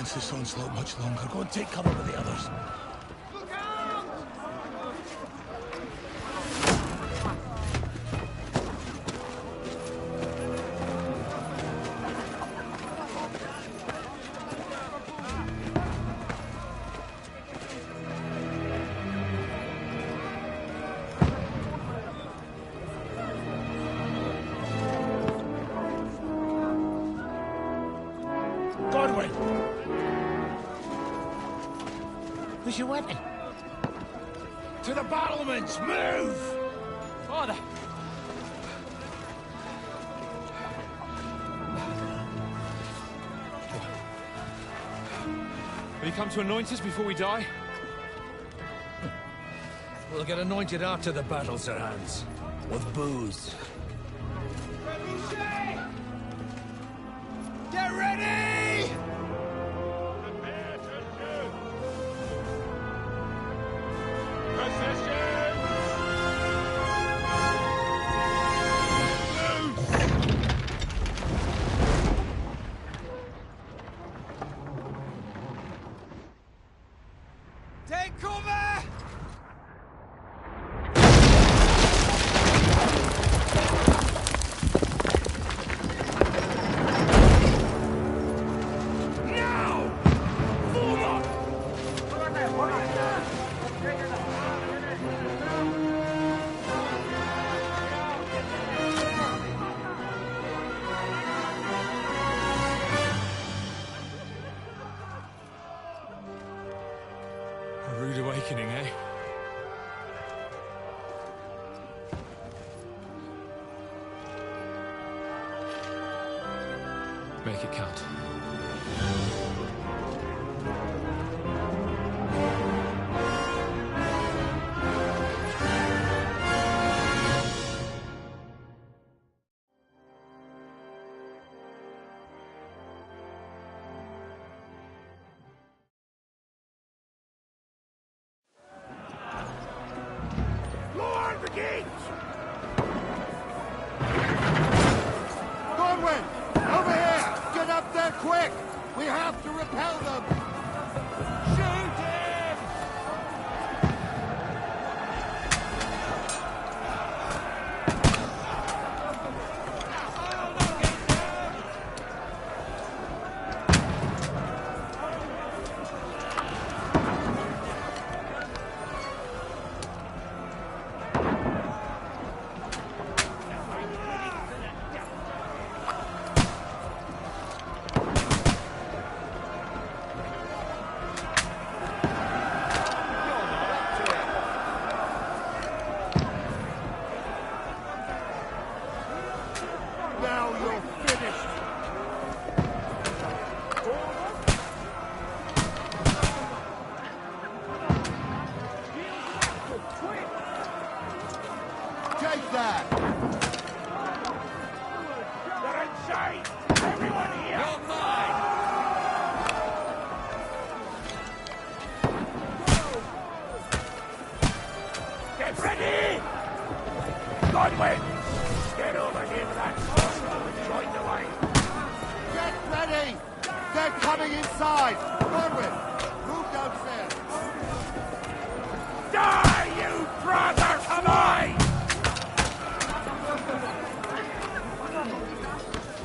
last this onslaught much longer. Go and take cover with the others. Where's your weapon? To the battlements! Move! Father! Will you come to anoint us before we die? We'll get anointed after the battle, Sir Hans. With booze. Get ready! Take cover! A rude awakening, eh? Make it count. Lord begins! Godwin! Over here! Get up there quick! We have to repel them! Shoot him! Now you're finished! Take that! They're inside! Everyone here! You're mine! Get ready! Godwin! Get over here with that crossbow and join the line! Get ready! They're coming inside! Godwin! Move downstairs! Die, you brother! Come on!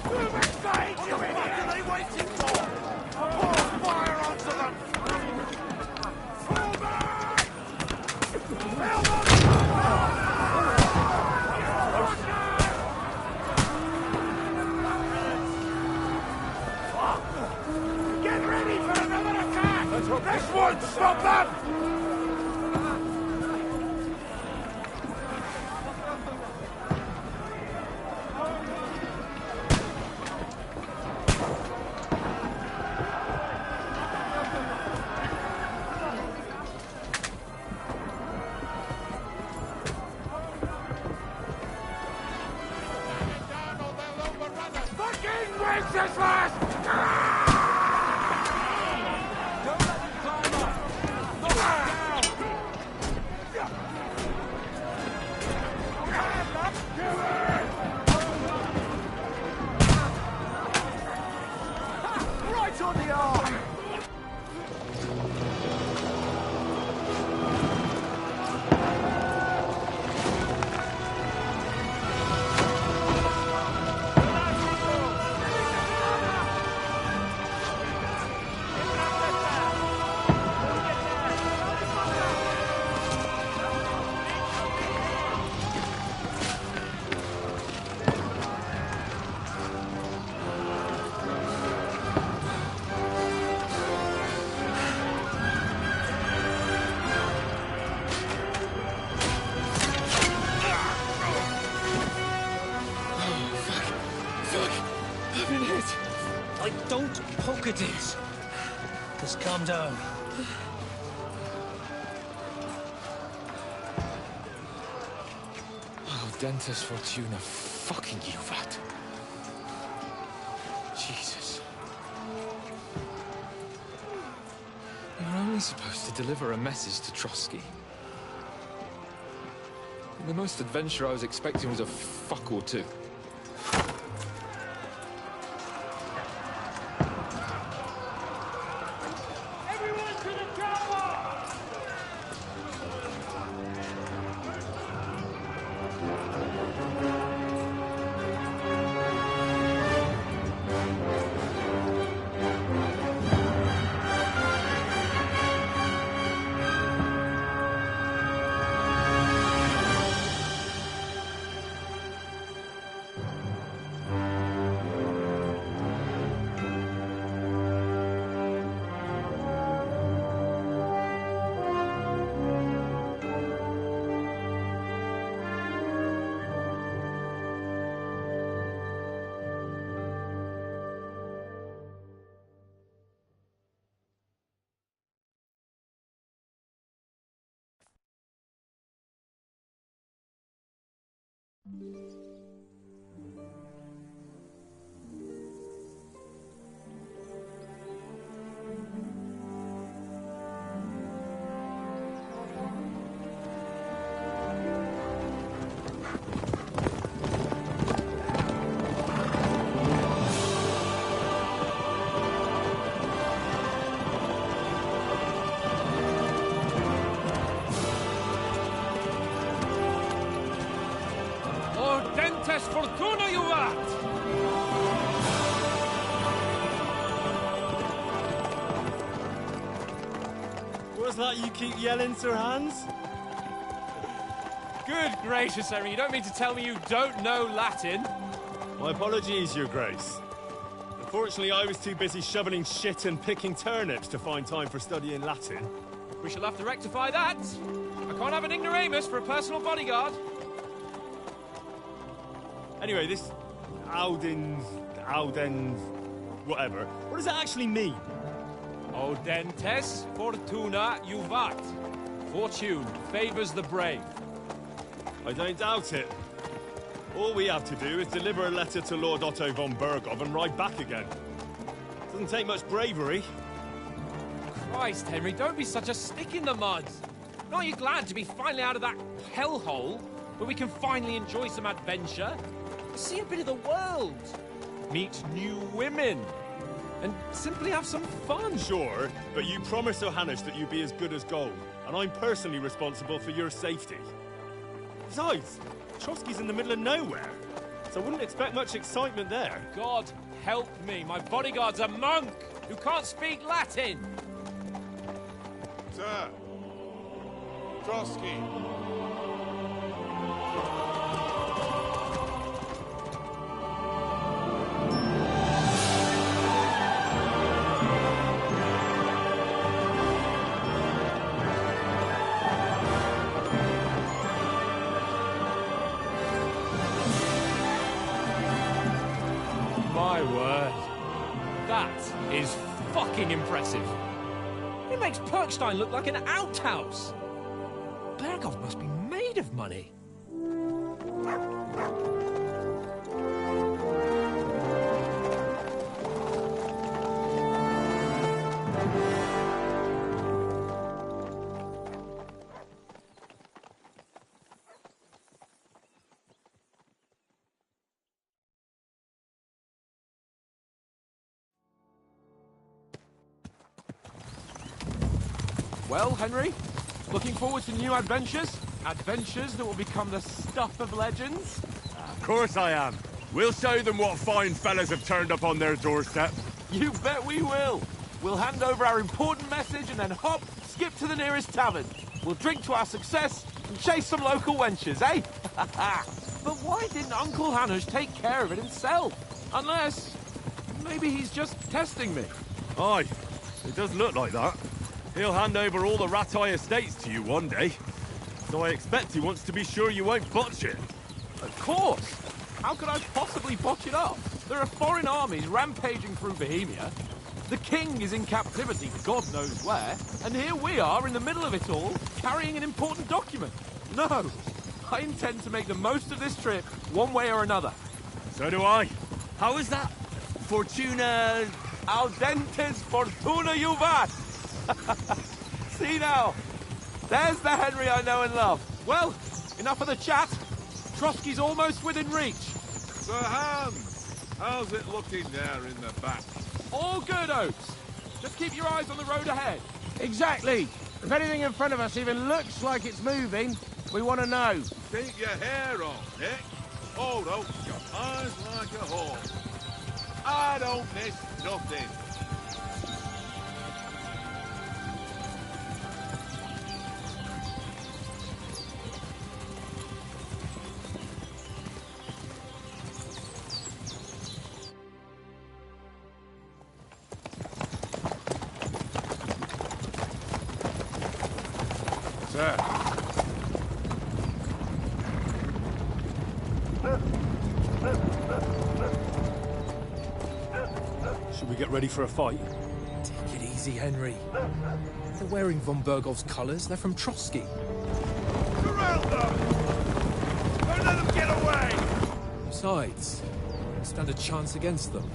Move inside, you idiot! What are they waiting for? Pour fire onto them! Pull back! Fill them! Get ready for another attack! This won't stop them! Fucking Wenceslas! Right on the arm! it is. Just calm down. Oh, Dentes Fortuna, fucking Juvat. Jesus. We were only supposed to deliver a message to Trotsky. The most adventure I was expecting was a fuck or two. Everyone to the chopper! Dentes Fortuna, Juvat! What's that you keep yelling, Sir Hans? Good gracious, Henry, you don't mean to tell me you don't know Latin? My apologies, Your Grace. Unfortunately, I was too busy shoveling shit and picking turnips to find time for studying Latin. We shall have to rectify that. I can't have an ignoramus for a personal bodyguard. Anyway, this Audens, whatever. What does that actually mean? O Dentes Fortuna Juvat. Fortune favors the brave. I don't doubt it. All we have to do is deliver a letter to Lord Otto von Bergov and ride back again. Doesn't take much bravery. Christ, Henry, don't be such a stick in the mud. Aren't you glad to be finally out of that hellhole where we can finally enjoy some adventure? See a bit of the world. Meet new women. And simply have some fun. Sure, but you promised Johannes that you'd be as good as gold, and I'm personally responsible for your safety. Besides, Trotsky's in the middle of nowhere, so I wouldn't expect much excitement there. God help me, my bodyguard's a monk who can't speak Latin. Sir! Trotsky! My word. That is fucking impressive. It makes Perkstein look like an outhouse. Bergov must be made of money. Well, Henry, looking forward to new adventures? Adventures that will become the stuff of legends? Of course I am. We'll show them what fine fellas have turned up on their doorstep. You bet we will. We'll hand over our important message and then hop, skip to the nearest tavern. We'll drink to our success and chase some local wenches, eh? But why didn't Uncle Hanush take care of it himself? Unless, maybe he's just testing me. Aye, it does look like that. He'll hand over all the Ratai estates to you one day. So I expect he wants to be sure you won't botch it. Of course. How could I possibly botch it up? There are foreign armies rampaging through Bohemia. The king is in captivity, God knows where, and here we are in the middle of it all, carrying an important document. No, I intend to make the most of this trip, one way or another. So do I. How is that? Fortuna... Audentes fortuna juvat! See now, there's the Henry I know and love. Well, enough of the chat. Trotsky's almost within reach. Sir Hans, how's it looking there in the back? All good, Oates. Just keep your eyes on the road ahead. Exactly. If anything in front of us even looks like it's moving, we want to know. Keep your hair on, Nick. Hold up your eyes like a hawk. I don't miss nothing. Sir. Should we get ready for a fight? Take it easy, Henry. They're wearing von Bergov's colours. They're from Trotsky. Surround them! Don't let them get away! Besides, we stand a chance against them.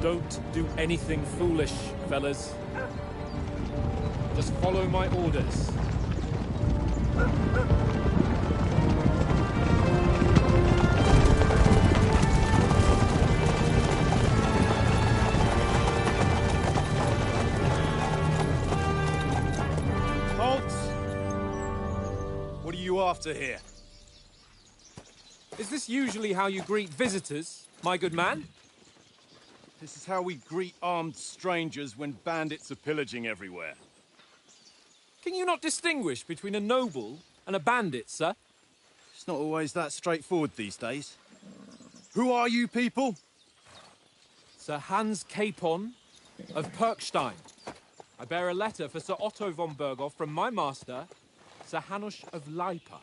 Don't do anything foolish, fellas. Just follow my orders. What are you after here? Is this usually how you greet visitors, my good man? This is how we greet armed strangers when bandits are pillaging everywhere. Can you not distinguish between a noble and a bandit, sir? It's not always that straightforward these days. Who are you people? Sir Hans Capon of Perkstein. I bear a letter for Sir Otto von Berghoff from my master, Sir Hanush of Leipa.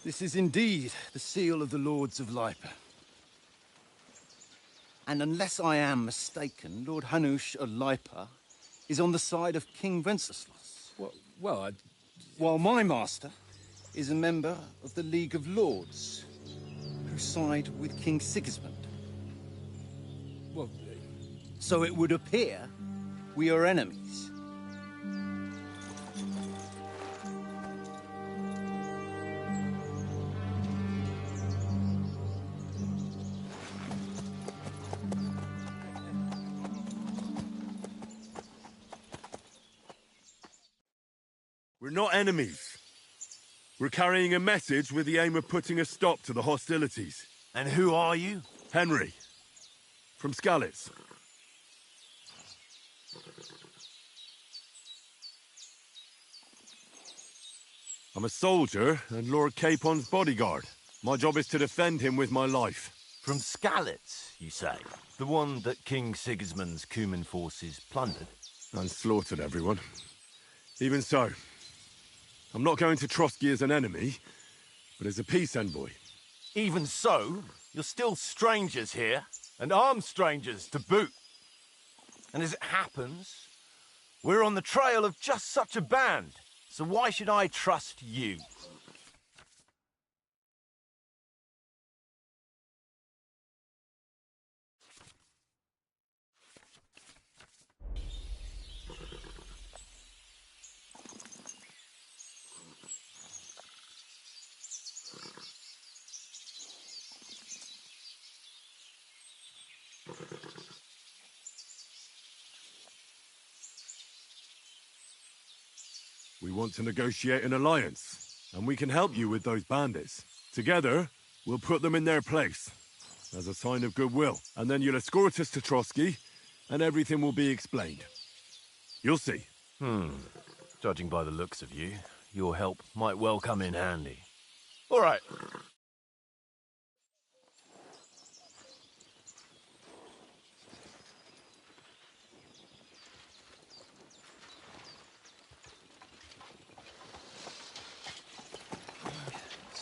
This is indeed the seal of the Lords of Leipa. And unless I am mistaken, Lord Hanush of Leipa is on the side of King Wenceslas. Well, While my master is a member of the League of Lords, who side with King Sigismund. well, So it would appear we are enemies. We're not enemies. We're carrying a message with the aim of putting a stop to the hostilities. And who are you? Henry. From Skalitz. I'm a soldier and Lord Capon's bodyguard. My job is to defend him with my life. From Skalitz, you say? The one that King Sigismund's Cuman forces plundered? And slaughtered everyone. Even so, I'm not going to Trotsky as an enemy, but as a peace envoy. Even so, you're still strangers here, and armed strangers to boot. And as it happens, we're on the trail of just such a band, so why should I trust you? We want to negotiate an alliance, and we can help you with those bandits. Together, we'll put them in their place, as a sign of goodwill. And then you'll escort us to Trotsky, and everything will be explained. You'll see. Judging by the looks of you, your help might well come in handy. All right.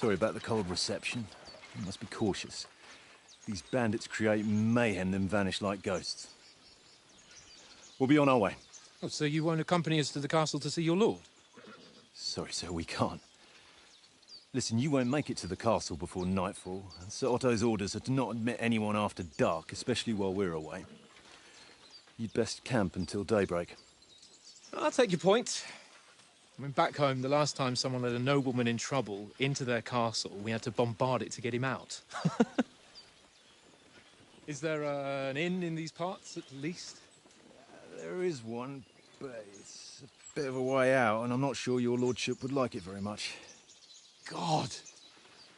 Sorry about the cold reception. You must be cautious. These bandits create mayhem, then vanish like ghosts. We'll be on our way. Oh, so you won't accompany us to the castle to see your lord? Sorry, sir, we can't. Listen, you won't make it to the castle before nightfall, and Sir Otto's orders are to not admit anyone after dark, especially while we're away. You'd best camp until daybreak. I'll take your point. I mean, back home, the last time someone let a nobleman in trouble into their castle, we had to bombard it to get him out. Is there an inn in these parts, at least? There is one, but it's a bit of a way out, and I'm not sure your lordship would like it very much. God!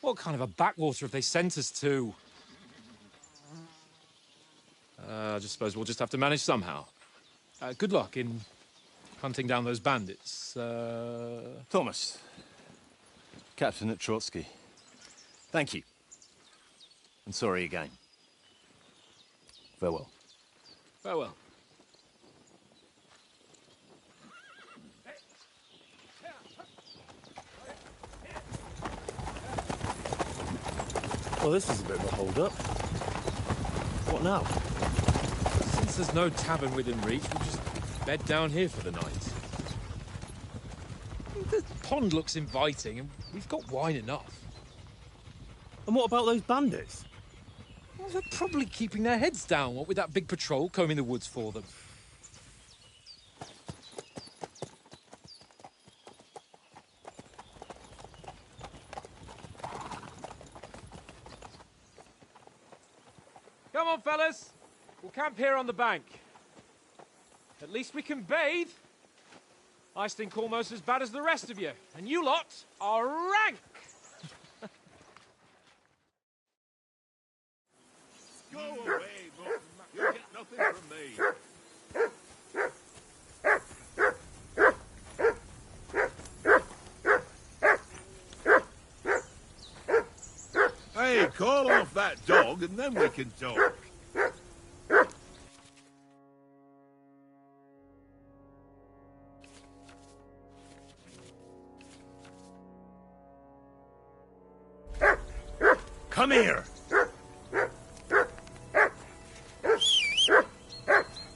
What kind of a backwater have they sent us to? I just suppose we'll just have to manage somehow. Good luck in hunting down those bandits. Thomas, Captain at Trotsky. Thank you. And sorry again. Farewell. Farewell. Well, this is a bit of a hold-up. What now? Since there's no tavern within reach, we'll just bed down here for the night. The pond looks inviting, and we've got wine enough. And what about those bandits? Well, they're probably keeping their heads down, what with that big patrol combing the woods for them. Come on, fellas. We'll camp here on the bank. At least we can bathe. I stink almost as bad as the rest of you, and you lot are rank! Go away, Morton. You'll get nothing from me. Hey, call off that dog and then we can talk. Come here!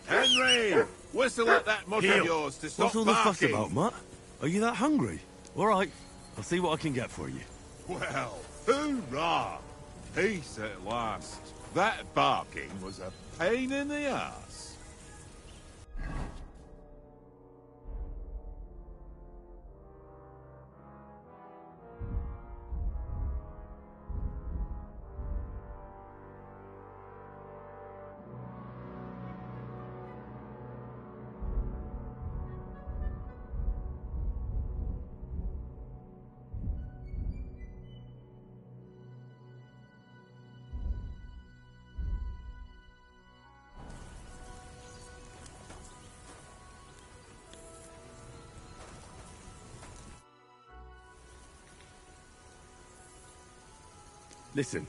Henry! Whistle at that mutt of yours to stop What's all the fuss barking. about, Mutt? Are you that hungry? All right, I'll see what I can get for you. Well, hoorah! Peace at last. That barking was a pain in the ass. Listen,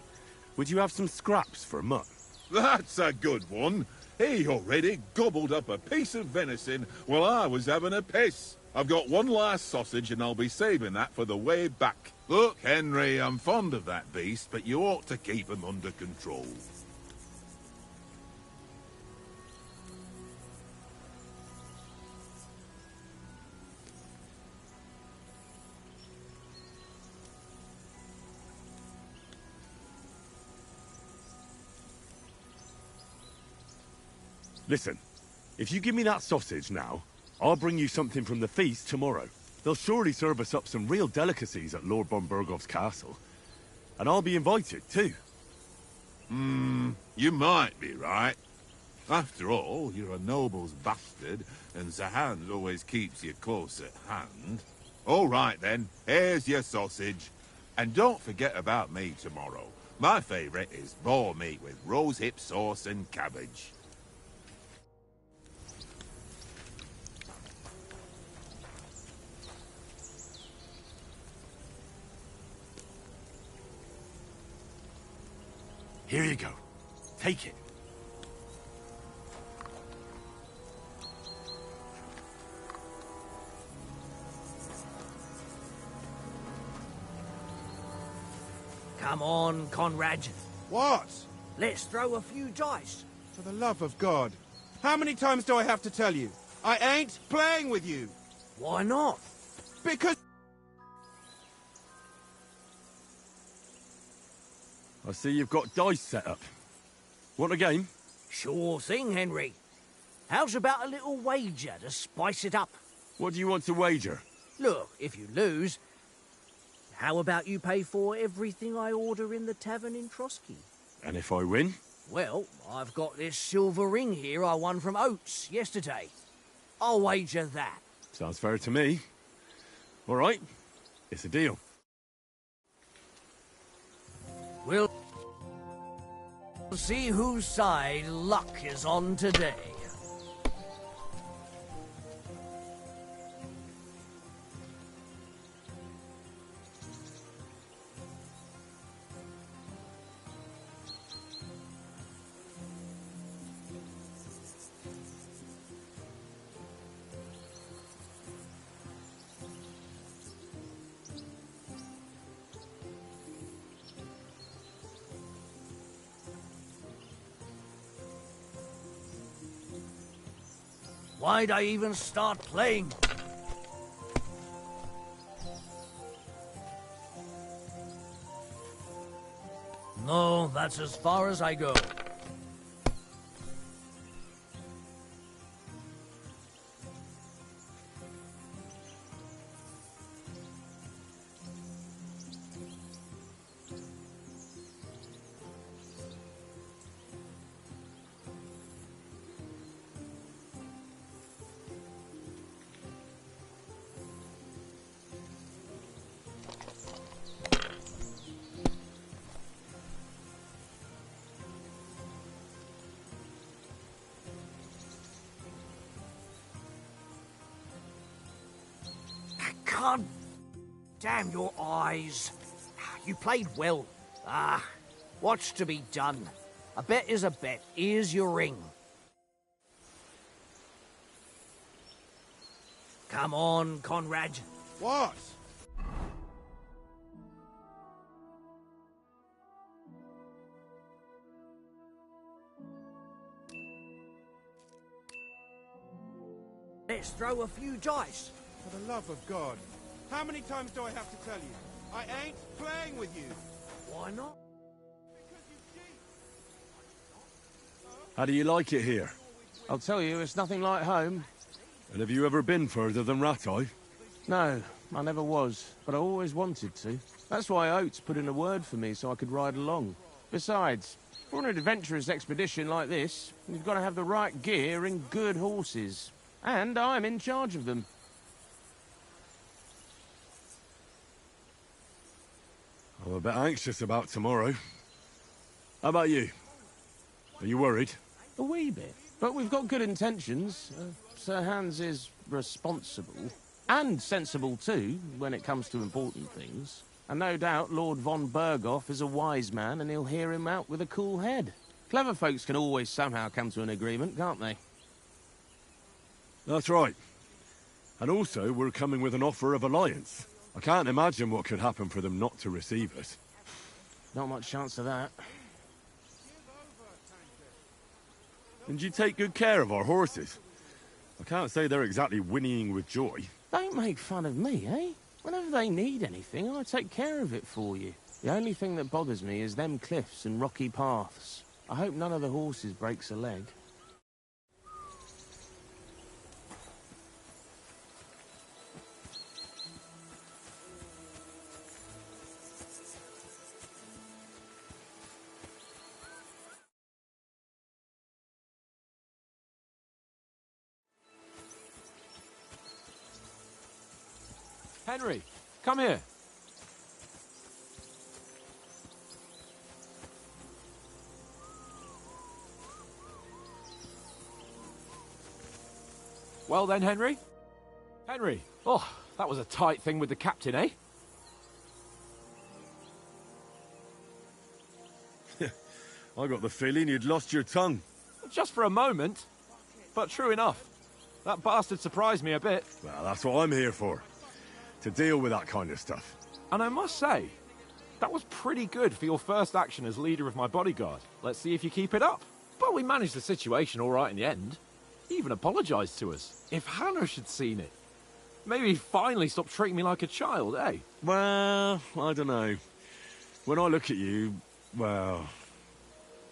would you have some scraps for Mutt? That's a good one. He already gobbled up a piece of venison while I was having a piss. I've got one last sausage and I'll be saving that for the way back. Look, Henry, I'm fond of that beast, but you ought to keep him under control. Listen, if you give me that sausage now, I'll bring you something from the feast tomorrow. They'll surely serve us up some real delicacies at Lord von Burgov's castle. And I'll be invited, too. You might be right. After all, you're a noble's bastard, and Zahan always keeps you close at hand. All right, then. Here's your sausage. And don't forget about me tomorrow. My favourite is boar meat with rosehip sauce and cabbage. Here you go. Take it. Come on, Conrad. What? Let's throw a few dice. For the love of God. How many times do I have to tell you? I ain't playing with you. Why not? Because... I see you've got dice set up. Want a game? Sure thing, Henry. How's about a little wager to spice it up? What do you want to wager? Look, if you lose, how about you pay for everything I order in the tavern in Trotsky? And if I win? Well, I've got this silver ring here I won from Oates yesterday. I'll wager that. Sounds fair to me. All right, it's a deal. We'll see whose side luck is on today. Why'd I even start playing? No, that's as far as I go. God damn your eyes. You played well. What's to be done? A bet is a bet. Here's your ring. Come on, Conrad. What? Let's throw a few dice. For the love of God. How many times do I have to tell you? I ain't playing with you. Why not? How do you like it here? I'll tell you, it's nothing like home. And have you ever been further than Rattay? No, I never was, but I always wanted to. That's why Oates put in a word for me so I could ride along. Besides, for an adventurous expedition like this, you've got to have the right gear and good horses. And I'm in charge of them. I'm a bit anxious about tomorrow. How about you? Are you worried? A wee bit. But we've got good intentions. Sir Hans is responsible. And sensible too, when it comes to important things. And no doubt Lord von Berghoff is a wise man and he'll hear him out with a cool head. Clever folks can always somehow come to an agreement, can't they? That's right. And also, we're coming with an offer of alliance. I can't imagine what could happen for them not to receive us. Not much chance of that. And you take good care of our horses. I can't say they're exactly whinnying with joy. Don't make fun of me, eh? Whenever they need anything, I take care of it for you. The only thing that bothers me is them cliffs and rocky paths. I hope none of the horses breaks a leg. Henry, come here. Well then, Henry? Henry, oh, that was a tight thing with the captain, eh? I got the feeling you'd lost your tongue. Just for a moment. But true enough. That bastard surprised me a bit. Well, that's what I'm here for. To deal with that kind of stuff. And I must say, That was pretty good for your first action as leader of my bodyguard. Let's see if you keep it up. But we managed the situation all right in the end. He even apologized to us. If Hanosh had seen it, maybe he'd finally stop treating me like a child, eh? Well, I don't know. When I look at you, well,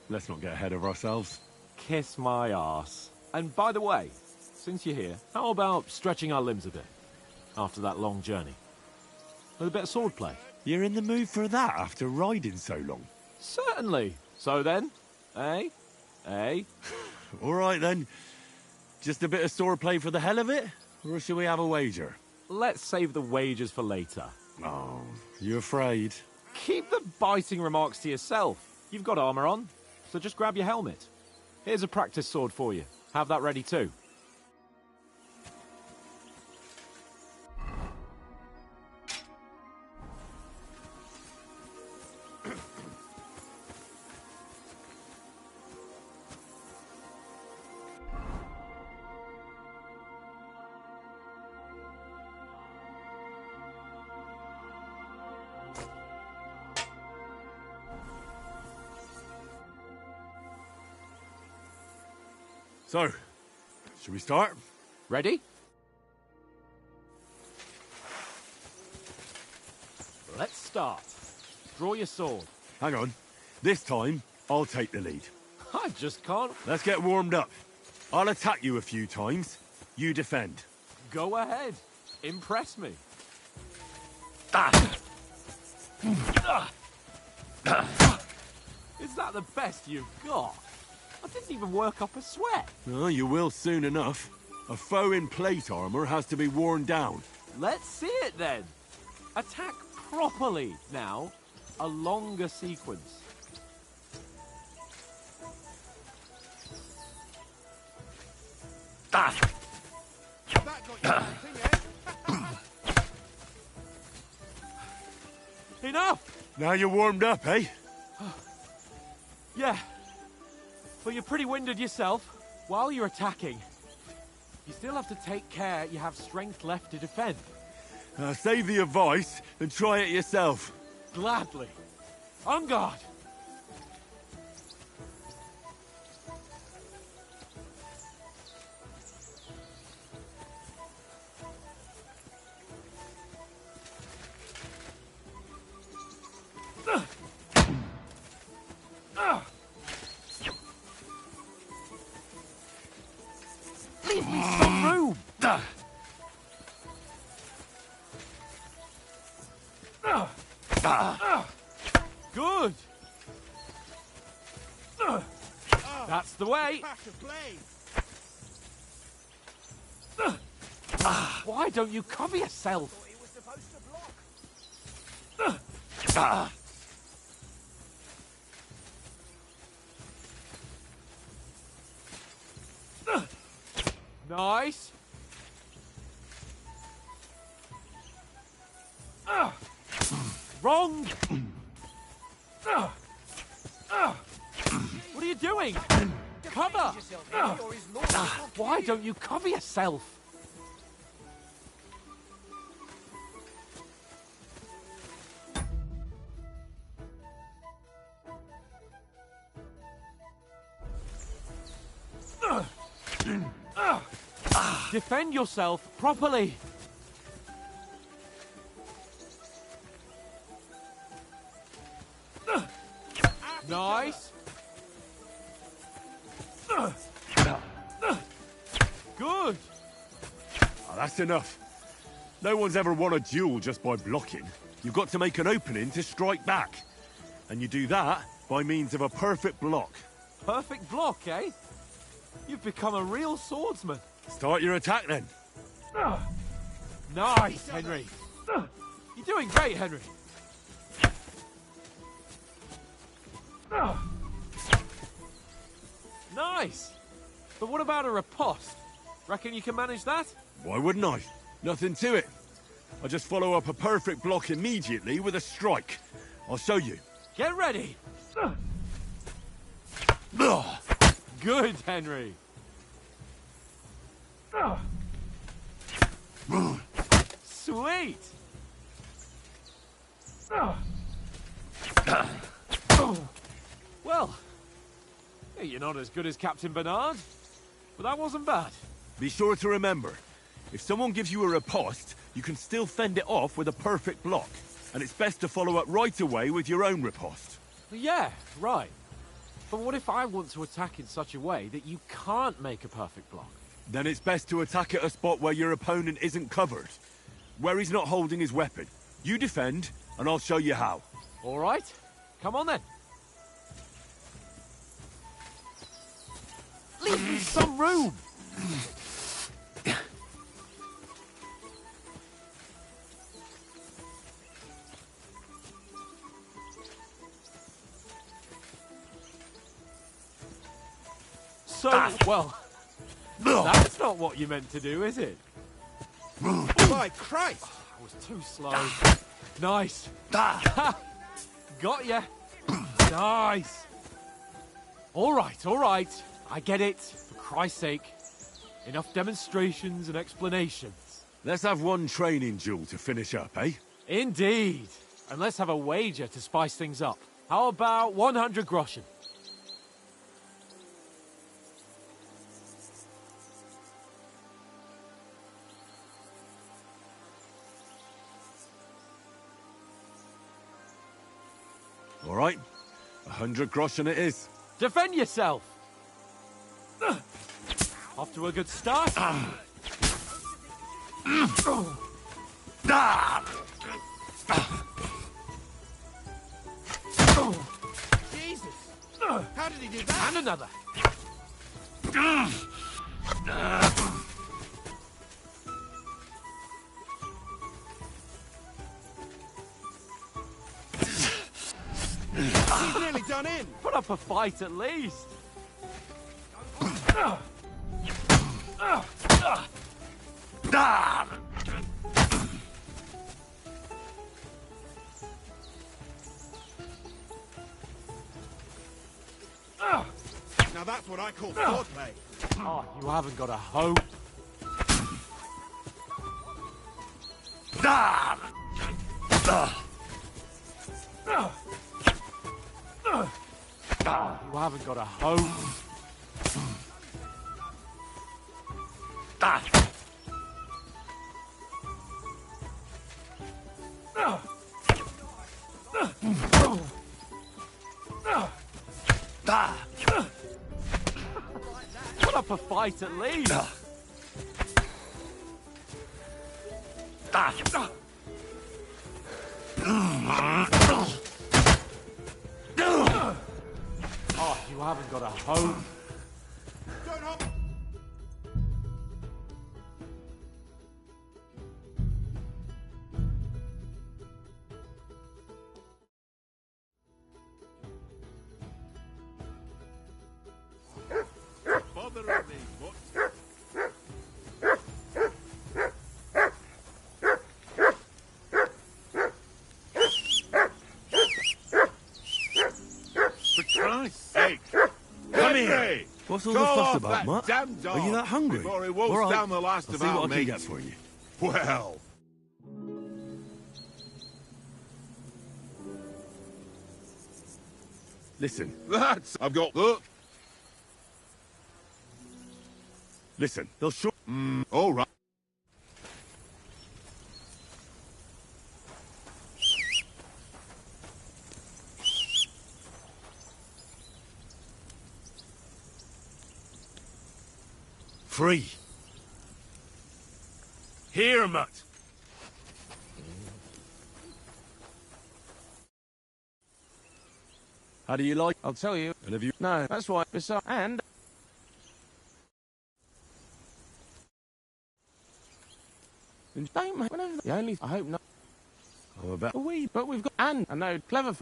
let's not get ahead of ourselves. Kiss my arse. And by the way, since you're here, how about stretching our limbs a bit after that long journey? With a bit of swordplay. You're in the mood for that after riding so long? Certainly. So then, eh? Eh? All right then. Just a bit of swordplay for the hell of it? Or shall we have a wager? Let's save the wagers for later. Oh, you afraid? Keep the biting remarks to yourself. You've got armor on, so just grab your helmet. Here's a practice sword for you. Have that ready too. So, should we start? Ready? Let's start. Draw your sword. Hang on. This time, I'll take the lead. I just can't. Let's get warmed up. I'll attack you a few times. You defend. Go ahead. Impress me. Is that the best you've got? I didn't even work up a sweat. Oh, you will soon enough. A foe in plate armor has to be worn down. Let's see it then. Attack properly now. A longer sequence. Enough! Now you're warmed up, eh? Yeah. But you're pretty winded yourself. While you're attacking, you still have to take care you have strength left to defend. Save the advice and try it yourself. Gladly. On guard! Leave me some room! Good! That's the way! Why don't you cover yourself? Nice! Wrong! What are you doing? Cover! Why don't you cover yourself? Defend yourself properly. Nice. Good. Oh, that's enough. No one's ever won a duel just by blocking. You've got to make an opening to strike back. And you do that by means of a perfect block. Perfect block, eh? You've become a real swordsman. Start your attack then. Nice, Henry. You're doing great, Henry. Nice. But what about a riposte? Reckon you can manage that? Why wouldn't I? Nothing to it. I just follow up a perfect block immediately with a strike. I'll show you. Get ready. Good, Henry. Sweet. Well, yeah, you're not as good as Captain Bernard, but that wasn't bad. Be sure to remember, if someone gives you a riposte, you can still fend it off with a perfect block. And it's best to follow up right away with your own riposte. Yeah, right. But what if I want to attack in such a way that you can't make a perfect block? Then it's best to attack at a spot where your opponent isn't covered. Where he's not holding his weapon. You defend, and I'll show you how. All right. Come on then. Leave me some room! So, well, that's not what you meant to do, is it? My Christ! I was too slow. Nice. Got ya. Nice. All right. I get it. For Christ's sake. Enough demonstrations and explanations. Let's have one training duel to finish up, eh? Indeed. And let's have a wager to spice things up. How about 100 groschen? All right. 100 groschen it is. Defend yourself! Off to a good start. Jesus! How did he do that? And another. He's nearly done in! Put up a fight at least. Now that's what I call swordplay. Oh, you haven't got a hope. You haven't got a hope. Put up a fight at least. Oh, you haven't got a hope. Don't hop! Bother of me, but... For Christ's sake! Come here! What's all Call the fuss off about, that Mutt? damn dog Are you that hungry? before he wolfs All right. down the last I'll of see our what I can mates. get for you. Well... Listen, I've got... Look! listen. They'll sure... All right. Free. Here, Mutt. How do you like? I'll tell you. And have you... No, that's why. Besides, and don't make whatever. The only I hope not. I'm about... But we've got and I know clever.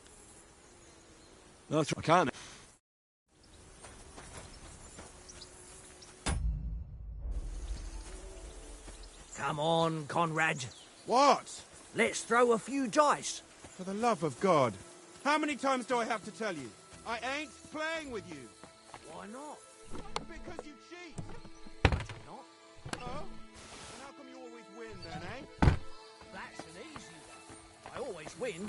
That's right. I can't... Come on, Conrad. What? Let's throw a few dice. For the love of God. How many times do I have to tell you? I ain't playing with you. Why not? Because you cheat. Not? Oh? And how come you always win then, eh? That's an easy one. I always win.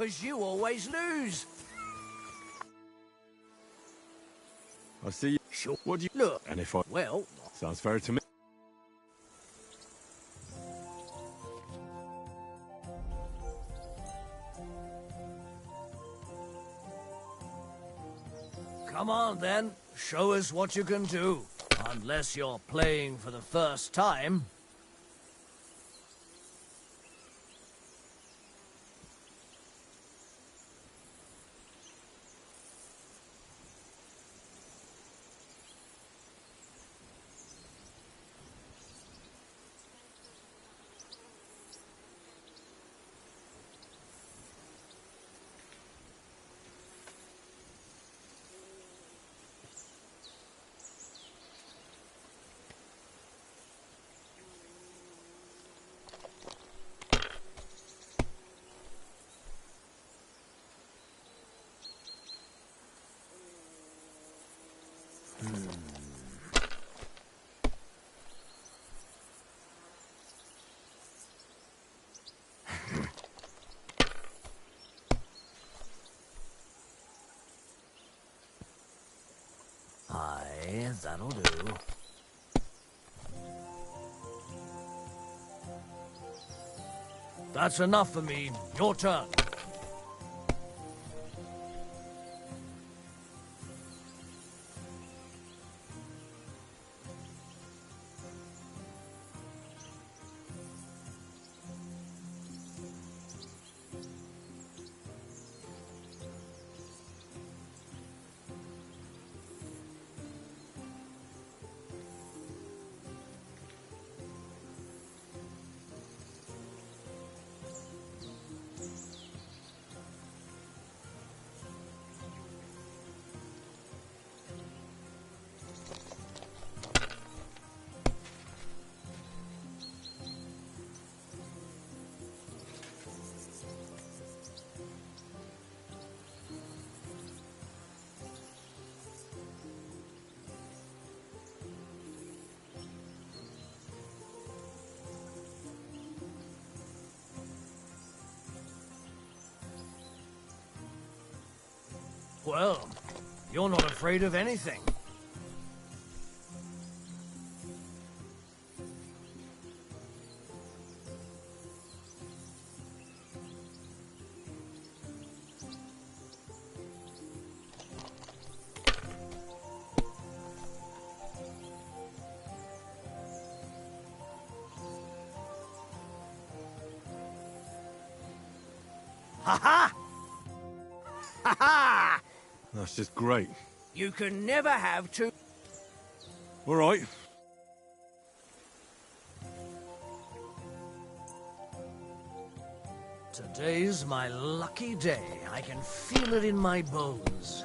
'cause you always lose. I see you. Sure. What do you... Look, And if I... well, Sounds fair to me. come on then. Show us what you can do. Unless you're playing for the first time. Aye, that'll do. That's enough for me. Your turn. Well, you're not afraid of anything. Ha-ha! Ha-ha! That's just great. You can never have two... All right. Today's my lucky day. I can feel it in my bones.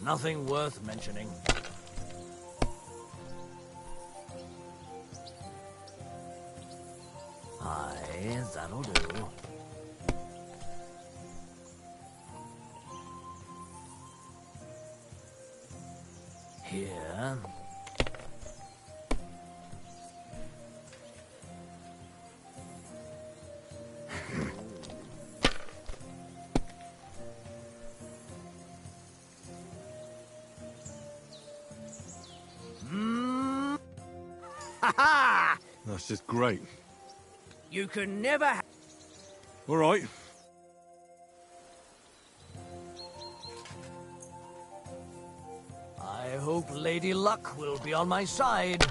Nothing worth mentioning. Aye, that'll do. Here. Ha-ha! That's just great. You can never ha- All right. I hope Lady Luck will be on my side.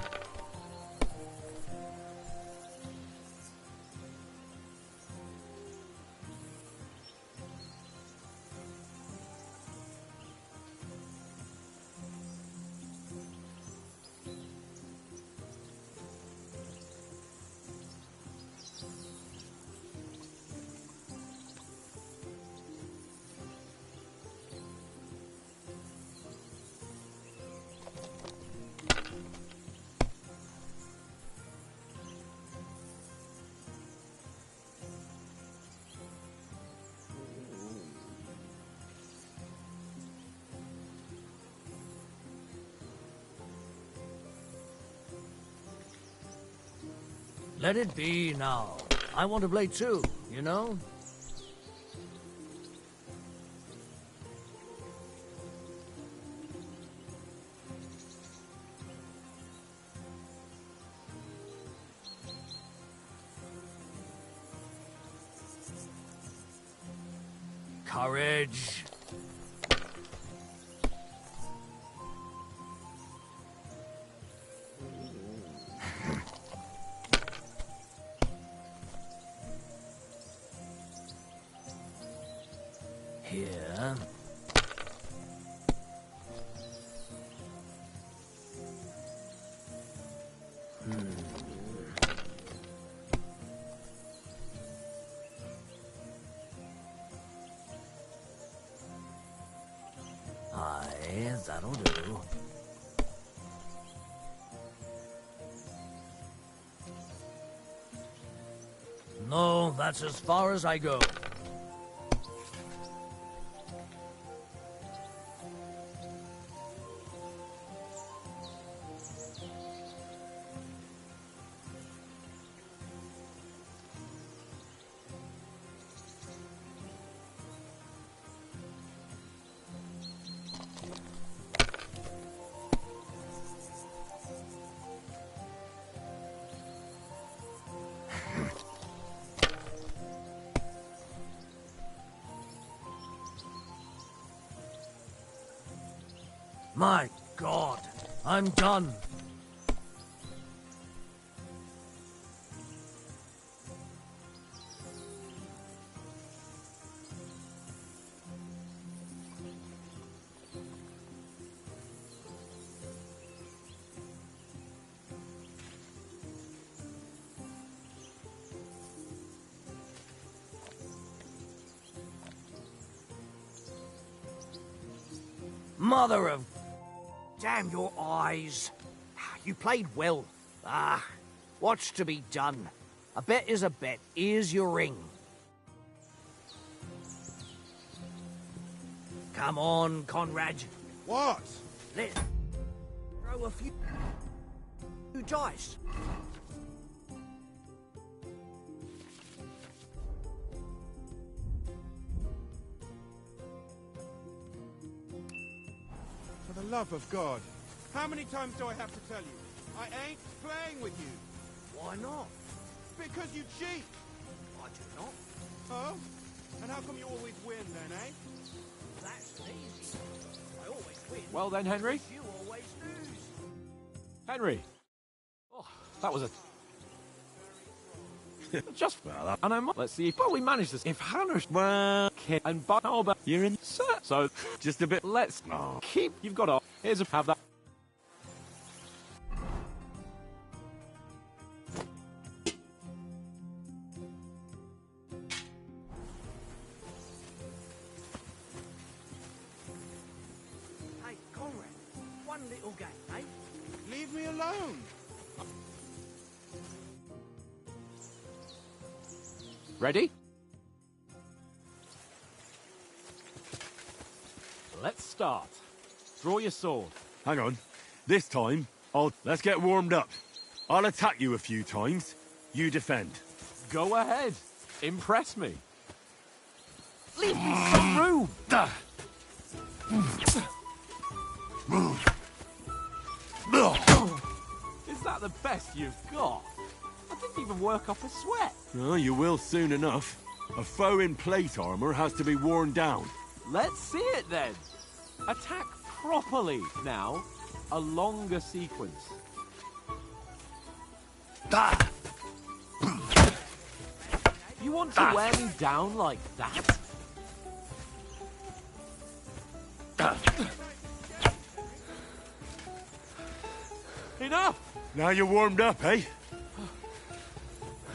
Let it be now. I want to play too, you know? Courage. Here. Aye, that'll do. No, that's as far as I go. My God, I'm done. Mother of... Damn your eyes. You played well. What's to be done? A bet is a bet. Here's your ring. Come on, Conrad. What? Let's throw a few dice. For the love of God. How many times do I have to tell you? I ain't playing with you. Why not? Because you cheat. I do not. Oh? And how come you always win then, eh? That's easy. I always win. Well then, Henry. You always lose. Henry. Oh, that was a... Just well, and I'm. Let's see if we manage this. If Hannah's and but how about you're in, sir? So just a bit. Let's keep. You've got to. Here's a have that. Hey, Conrad. One little game, eh? Leave me alone. Ready? Let's start. Draw your sword. Hang on. This time, let's get warmed up. I'll attack you a few times. You defend. Go ahead. Impress me. Leave me some room. Is that the best you've got? I didn't even work off a sweat. Oh, you will soon enough. A foe in plate armor has to be worn down. Let's see it then. Attack properly. Now, a longer sequence. You want to wear me down like that? Enough! Now you're warmed up, eh?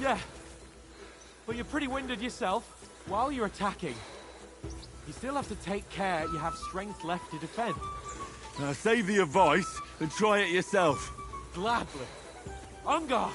Yeah. But you're pretty winded yourself. While you're attacking, you still have to take care you have strength left to defend. Now save the advice and try it yourself. Gladly. On guard.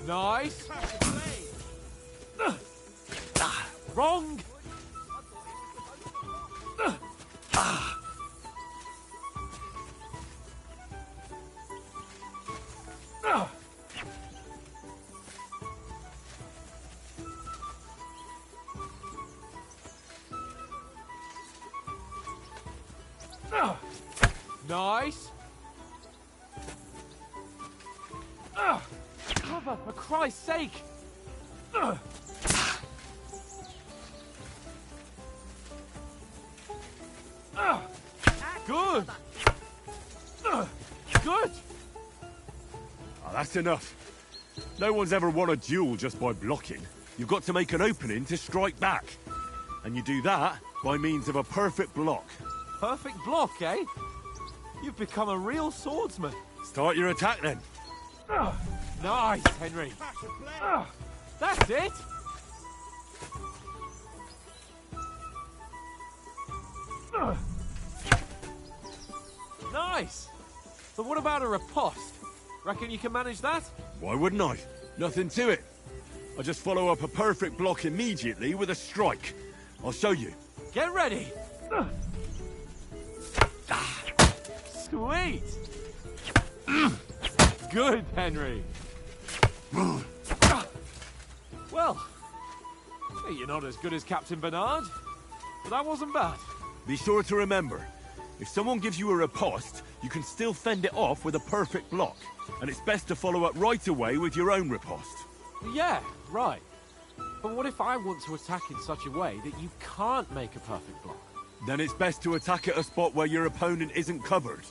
Nice. Wrong. Nice. Cover, for Christ's sake. Good. Good. Oh, that's enough. No one's ever won a duel just by blocking. You've got to make an opening to strike back. And you do that by means of a perfect block. Perfect block, eh? You've become a real swordsman. Start your attack then. Nice, Henry. That's it. Nice. But what about a riposte? Reckon you can manage that? Why wouldn't I? Nothing to it. I just follow up a perfect block immediately with a strike. I'll show you. Get ready. Sweet. Good, Henry. Well, you're not as good as Captain Bernard, but that wasn't bad. Be sure to remember, if someone gives you a riposte, you can still fend it off with a perfect block. And it's best to follow up right away with your own riposte. Yeah, right. But what if I want to attack in such a way that you can't make a perfect block? Then it's best to attack at a spot where your opponent isn't covered.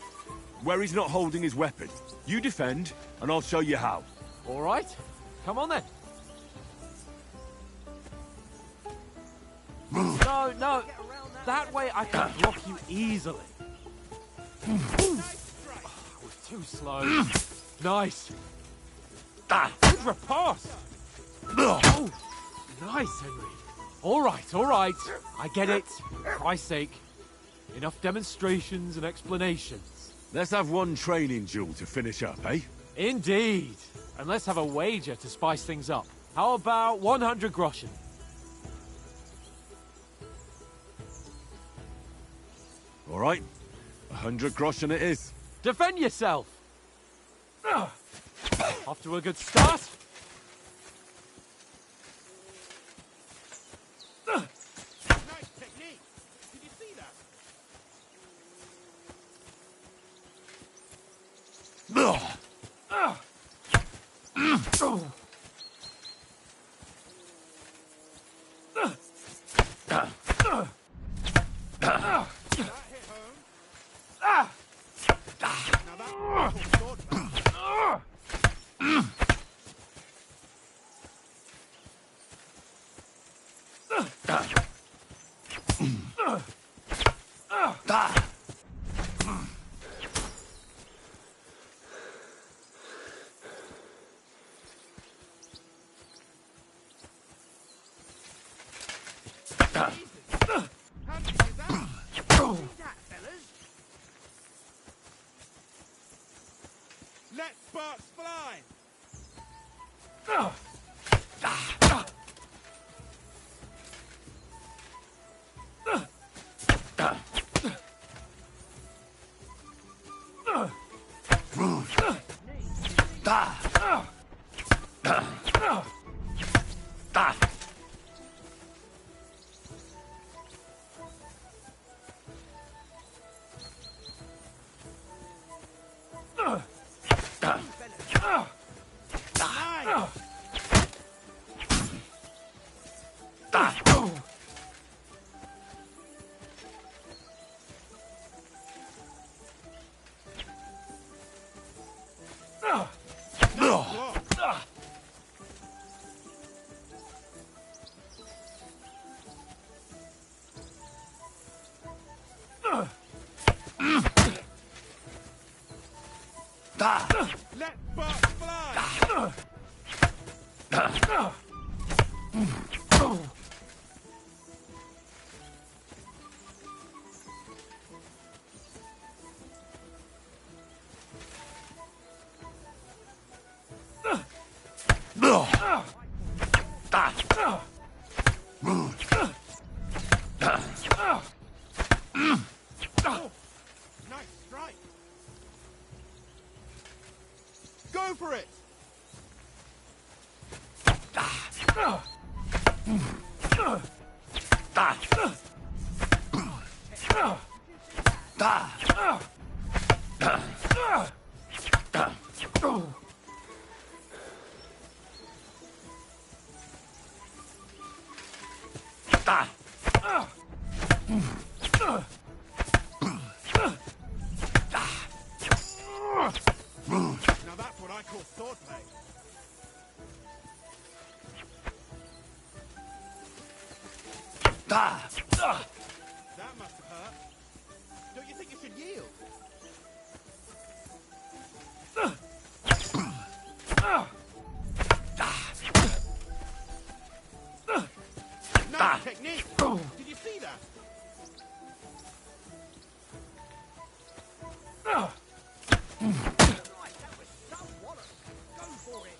Where he's not holding his weapon. You defend, and I'll show you how. All right. Come on then. No, no. That way I can block you easily. I was too slow. Nice. Good riposte. Oh, nice, Henry. All right, all right. I get it. For Christ's sake. Enough demonstrations and explanations. Let's have one training duel to finish up, eh? Indeed. And let's have a wager to spice things up. How about 100 groschen? All right. 100 groschen it is. Defend yourself! Off to a good start. Nice technique. Did you see that? Let sparks fly! Let sparks fly! Now that's what I call swordplay. That must hurt. Don't you think you should yield? Nice technique. Did you see that? Right, that was so wallop. Go for it.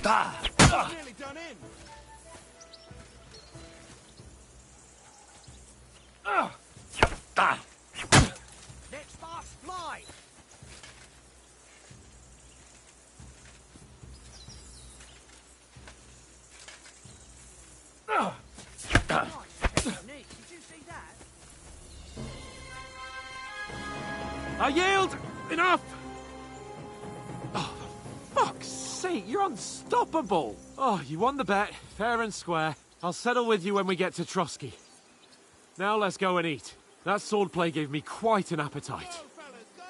That's what I Nearly done in. Let's fast fly. Nice technique. Did you see that? I yield! Enough! Oh, for fuck's sake, you're unstoppable! Oh, you won the bet, fair and square. I'll settle with you when we get to Trotsky. Now let's go and eat. That swordplay gave me quite an appetite. Go, fellas, go!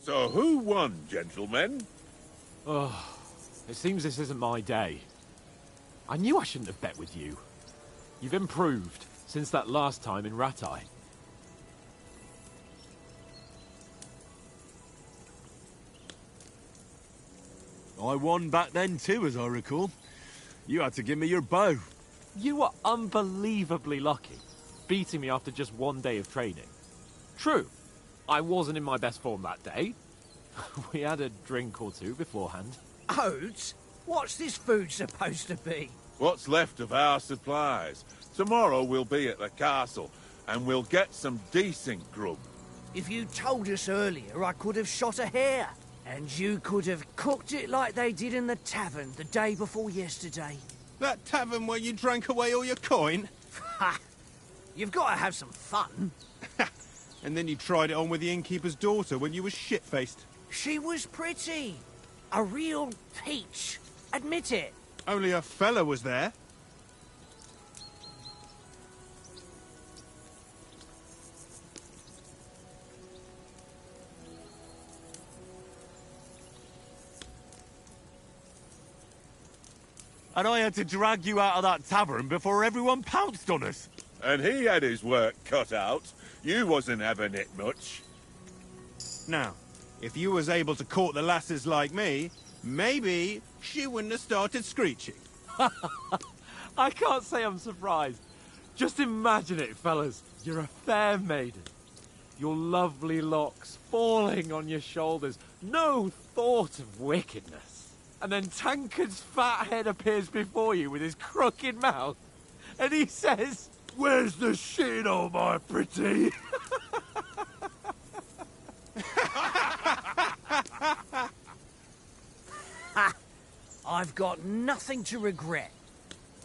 So who won, gentlemen? Oh, it seems this isn't my day. I knew I shouldn't have bet with you. You've improved since that last time in Ratai. I won back then too, as I recall. You had to give me your bow. You were unbelievably lucky, beating me after just one day of training. True, I wasn't in my best form that day. We had a drink or two beforehand. Oats? What's this food supposed to be? What's left of our supplies. Tomorrow we'll be at the castle, and we'll get some decent grub. If you told us earlier, I could have shot a hare. And you could have cooked it like they did in the tavern the day before yesterday. That tavern where you drank away all your coin? Ha! You've got to have some fun. And then you tried it on with the innkeeper's daughter when you were shit-faced. She was pretty. A real peach. Admit it. Only a fella was there. And I had to drag you out of that tavern before everyone pounced on us. And he had his work cut out. You wasn't having it much. Now, if you was able to court the lasses like me, maybe she wouldn't have started screeching. I can't say I'm surprised. Just imagine it, fellas. You're a fair maiden. Your lovely locks falling on your shoulders. No thought of wickedness. And then Tankard's fat head appears before you with his crooked mouth. And he says, "Where's the shit, oh my pretty?" I've got nothing to regret.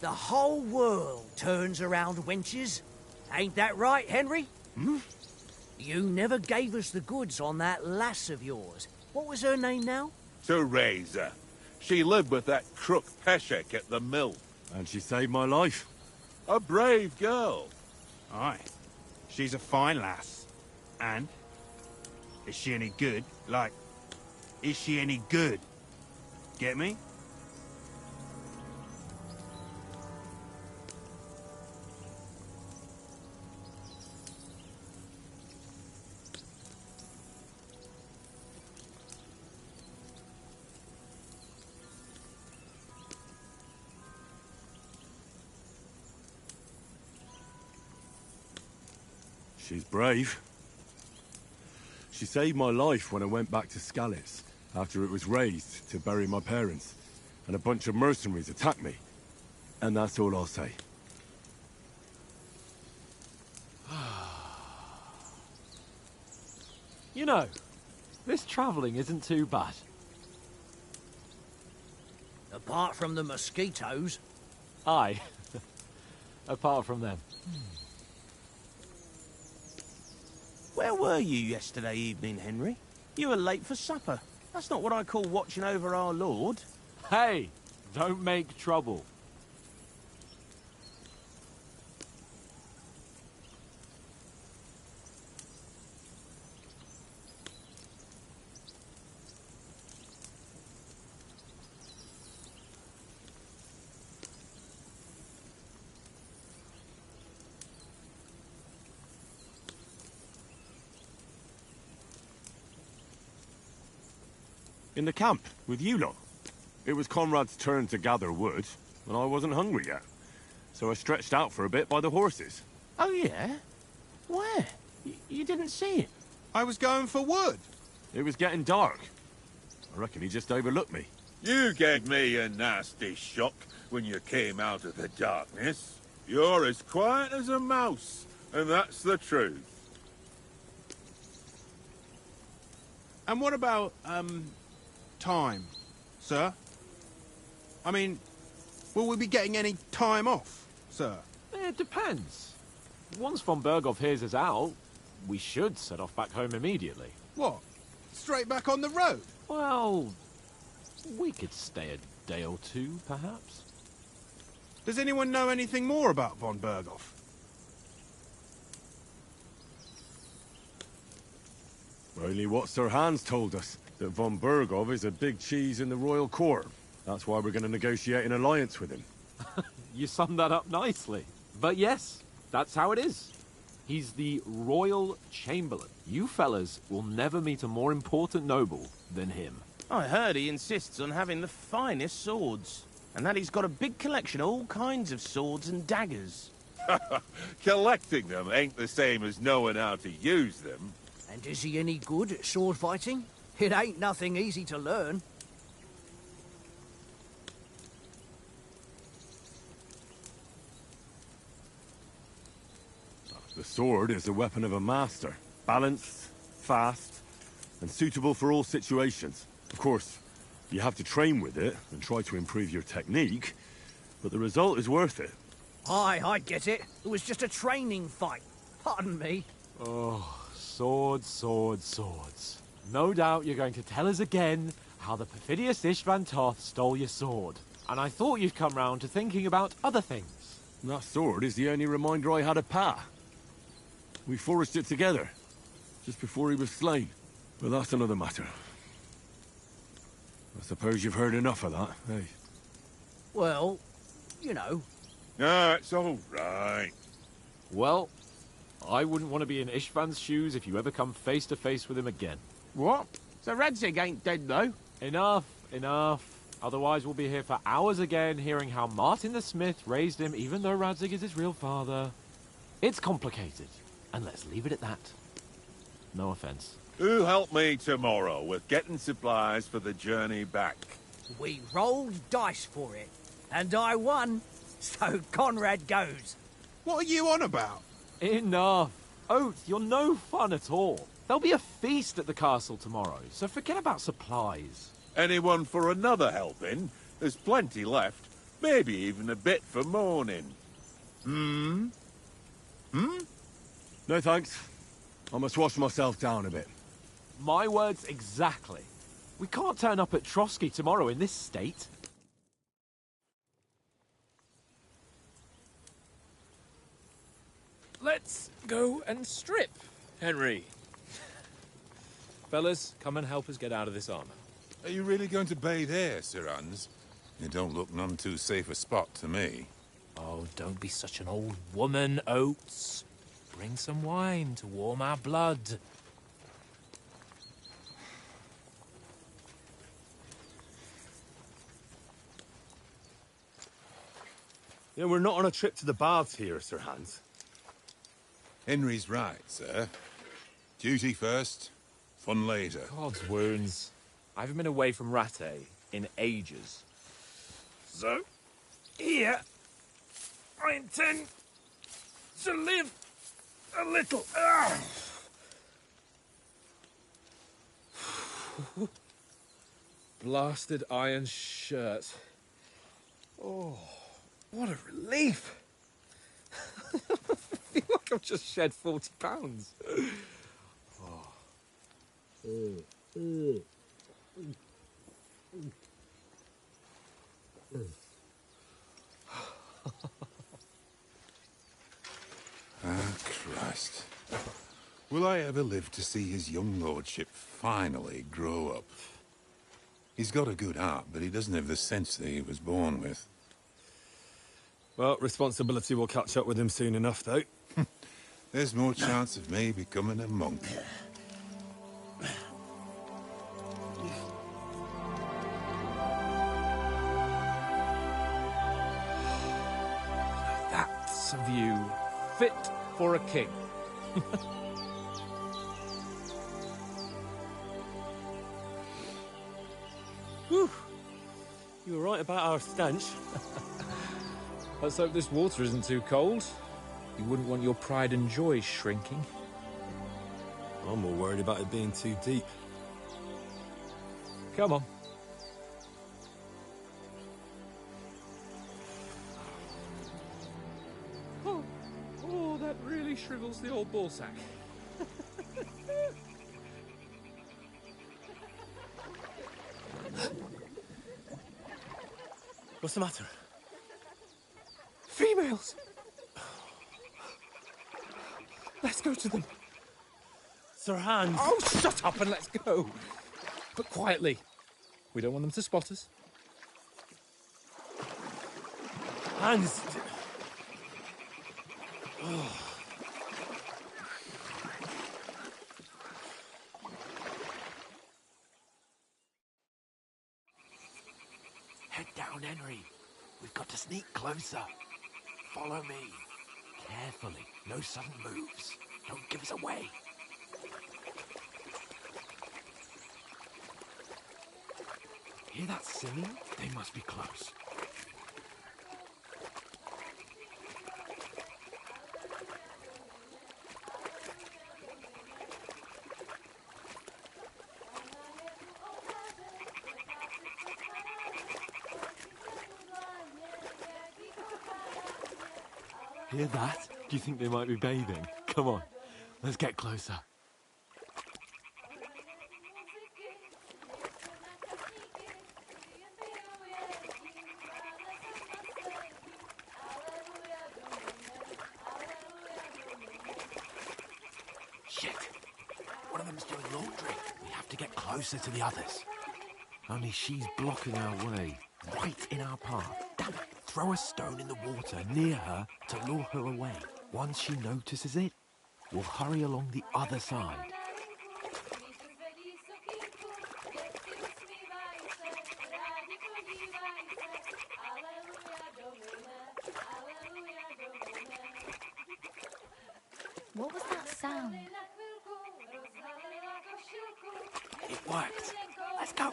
The whole world turns around wenches. Ain't that right, Henry? Hmm? You never gave us the goods on that lass of yours. What was her name now? Teresa. She lived with that crook Peshek at the mill. And she saved my life. A brave girl. Aye. She's a fine lass. And? Is she any good? Like, is she any good? Get me? She's brave. She saved my life when I went back to Skalitz after it was razed to bury my parents, and a bunch of mercenaries attacked me. And that's all I'll say. You know, this travelling isn't too bad. Apart from the mosquitoes. Aye. Apart from them. Where were you yesterday evening, Henry? You were late for supper. That's not what I call watching over our Lord. Hey, don't make trouble. In the camp, with you lot. It was Conrad's turn to gather wood, and I wasn't hungry yet. So I stretched out for a bit by the horses. Oh, yeah? Where? You didn't see him? I was going for wood. It was getting dark. I reckon he just overlooked me. You gave me a nasty shock when you came out of the darkness. You're as quiet as a mouse, and that's the truth. And what about, time, sir? I mean, will we be getting any time off, sir? It depends. Once von Berghoff hears us out, we should set off back home immediately. What? Straight back on the road? Well, we could stay a day or two, perhaps. Does anyone know anything more about von Berghoff? Only what Sir Hans told us, that von Bergov is a big cheese in the royal court. That's why we're going to negotiate an alliance with him. You summed that up nicely. But yes, that's how it is. He's the Royal Chamberlain. You fellas will never meet a more important noble than him. I heard he insists on having the finest swords, and that he's got a big collection of all kinds of swords and daggers. Collecting them ain't the same as knowing how to use them. And is he any good at sword fighting? It ain't nothing easy to learn. The sword is the weapon of a master. Balanced, fast, and suitable for all situations. Of course, you have to train with it and try to improve your technique, but the result is worth it. Aye, I get it. It was just a training fight. Pardon me. Oh, swords, swords, swords. No doubt you're going to tell us again how the perfidious Istvan Toth stole your sword. And I thought you'd come round to thinking about other things. That sword is the only reminder I had of Pa. We forged it together, just before he was slain. But that's another matter. I suppose you've heard enough of that, eh? Well, you know. No, it's all right. Well, I wouldn't want to be in Istvan's shoes if you ever come face to face with him again. What? So Radzig ain't dead, though? Enough, enough. Otherwise we'll be here for hours again hearing how Martin the Smith raised him even though Radzig is his real father. It's complicated, and let's leave it at that. No offense. Who'll help me tomorrow with getting supplies for the journey back? We rolled dice for it, and I won, so Conrad goes. What are you on about? Enough. Oath, you're no fun at all. There'll be a feast at the castle tomorrow, so forget about supplies. Anyone for another helping? There's plenty left. Maybe even a bit for morning. No thanks. I must wash myself down a bit. My words exactly. We can't turn up at Trotsky tomorrow in this state. Let's go and strip, Henry. Fellas, come and help us get out of this armor. Are you really going to bathe here, Sir Hans? You don't look none too safe a spot to me. Oh, don't be such an old woman, Oates. Bring some wine to warm our blood. Yeah, we're not on a trip to the baths here, Sir Hans. Henry's right, sir. Duty first, fun later. God's wounds. I haven't been away from Rattay in ages. So, here, I intend to live a little. Blasted iron shirt. Oh, what a relief. I feel like I've just shed 40 pounds. Christ. Will I ever live to see his young lordship finally grow up? He's got a good heart, but he doesn't have the sense that he was born with. Well, responsibility will catch up with him soon enough, though. There's more chance of me becoming a monk. That's a view fit for a king. Whew. You were right about our stench. Let's hope this water isn't too cold. You wouldn't want your pride and joy shrinking. I'm more worried about it being too deep. Come on. Oh, that really shrivels the old ballsack. What's the matter? Females! Let's go to them. Sir Hans! Oh, shut up and let's go. But quietly. We don't want them to spot us. Hans! Head down, Henry. We've got to sneak closer. Follow me. Carefully. No sudden moves. Don't give us away. Hear that singing? They must be close. Hear that? Do you think they might be bathing? Come on, let's get closer. Shit! One of them's doing laundry. We have to get closer to the others. Only she's blocking our way, right in our path. Damn it! Throw a stone in the water near her to lure her away. Once she notices it, we'll hurry along the other side. What was that sound? It worked. Let's go.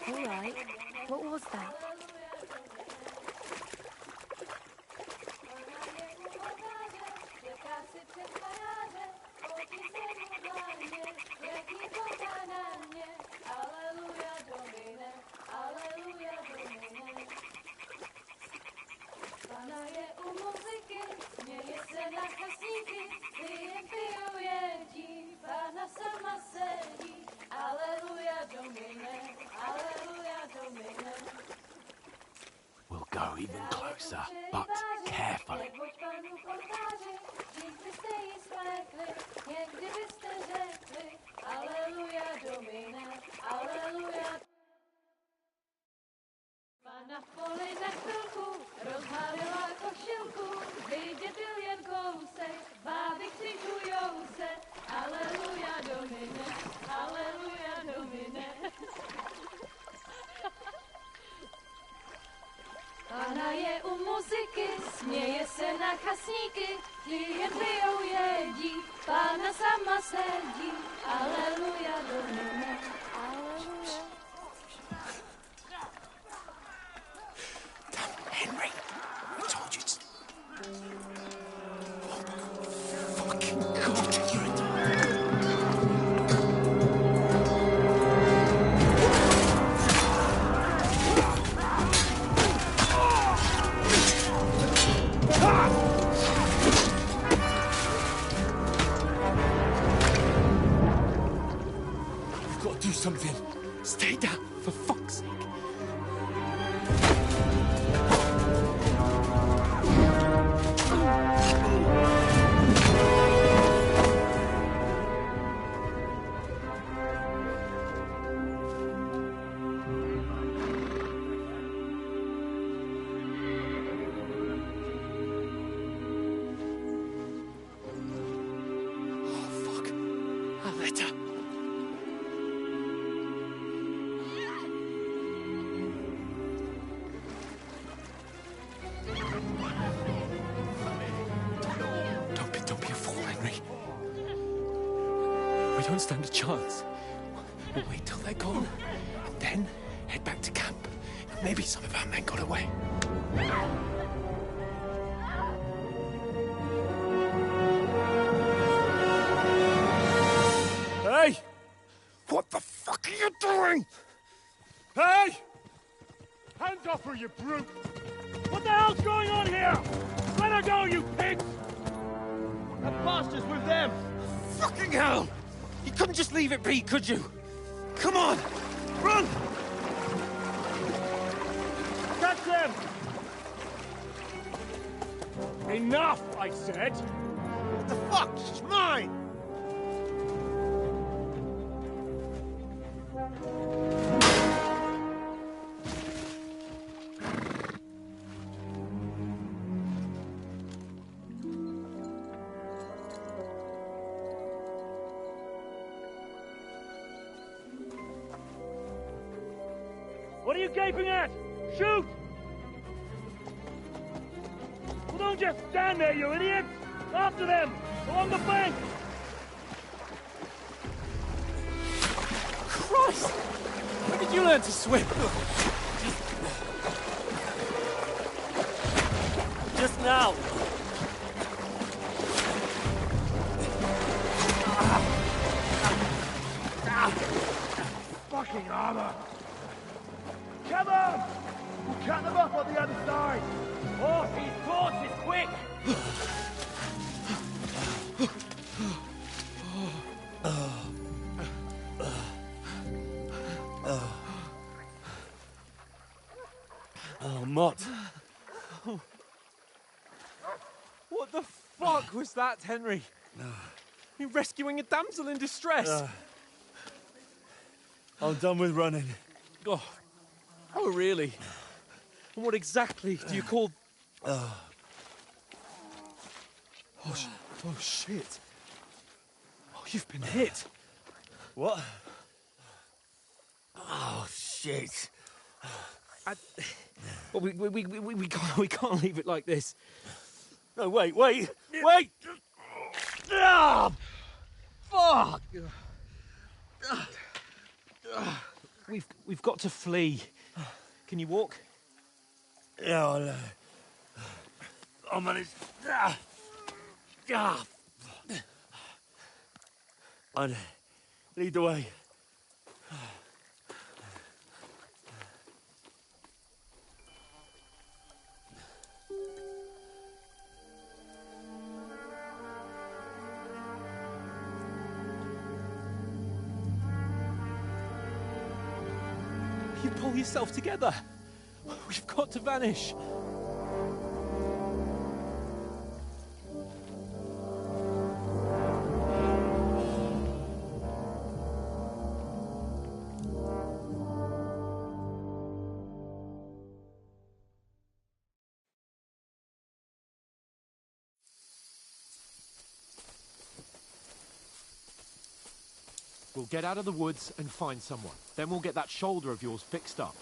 All right. What was that? We'll go even closer, but carefully. Na poli na chvilku rozhálila košilku, vidět byl jen kousek, báby křičujou se, aleluja domine, aleluja domine. Pána je u muziky, směje se na chasníky, ti jen pijou jedí, Pána sama sedí, aleluja domine, aleluja. Henry, I told you to... Oh, fucking God, you're a... We've got to do something. Stay down, for fuck's sake. Don't be a fool, Henry. We don't stand a chance. We'll wait till they're gone, and then head back to camp. Maybe some of our men got away. Hey! What the fuck are you doing? Hey! Hands off her, you brute! What the hell's going on here? Let her go, you pigs! That bastard's with them! Fucking hell! You couldn't just leave it be, could you? Come on! Run! Catch them! Enough, I said! The fuck? She's mine! What are you gaping at? Shoot! Well, don't just stand there, you idiots! After them! Along the bank! Christ! When did you learn to swim? Just now! Fucking armor! Come on! We'll cut them off on the other side! Horses, quick! Oh, Mott. What the fuck was that, Henry? You rescuing a damsel in distress? I'm done with running. Oh, really? And what exactly do you call... Oh, shit. Oh, you've been hit. What? Oh, shit. Well, we can't leave it like this. No, wait! Ah, fuck! We've got to flee. Can you walk? Yeah, I'll manage. I'd lead the way. You pull yourself together. We've got to vanish. We'll get out of the woods and find someone. Then we'll get that shoulder of yours fixed up.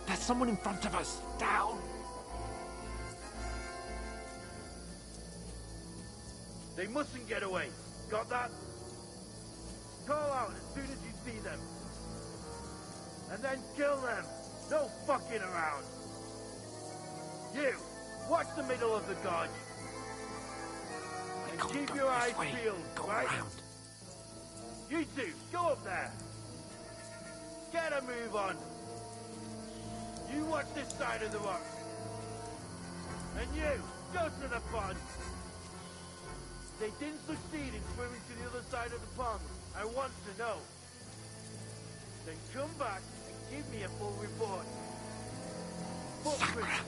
There's someone in front of us. Down! They mustn't get away. Got that? Call out as soon as you see them. And then kill them. No fucking around. You, watch the middle of the dodge. And keep your eyes peeled, right? You two, go up there. Get a move on. You watch this side of the rock. And you, go to the pond. They didn't succeed in swimming to the other side of the pond. I want to know. Then come back and give me a full report. Footprints.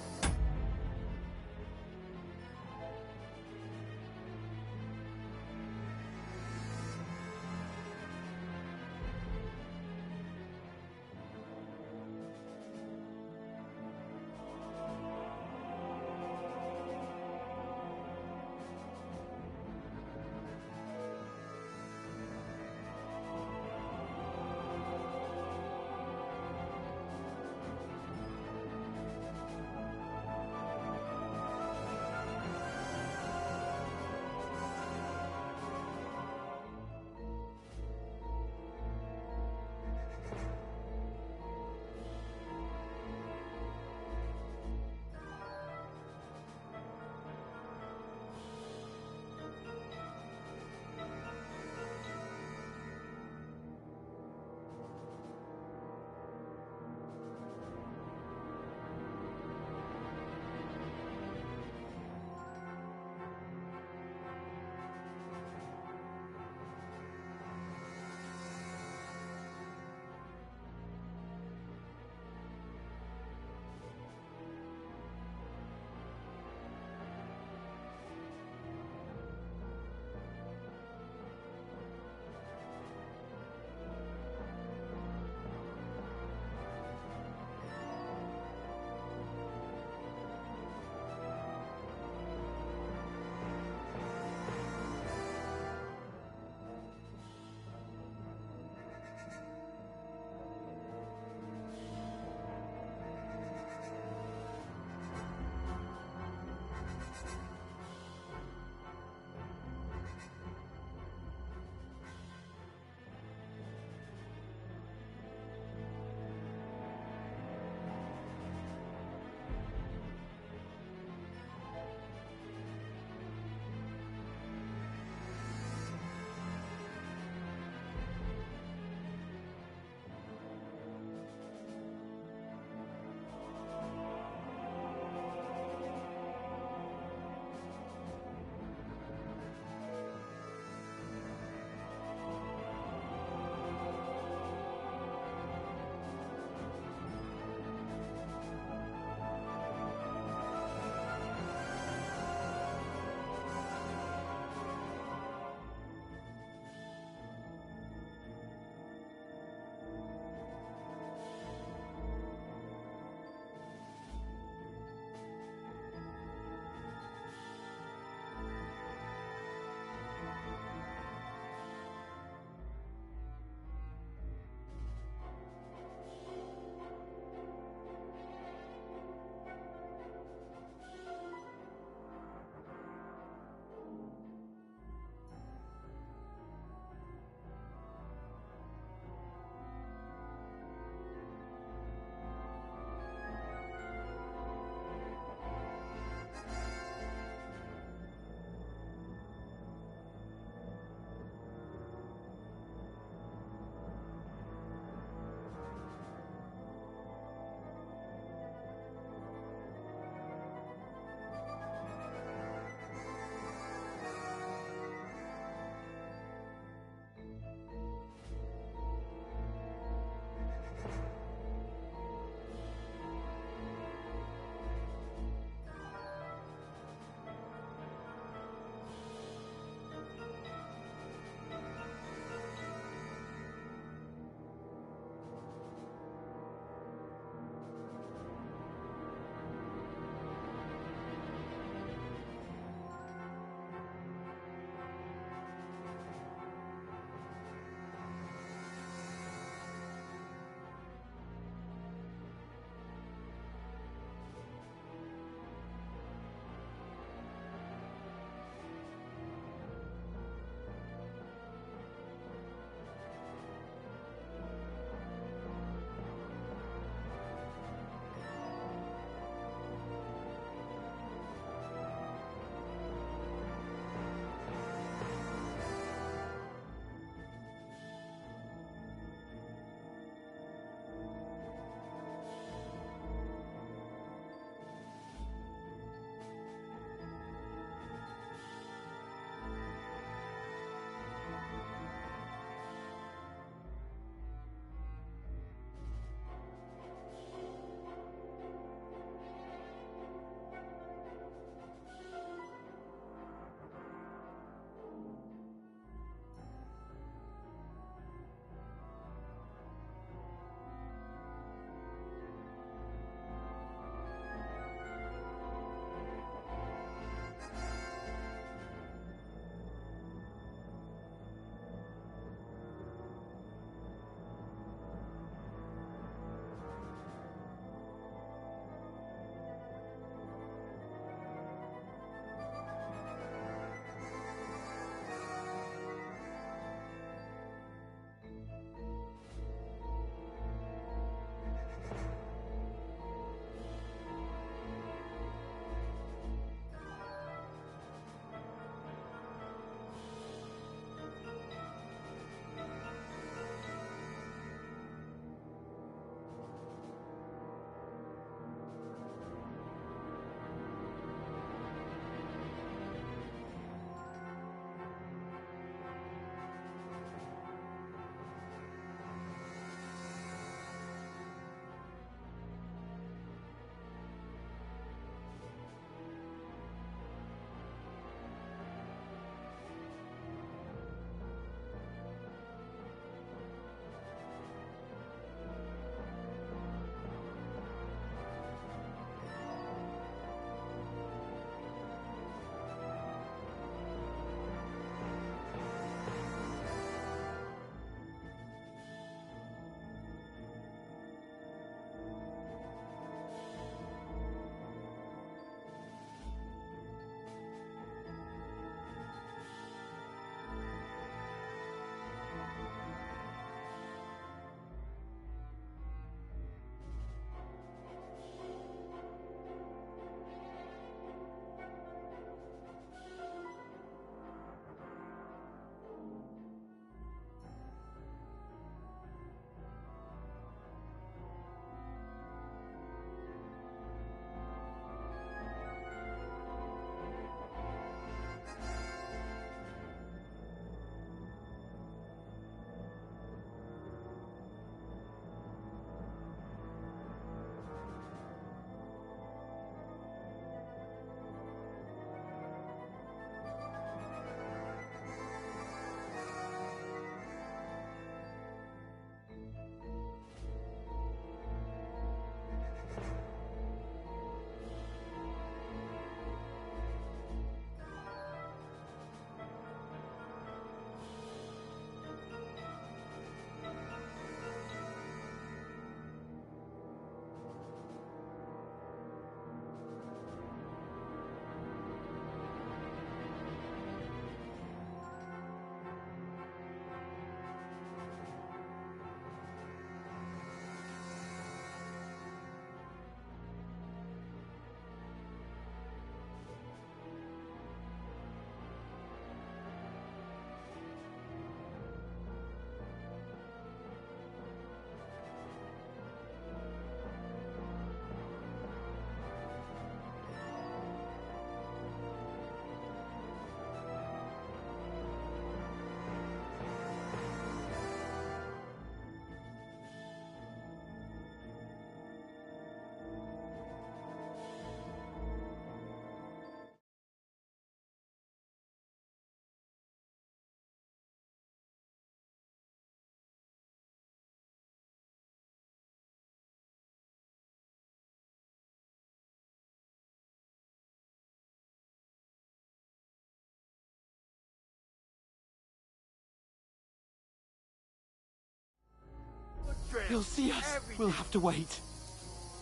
He'll see us. We'll have to wait.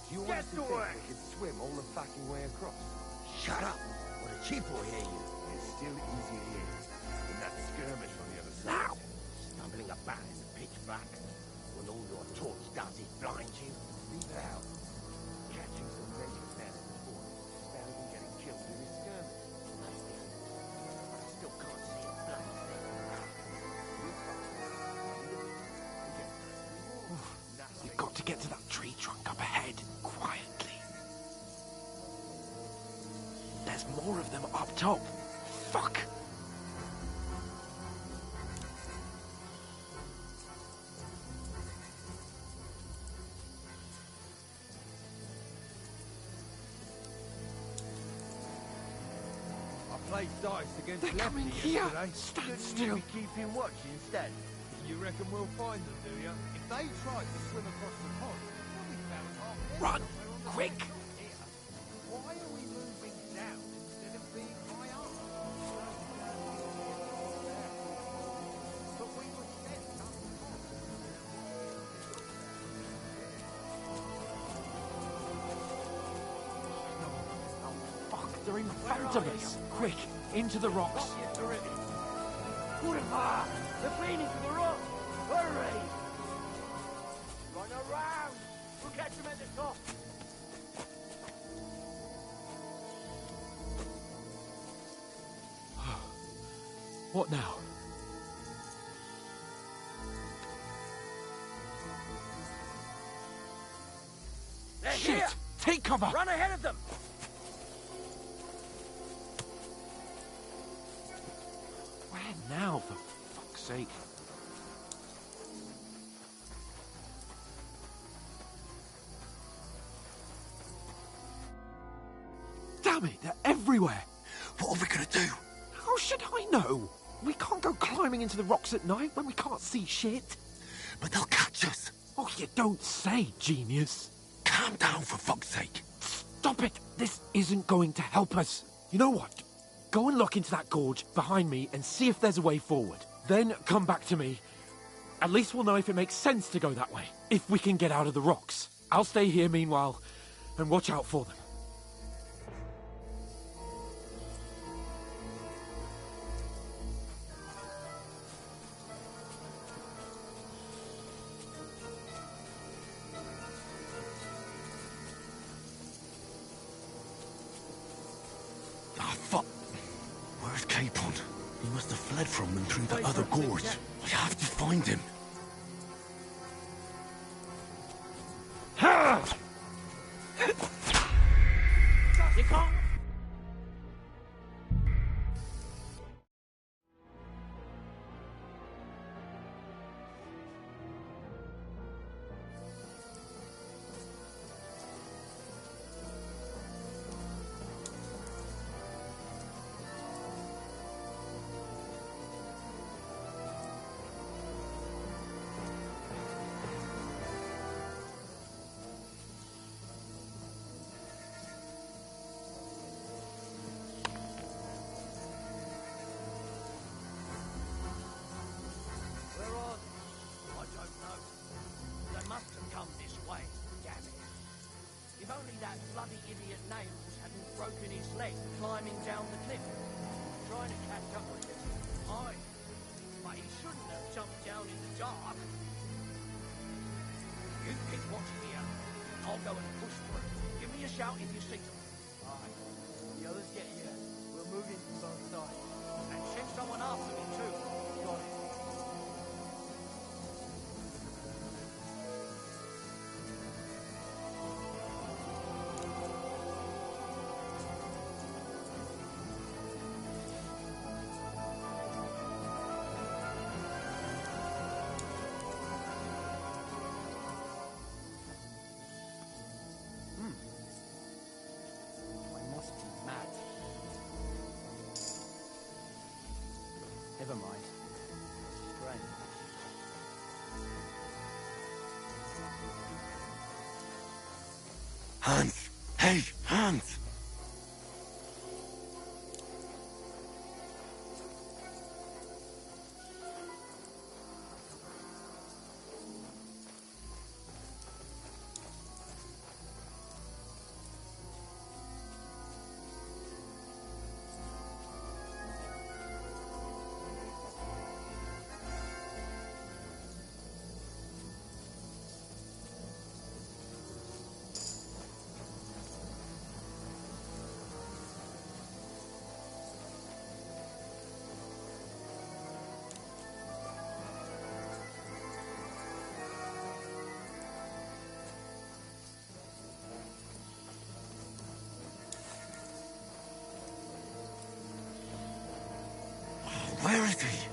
Do you Get honestly to think work. we could swim all the fucking way across? Shut up! Or the chief will hear you. It's still easier here. In that skirmish on the other side. Now! Stumbling about in the pitch black. When all your torch does is blind you. Leave it out. Catching some naked men in the fort. Better than getting killed in this skirmish. I still can't see it black. You've got to get to that tree trunk up ahead, quietly. There's more of them up top. Fuck! I played dice against They're Lefty coming here. yesterday. Stand Shouldn't still. you be keeping watch instead? You reckon we'll find them, do you? If they tried to swim across the pond, they'll be found half dead Run! somewhere on the Quick! shore here. Why are we moving down instead of being high up? But we were sent up the pond. Fuck, they're in front of us. Quick, into the rocks. Got you, terrific. Kurva! They're feeding to the rock! Hurry! Run around! We'll catch them at the top! What now? They're Shit! here! Take cover! Run ahead of them! Where now, for fuck's sake? Damn it, they're everywhere! What are we gonna do? How should I know? We can't go climbing into the rocks at night when we can't see shit. But they'll catch us. Oh, you don't say, genius. Calm down, for fuck's sake. Stop it! This isn't going to help us. You know what? Go and look into that gorge behind me and see if there's a way forward. Then come back to me. At least we'll know if it makes sense to go that way. If we can get out of the rocks. I'll stay here meanwhile and watch out for them. Ah, fuck. Where's Capon? He must have fled from them through the other gorge. I have to find him. You can't. Where are they? I don't know. They must have come this way. Damn it. If only that bloody idiot Nails hadn't broken his leg climbing down the cliff. Trying to catch up with him. Aye. But he shouldn't have jumped down in the dark. You keep watch here. I'll go and push through. Give me a shout if you see them. Aye. The others get here. We'll move in from both sides. And send someone after me too. Got it. I must be mad. Never mind. Strange. Hans! Hey, Hans! dirty.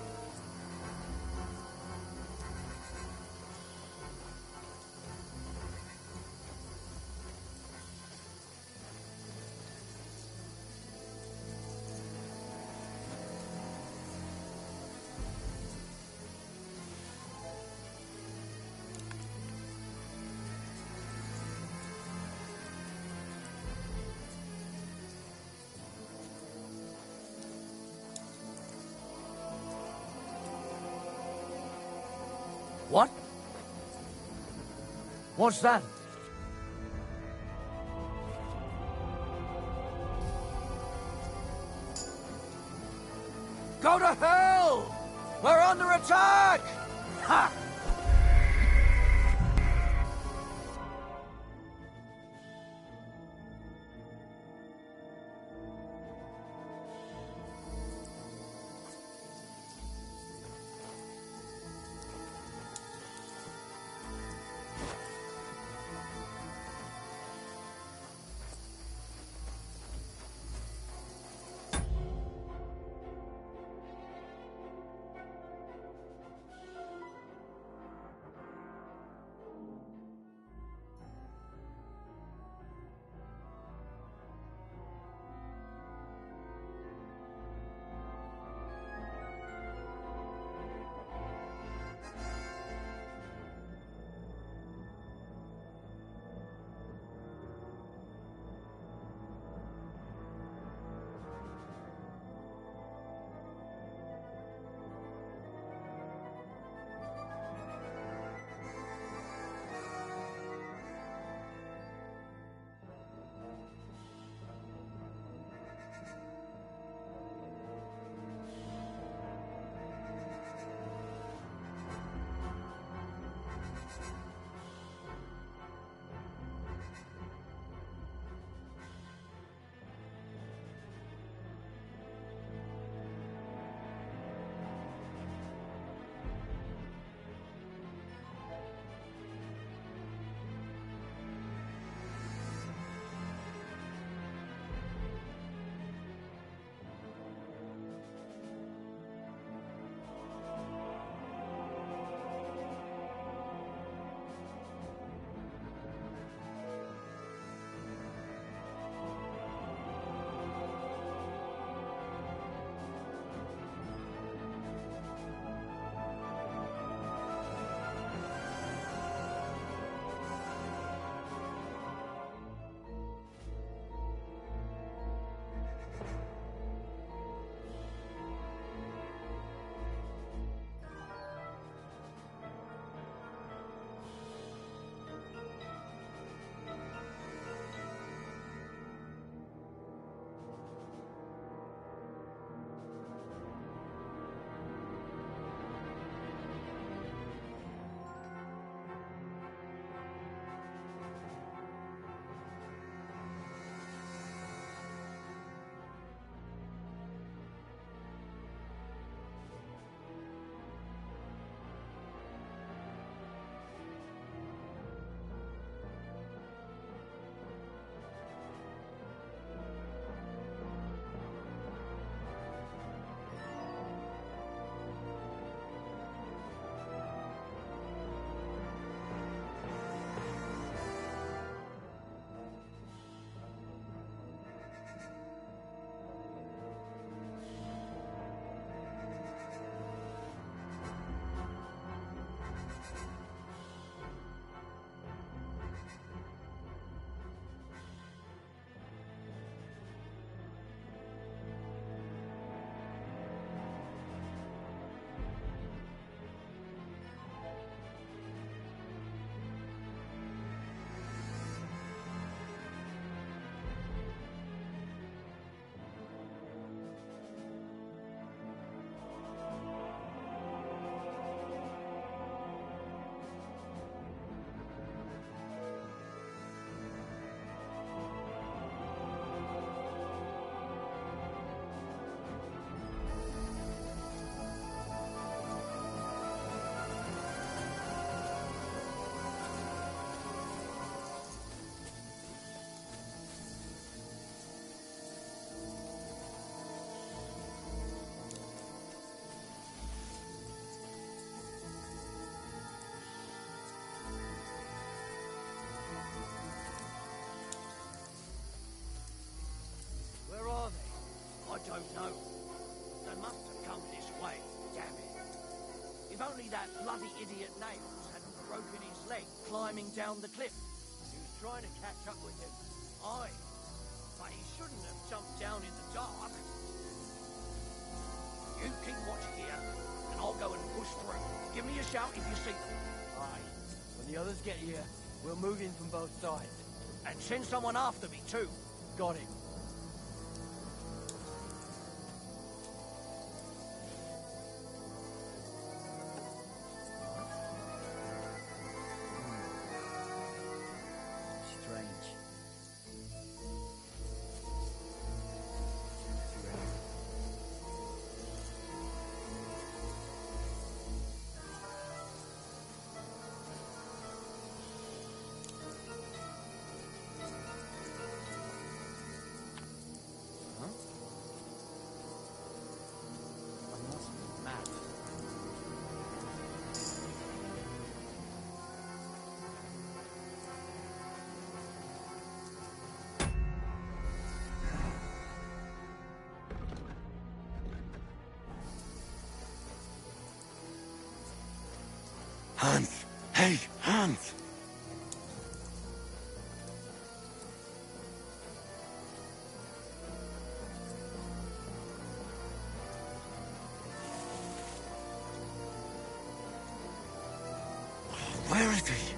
What? What's that? Go to hell! We're under attack! Ha! don't know. They must have come this way, damn it. If only that bloody idiot Nails hadn't broken his leg climbing down the cliff. He was trying to catch up with him. Aye, but he shouldn't have jumped down in the dark. You keep watch here, and I'll go and push through. Give me a shout if you see them. Aye. When the others get here, we'll move in from both sides. And send someone after me, too. Got it. Strange. Hans! Hey, Hans! Where is he?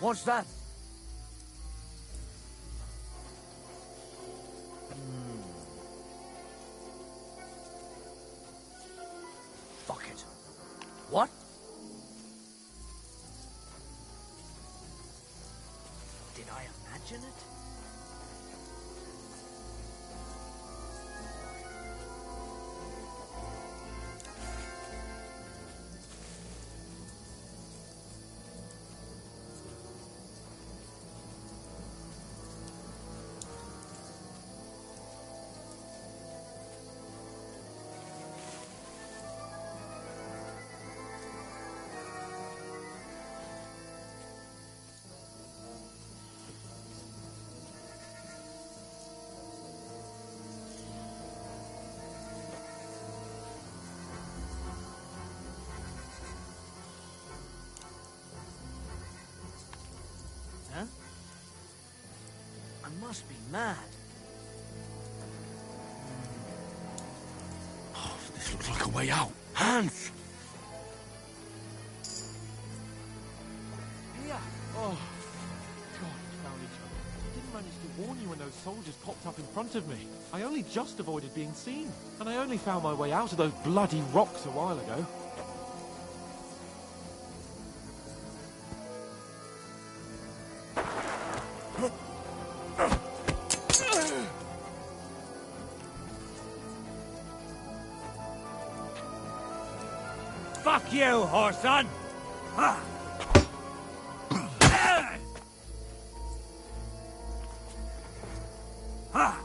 What's that? Fuck it. What? Did I imagine it? Huh? I must be mad. Oh, this looks like a way out. Hans! Yeah. Oh. God, we found each other. I didn't manage to warn you when those soldiers popped up in front of me. I only just avoided being seen. And I only found my way out of those bloody rocks a while ago. Fuck you, whoreson! Ha! Ha!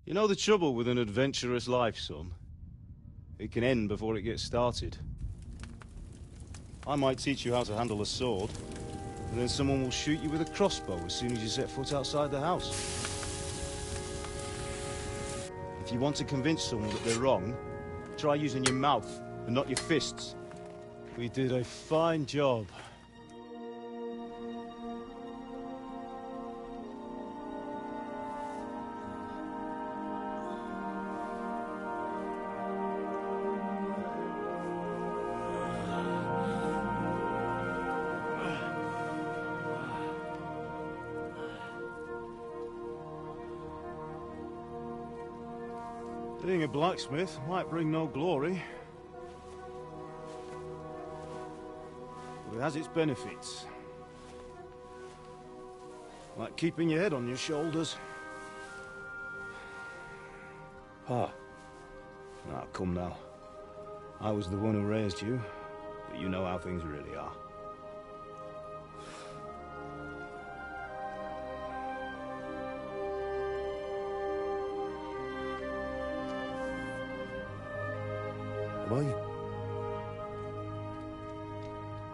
You know the trouble with an adventurous life, son? It can end before it gets started. I might teach you how to handle a sword, and then someone will shoot you with a crossbow as soon as you set foot outside the house. If you want to convince someone that they're wrong, try using your mouth and not your fists. We did a fine job. Being a blacksmith might bring no glory, but it has its benefits. Like keeping your head on your shoulders. Pa. Now, come now. I was the one who raised you, but you know how things really are.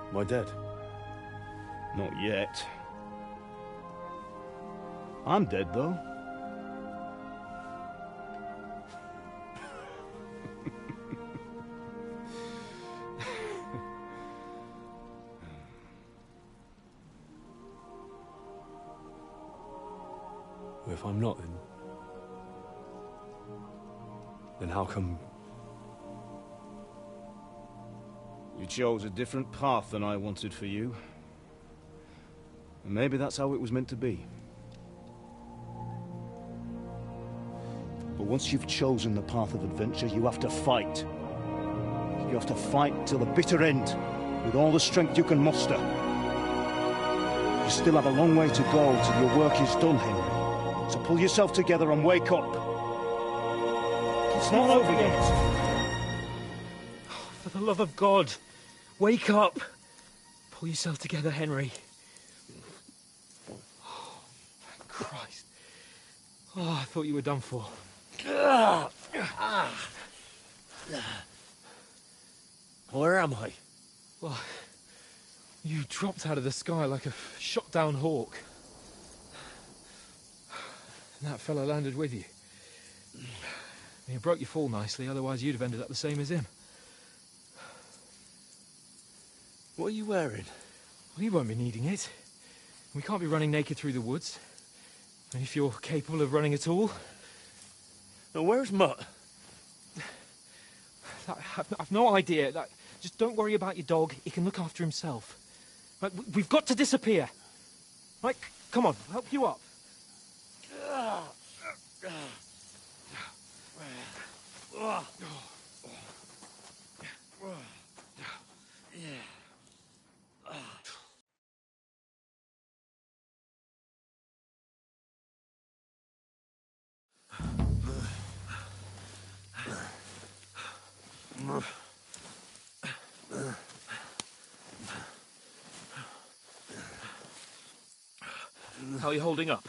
Am I dead? Not yet. I'm dead, though. If I'm not, then how come... You chose a different path than I wanted for you. And maybe that's how it was meant to be. But once you've chosen the path of adventure, you have to fight. You have to fight till the bitter end, with all the strength you can muster. You still have a long way to go till your work is done, Henry. So pull yourself together and wake up. It's not over yet. For the love of God, wake up. Pull yourself together, Henry. Oh, thank Christ. Oh, I thought you were done for. Where am I? Well, you dropped out of the sky like a shot-down hawk. And that fella landed with you. You broke your fall nicely, otherwise you'd have ended up the same as him. What are you wearing? Well, you won't be needing it. We can't be running naked through the woods. And if you're capable of running at all... Now, where's Mutt? I've no idea. Just don't worry about your dog. He can look after himself. Right, we've got to disappear. Right, come on, I'll help you up. How are you holding up?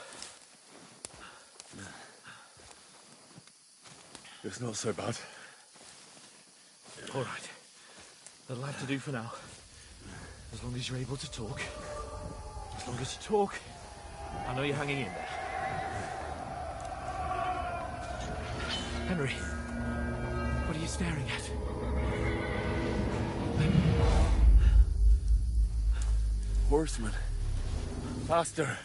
It's not so bad. All right. That'll have to do for now. As long as you're able to talk. As long as you talk, I know you're hanging in there. Henry, what are you staring at? Horseman. Faster.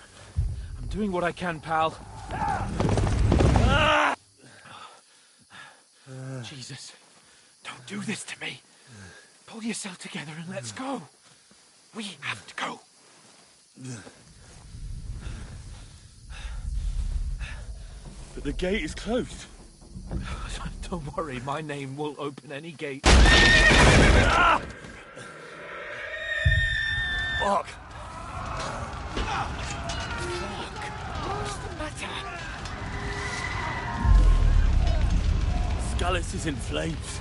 I'm doing what I can, pal. Jesus, don't do this to me. Pull yourself together and let's go. We have to go. But the gate is closed. Don't worry, my name will open any gate. Fuck! What's the matter? Skalitz is in flames.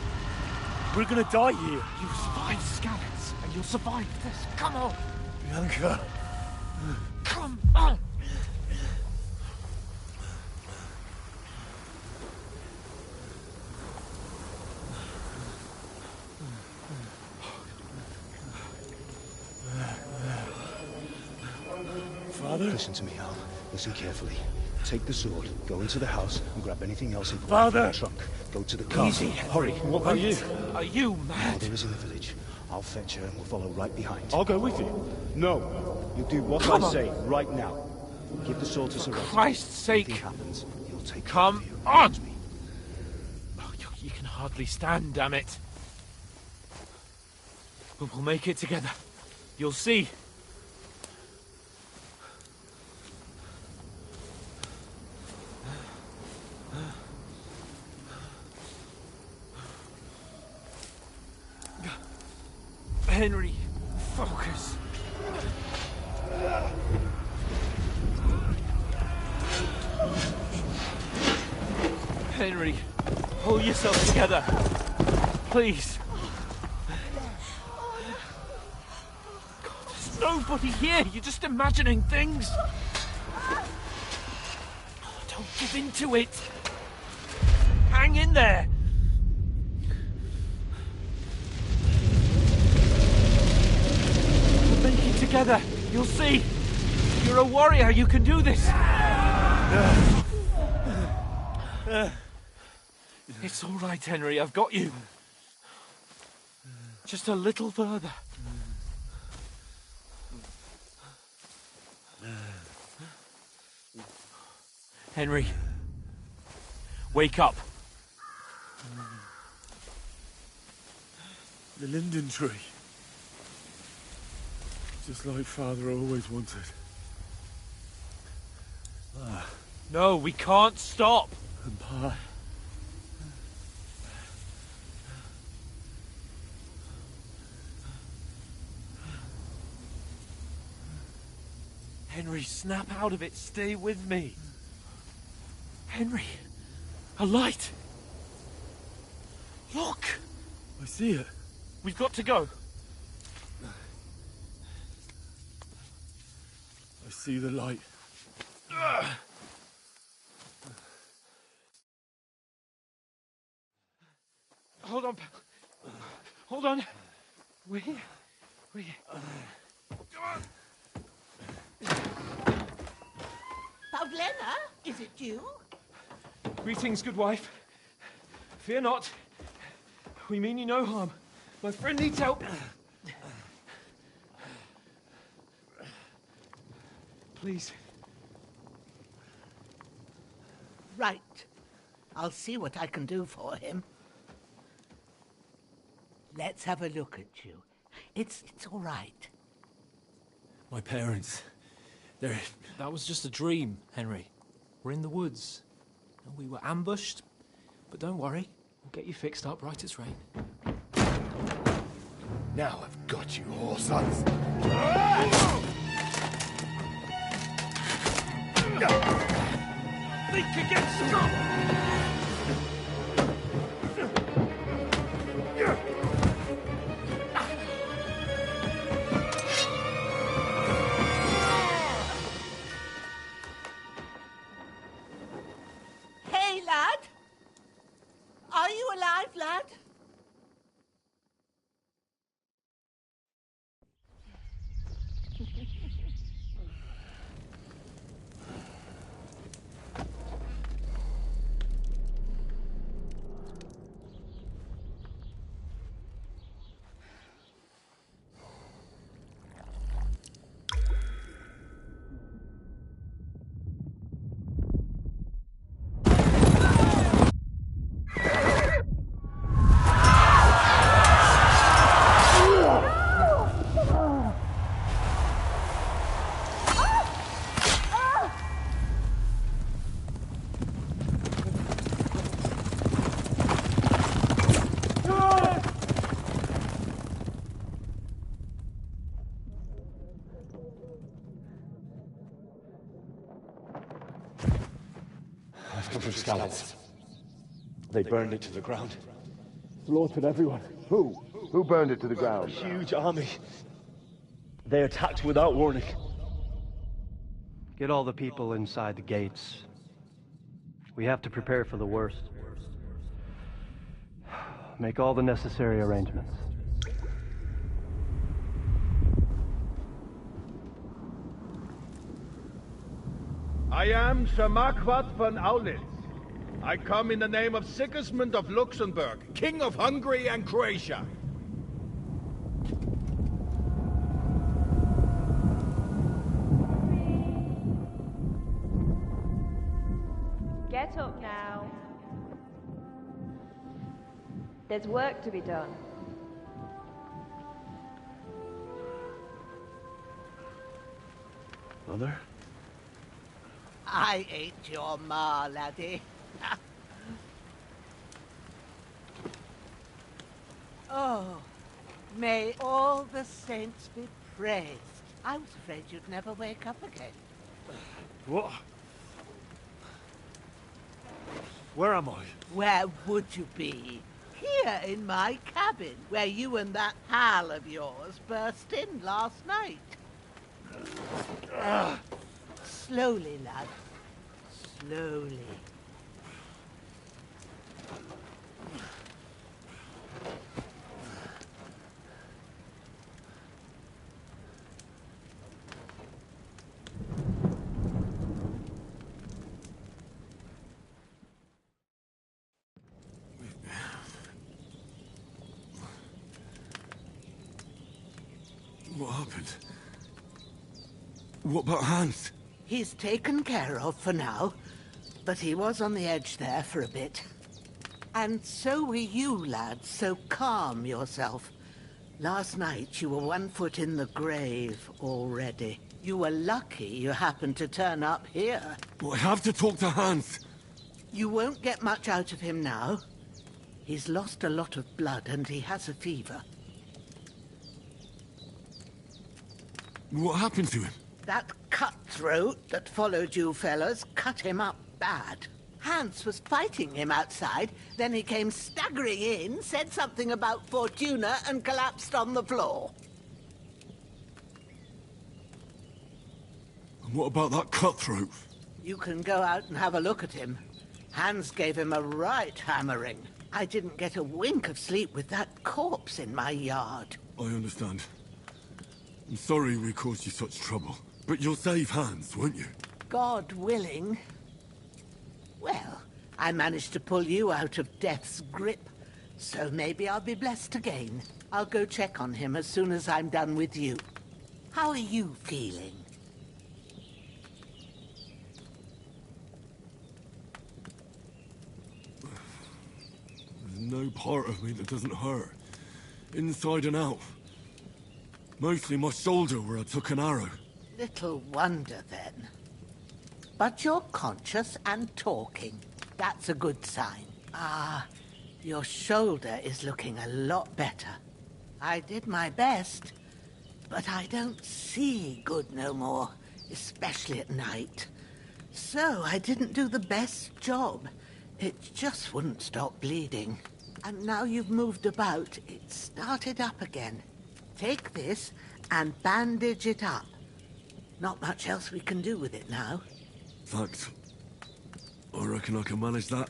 We're gonna die here. You survived Skalitz, and you'll survive this. Come on! Bianca. Come on! Father? Listen to me, Al. Listen carefully. Take the sword, go into the house, and grab anything else important Father! from the trunk. Go to the car. Easy. Hurry. What about you? Are you mad? Mother is in the village. I'll fetch her and we'll follow right behind. I'll go with you. No. You do what Come I on. say right now. Give the sword to Sir Otto. Christ's sake. If anything happens, he'll take Come care of you. on! Trust me. Oh, you can hardly stand, damn it. But we'll make it together. You'll see. Henry, focus. Henry, pull yourself together. Please. God, there's nobody here. You're just imagining things. Oh, don't give in to it. Hang in there. We'll make it together. You'll see. You're a warrior. You can do this. It's all right, Henry. I've got you. Just a little further. Henry, wake up. The linden tree. Just like Father always wanted. No, we can't stop. And Pa. Henry, snap out of it. Stay with me. Henry, a light. Look. I see it. We've got to go. I see the light. Hold on, pal. Hold on. We're here. We're here. Come on. Pavlena, is it you? Greetings, good wife. Fear not. We mean you no harm. My friend needs help. Please. Right. I'll see what I can do for him. Let's have a look at you. It's all right. My parents. That was just a dream, Henry. We're in the woods. We were ambushed, but don't worry. We'll get you fixed up right as rain. Now I've got you, whoresons. Think again, Scott! Hey, lad! Are you alive, lad? I've come from Scallops. They burned it to the ground. Slaughtered everyone. Who? Who burned it to the A ground? huge army. They attacked without warning. Get all the people inside the gates. We have to prepare for the worst. Make all the necessary arrangements. I am Sir Marquardt von Aulitz. I come in the name of Sigismund of Luxembourg, King of Hungary and Croatia. Get up now. There's work to be done. Mother? I ain't your ma, laddie. Oh, may all the saints be praised. I was afraid you'd never wake up again. What? Where am I? Where would you be? Here in my cabin, where you and that pal of yours burst in last night. Slowly, lad. Slowly. What happened? What about Hans? He's taken care of for now, but he was on the edge there for a bit. And so were you, lad, so calm yourself. Last night you were 1 foot in the grave already. You were lucky you happened to turn up here. Well, I have to talk to Hans. You won't get much out of him now. He's lost a lot of blood and he has a fever. What happened to him? That cutthroat that followed you fellas cut him up bad. Hans was fighting him outside, then he came staggering in, said something about Fortuna, and collapsed on the floor. And what about that cutthroat? You can go out and have a look at him. Hans gave him a right hammering. I didn't get a wink of sleep with that corpse in my yard. I understand. I'm sorry we caused you such trouble. But you'll save Hans, won't you? God willing. Well, I managed to pull you out of death's grip, so maybe I'll be blessed again. I'll go check on him as soon as I'm done with you. How are you feeling? There's no part of me that doesn't hurt. Inside and out. Mostly my shoulder where I took an arrow. Little wonder, then. But you're conscious and talking. That's a good sign. Ah, your shoulder is looking a lot better. I did my best, but I don't see good no more, especially at night. So I didn't do the best job. It just wouldn't stop bleeding. And now you've moved about, it started up again. Take this and bandage it up. Not much else we can do with it now. Thanks. I reckon I can manage that.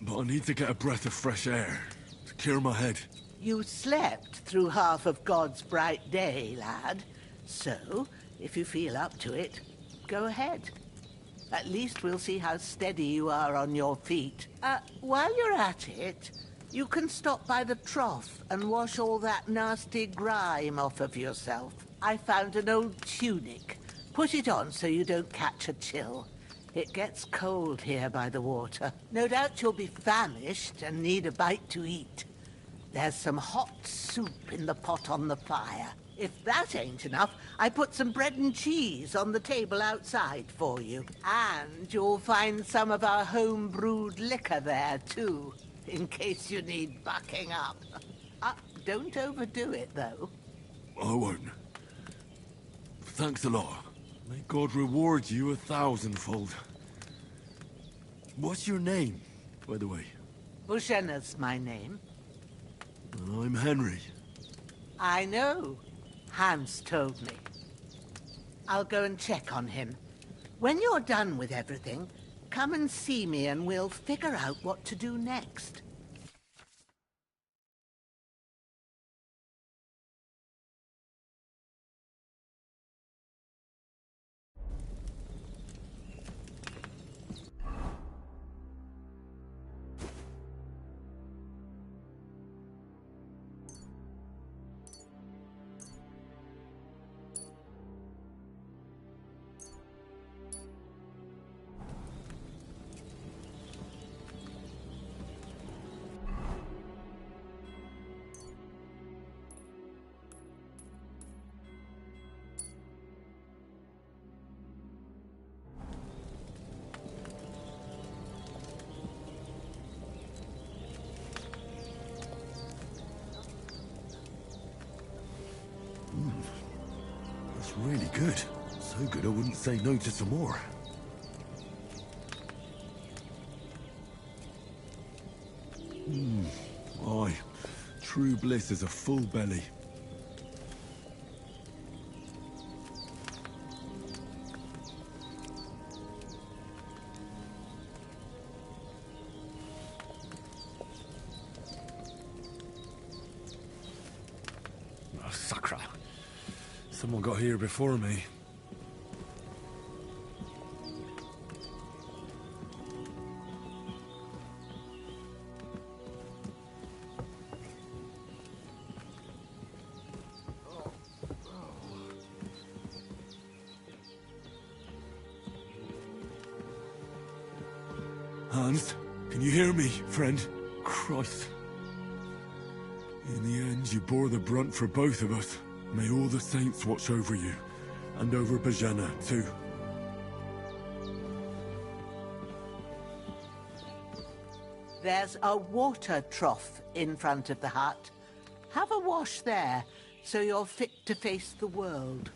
But I need to get a breath of fresh air to clear my head. You slept through half of God's bright day, lad. So, if you feel up to it, go ahead. At least we'll see how steady you are on your feet. While you're at it, you can stop by the trough and wash all that nasty grime off of yourself. I found an old tunic. Put it on so you don't catch a chill. It gets cold here by the water. No doubt you'll be famished and need a bite to eat. There's some hot soup in the pot on the fire. If that ain't enough, I put some bread and cheese on the table outside for you. And you'll find some of our home-brewed liquor there, too, in case you need bucking up. Don't overdo it, though. I won't. Thanks a lot. May God reward you 1,000-fold. What's your name, by the way? Bushenna's my name. I'm Henry. I know. Hans told me. I'll go and check on him. When you're done with everything, come and see me and we'll figure out what to do next. really good. So good I wouldn't say no to some more. Aye. True bliss is a full belly. Oh, Sacra. Someone got here before me. Hans, can you hear me, friend? Christ. In the end, you bore the brunt for both of us. May all the saints watch over you, and over Bajana, too. There's a water trough in front of the hut. Have a wash there, so you're fit to face the world.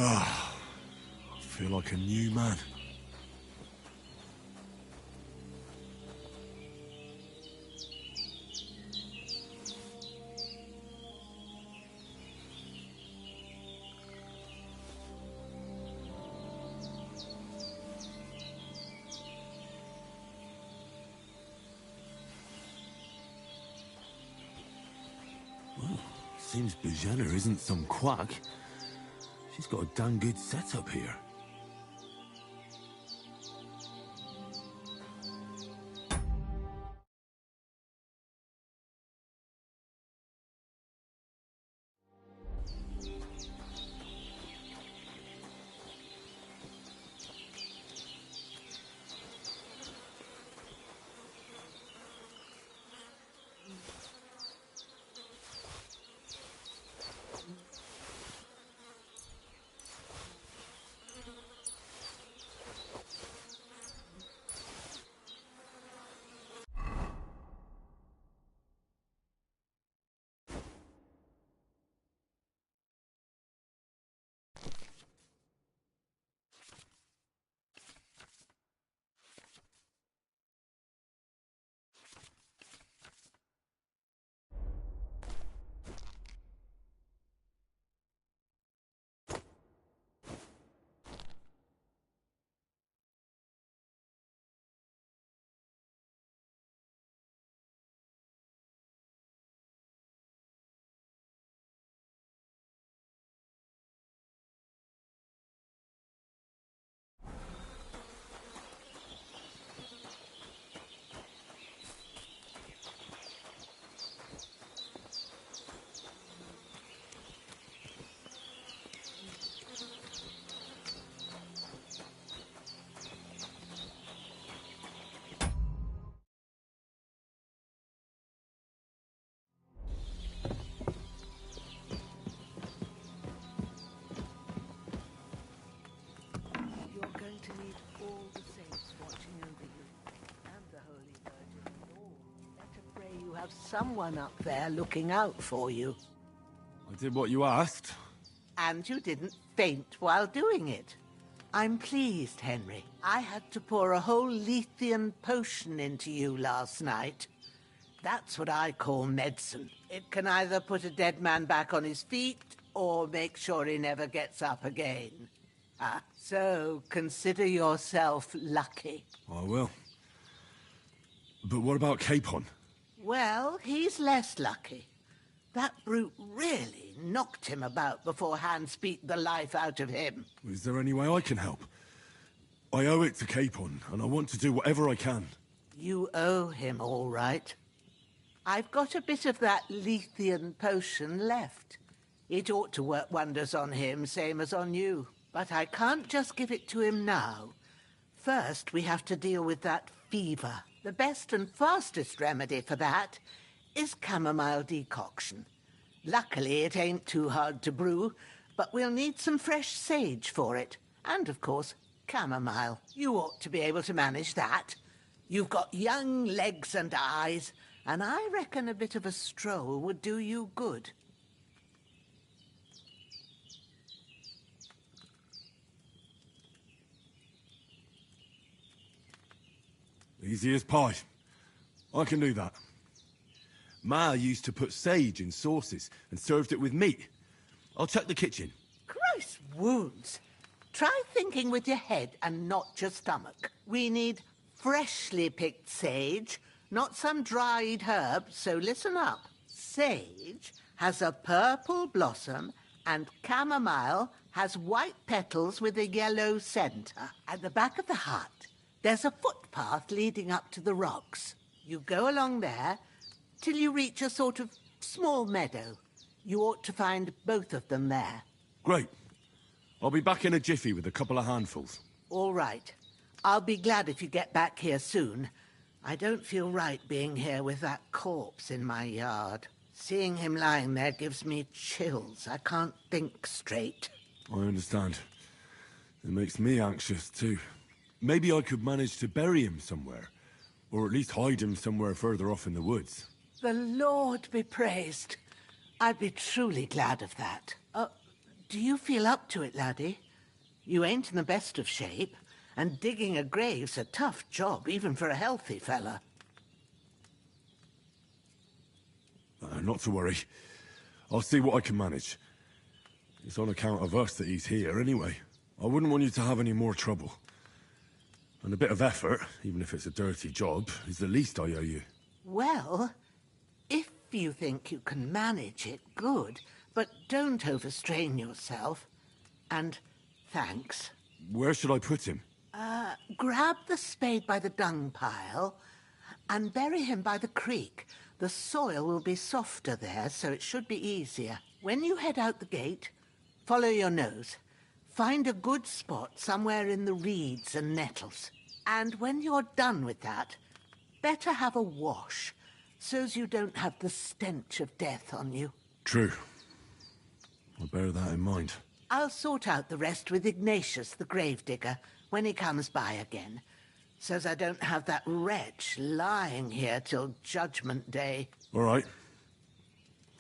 Ah, I feel like a new man. Well, seems Bajana isn't some quack. She's got a damn good setup here. You're going to need all the saints watching over you, and the Holy Virgin and all. Better pray you have someone up there looking out for you. I did what you asked. And you didn't faint while doing it. I'm pleased, Henry. I had to pour a whole Lethean potion into you last night. That's what I call medicine. It can either put a dead man back on his feet, or make sure he never gets up again. So consider yourself lucky. I will. But what about Capon? Well, he's less lucky. That brute really knocked him about before Hans beat the life out of him. Is there any way I can help? I owe it to Capon, and I want to do whatever I can. You owe him, all right. I've got a bit of that Lethean potion left. It ought to work wonders on him, same as on you. But I can't just give it to him now. First, we have to deal with that fever. The best and fastest remedy for that is chamomile decoction. Luckily, it ain't too hard to brew, but we'll need some fresh sage for it. And, of course, chamomile. You ought to be able to manage that. You've got young legs and eyes, and I reckon a bit of a stroll would do you good. Easy as pie. I can do that. Ma used to put sage in sauces and served it with meat. I'll check the kitchen. Christ wounds! Try thinking with your head and not your stomach. We need freshly picked sage, not some dried herb, so listen up. Sage has a purple blossom and chamomile has white petals with a yellow centre. At the back of the hut, there's a footpath leading up to the rocks. You go along there till you reach a sort of small meadow. You ought to find both of them there. Great. I'll be back in a jiffy with a couple of handfuls. All right. I'll be glad if you get back here soon. I don't feel right being here with that corpse in my yard. Seeing him lying there gives me chills. I can't think straight. I understand. It makes me anxious, too. Maybe I could manage to bury him somewhere. Or at least hide him somewhere further off in the woods. The Lord be praised. I'd be truly glad of that. Do you feel up to it, laddie? You ain't in the best of shape, and digging a grave's a tough job, even for a healthy fella. Not to worry. I'll see what I can manage. It's on account of us that he's here, anyway. I wouldn't want you to have any more trouble. And a bit of effort, even if it's a dirty job, is the least I owe you. Well, if you think you can manage it, good. But don't overstrain yourself. And thanks. Where should I put him? Grab the spade by the dung pile and bury him by the creek. The soil will be softer there, so it should be easier. When you head out the gate, follow your nose. Find a good spot somewhere in the reeds and nettles. And when you're done with that, better have a wash, so's you don't have the stench of death on you. True. I'll bear that in mind. I'll sort out the rest with Ignatius, the gravedigger, when he comes by again, so's I don't have that wretch lying here till Judgment Day. All right.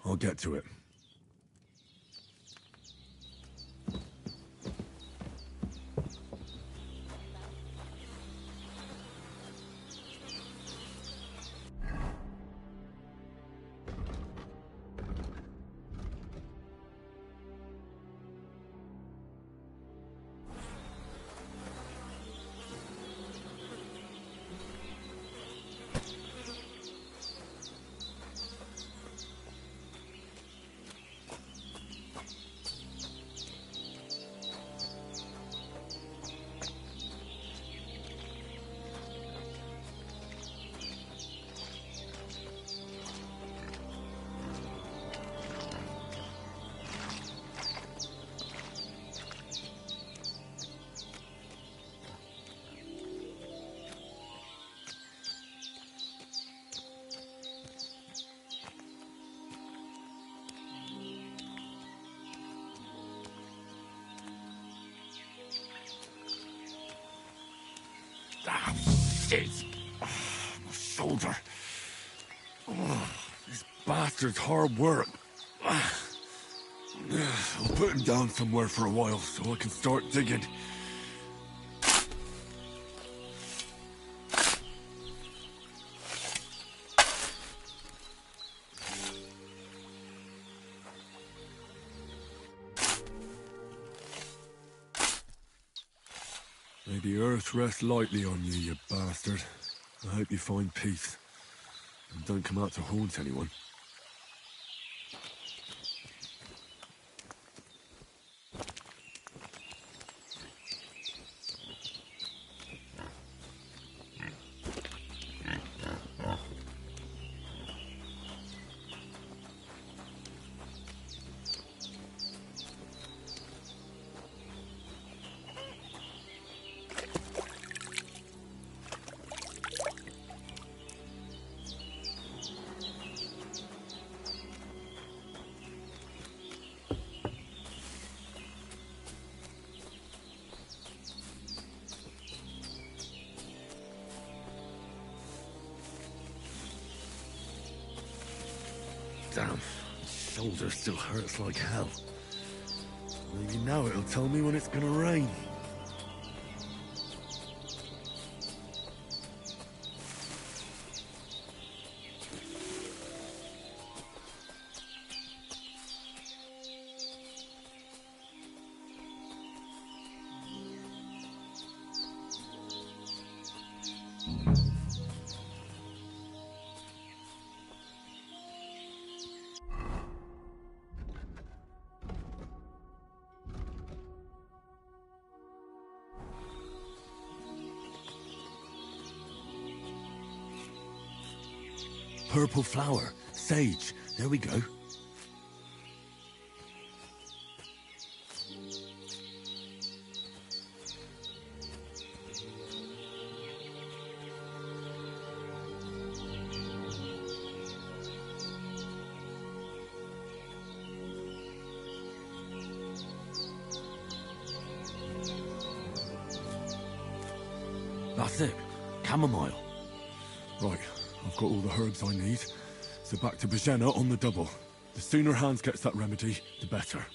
I'll get to it. Ah, shit! Oh, my shoulder. Oh, this bastard's hard work. I'll put him down somewhere for a while so I can start digging. May the earth rest lightly on you, you bastard. I hope you find peace. And don't come out to haunt anyone. Damn, my shoulder still hurts like hell. Maybe now it'll tell me when it's gonna rain. Purple flower. Sage. There we go. That's it. Chamomile. Right. I've got all the herbs I need, so back to Bajena on the double. The sooner Hans gets that remedy, the better.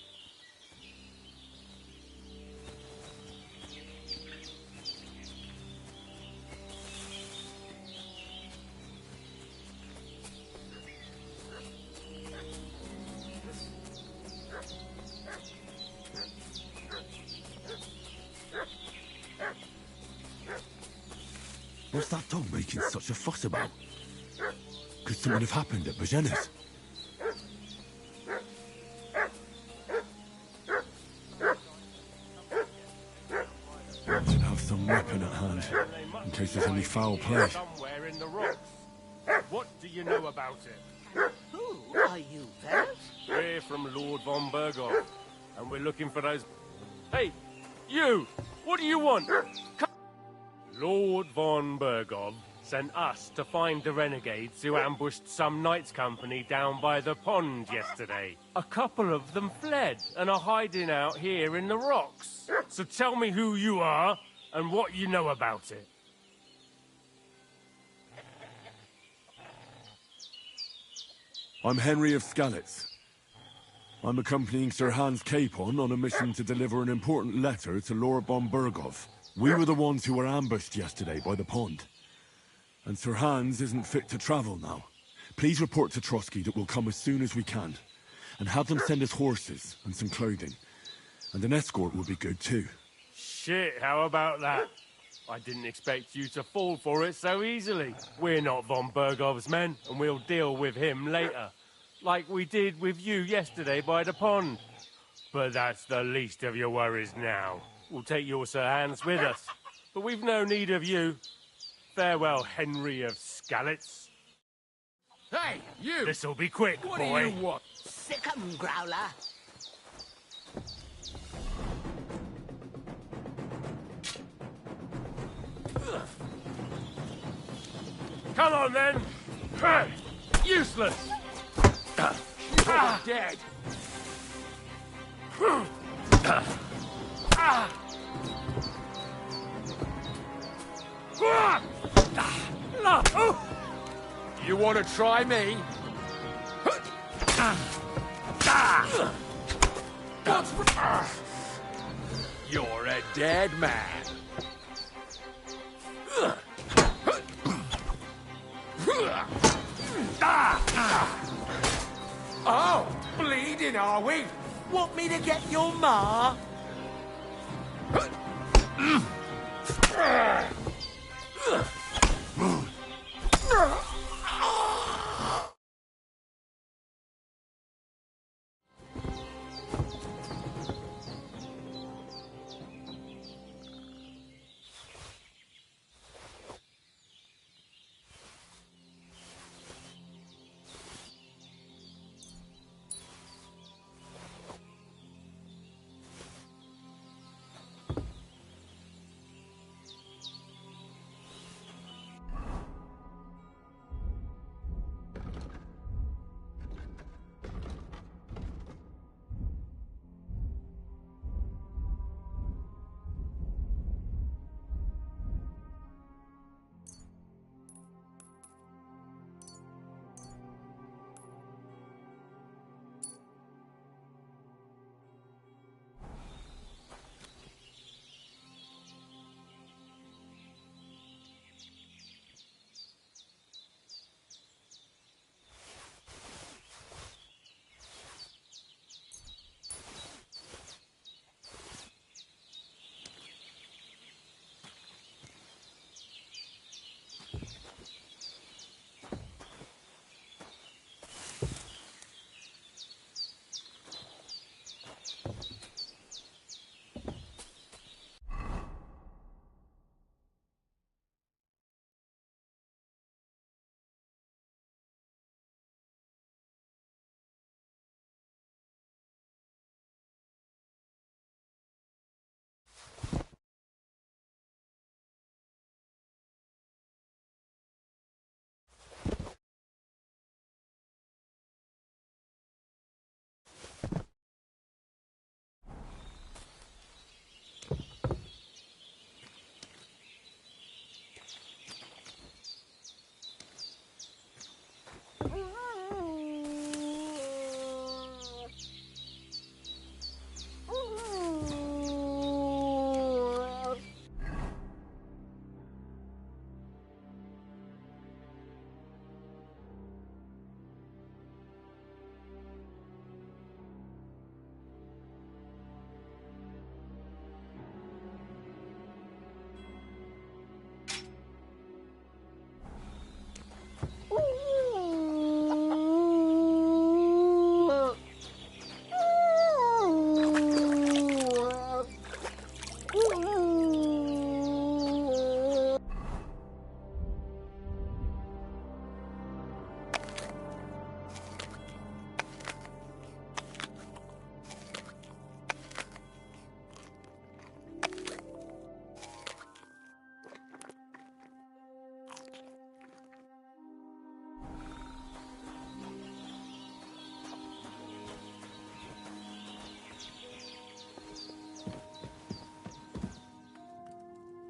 What's that dog making such a fuss about? Could something have happened at Bajena's? Should have some weapon at hand, in case there's any foul play. Somewhere in the rocks. What do you know about it? Who are you, Vert? We're from Lord von Berghoff, and we're looking for those... Hey, you! What do you want? Lord von Berghoff sent us to find the renegades who ambushed some knights' company down by the pond yesterday. A couple of them fled and are hiding out here in the rocks. So tell me who you are and what you know about it. I'm Henry of Skalitz. I'm accompanying Sir Hans Capon on a mission to deliver an important letter to Lord von Berghoff. We were the ones who were ambushed yesterday by the pond. And Sir Hans isn't fit to travel now. Please report to Trotsky that we'll come as soon as we can. And have them send us horses and some clothing. And an escort will be good too. Shit, how about that? I didn't expect you to fall for it so easily. We're not von Berghoff's men, and we'll deal with him later. Like we did with you yesterday by the pond. But that's the least of your worries now. We'll take your Sir Hans with us. But we've no need of you. Farewell, Henry of Skalitz. Hey, you! This'll be quick, What boy. do you want? Sick 'em, Growler. Come on, then. Useless. You're dead. You want to try me? You're a dead man. Oh, bleeding, are we? Want me to get your ma?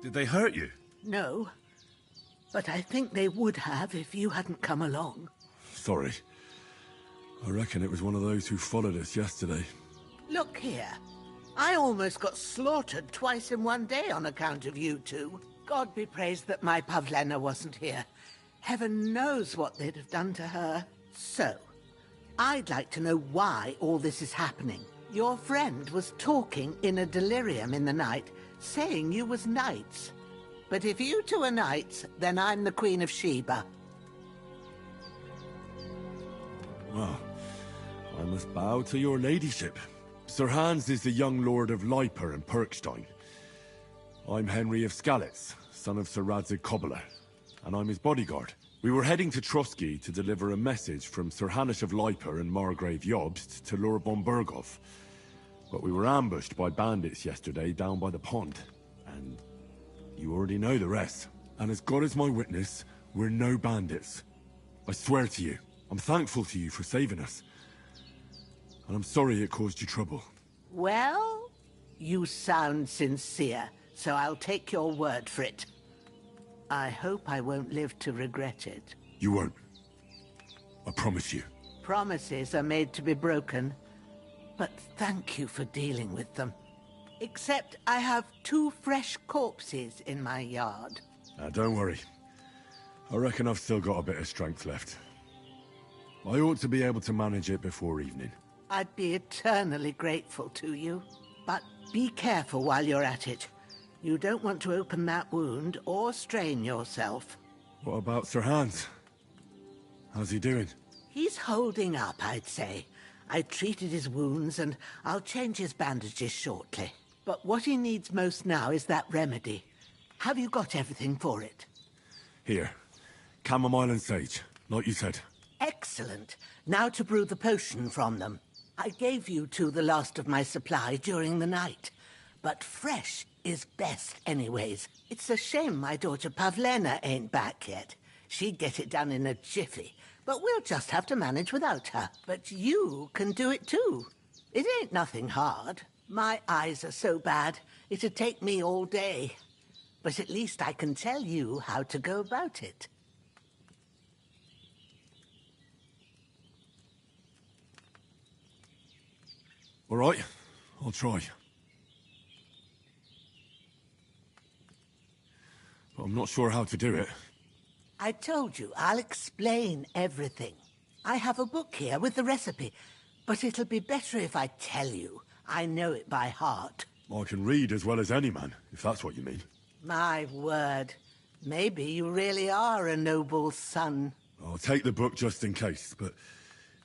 Did they hurt you? No, but I think they would have if you hadn't come along. Sorry. I reckon it was one of those who followed us yesterday. Look here. I almost got slaughtered twice in one day on account of you two. God be praised that my Pavlena wasn't here. Heaven knows what they'd have done to her. So, I'd like to know why all this is happening. Your friend was talking in a delirium in the night, saying you was knights. But if you two are knights, then I'm the Queen of Sheba. Well, I must bow to your ladyship. Sir Hans is the young lord of Leiper and Perkstein. I'm Henry of Skalitz, son of Sir Radzig Cobbler, and I'm his bodyguard. We were heading to Trotsky to deliver a message from Sir Hanush of Leiper and Margrave Jobst to Lord von Burgov. But we were ambushed by bandits yesterday down by the pond, and you already know the rest. And as God is my witness, we're no bandits. I swear to you, I'm thankful to you for saving us. And I'm sorry it caused you trouble. Well, you sound sincere, so I'll take your word for it. I hope I won't live to regret it. You won't. I promise you. Promises are made to be broken, but thank you for dealing with them. Except I have 2 fresh corpses in my yard. Now, don't worry. I reckon I've still got a bit of strength left. I ought to be able to manage it before evening. I'd be eternally grateful to you. But be careful while you're at it. You don't want to open that wound or strain yourself. What about Sir Hans? How's he doing? He's holding up, I'd say. I treated his wounds and I'll change his bandages shortly. But what he needs most now is that remedy. Have you got everything for it? Here. Chamomile and sage, like you said. Excellent. Now to brew the potion from them. I gave you two the last of my supply during the night. But fresh is best anyways. It's a shame my daughter Pavlena ain't back yet. She'd get it done in a jiffy. But we'll just have to manage without her. But you can do it too. It ain't nothing hard. My eyes are so bad, it'd take me all day. But at least I can tell you how to go about it. All right, I'll try. But I'm not sure how to do it. I told you, I'll explain everything. I have a book here with the recipe, but it'll be better if I tell you. I know it by heart. I can read as well as any man, if that's what you mean. My word. Maybe you really are a noble son. I'll take the book just in case, but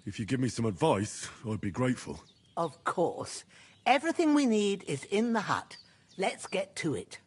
if you give me some advice, I'd be grateful. Of course. Everything we need is in the hut. Let's get to it.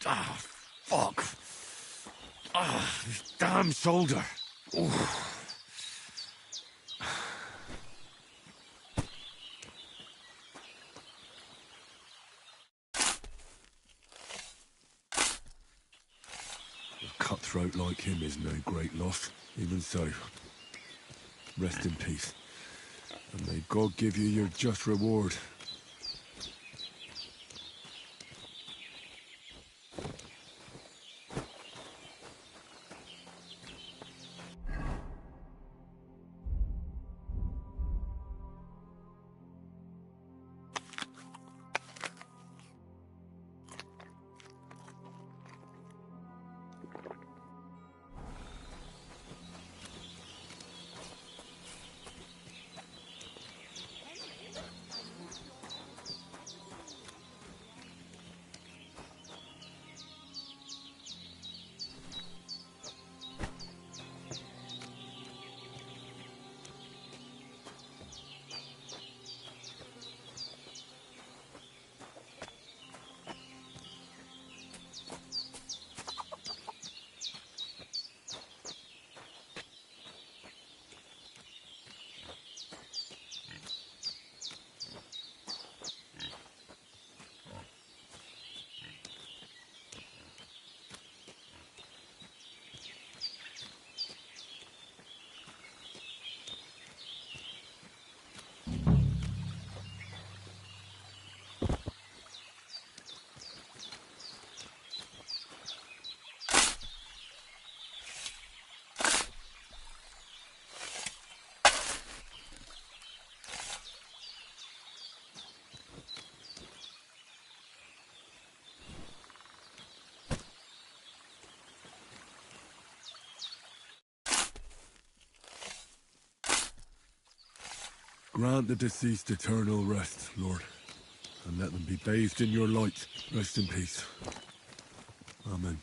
Ah, fuck. Ah, this damn shoulder. Oof. A cutthroat like him is no great loss. Even so, Rest in peace. And may God give you your just reward. Grant the deceased eternal rest, Lord, and let them be bathed in your light. Rest in peace. Amen.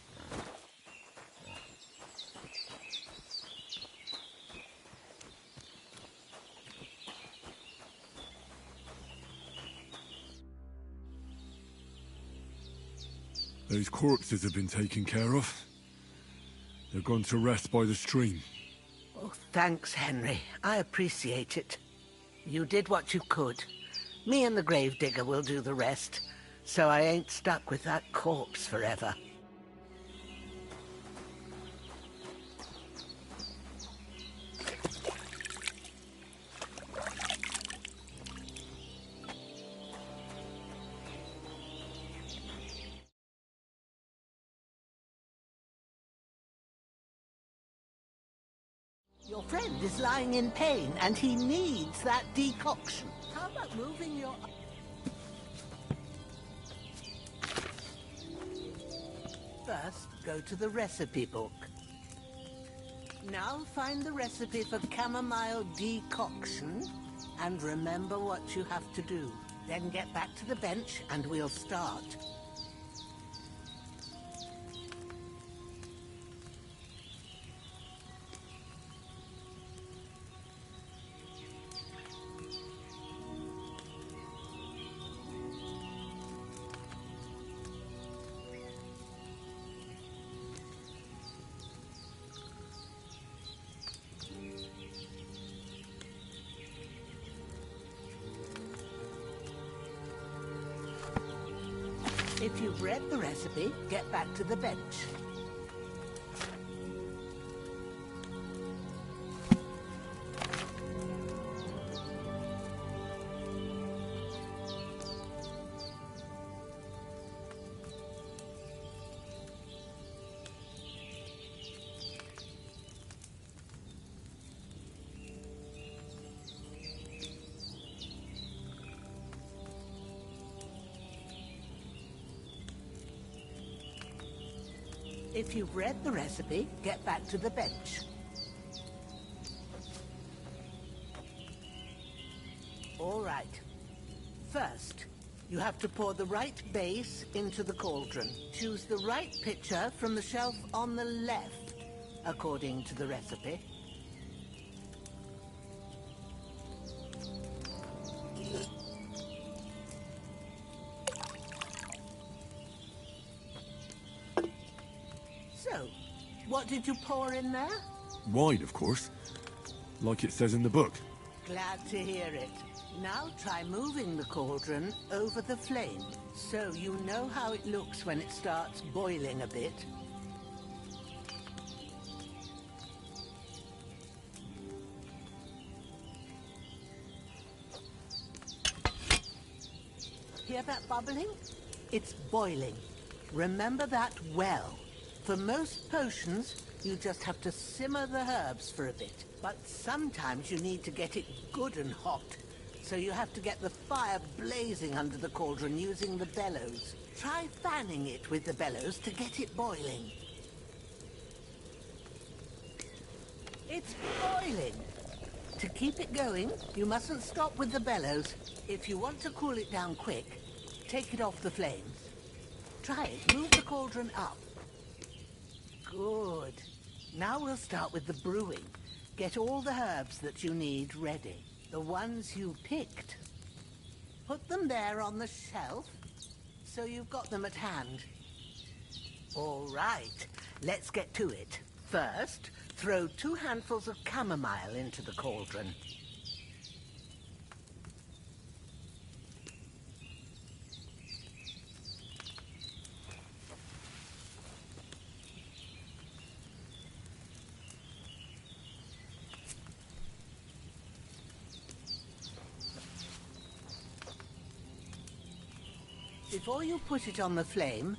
Those corpses have been taken care of. They're gone to rest by the stream. Oh, thanks, Henry. I appreciate it. You did what you could. Me and the gravedigger will do the rest, so I ain't stuck with that corpse forever. Your friend is lying in pain, and he needs that decoction. How about moving your... First, go to the recipe book. Now find the recipe for chamomile decoction, and remember what you have to do. Then get back to the bench, and we'll start. If you've read the recipe, get back to the bench. If you've read the recipe, get back to the bench. All right. First, you have to pour the right base into the cauldron. Choose the right pitcher from the shelf on the left, according to the recipe. So, what did you pour in there? Wine, of course. Like it says in the book. Glad to hear it. Now try moving the cauldron over the flame, so you know how it looks when it starts boiling a bit. Hear that bubbling? It's boiling. Remember that well. For most potions, you just have to simmer the herbs for a bit. But sometimes you need to get it good and hot. So you have to get the fire blazing under the cauldron using the bellows. Try fanning it with the bellows to get it boiling. It's boiling. To keep it going, you mustn't stop with the bellows. If you want to cool it down quick, take it off the flames. Try it. Move the cauldron up. Good. Now we'll start with the brewing. Get all the herbs that you need ready. The ones you picked. Put them there on the shelf, so you've got them at hand. All right, let's get to it. First, throw 2 handfuls of chamomile into the cauldron. Before you put it on the flame,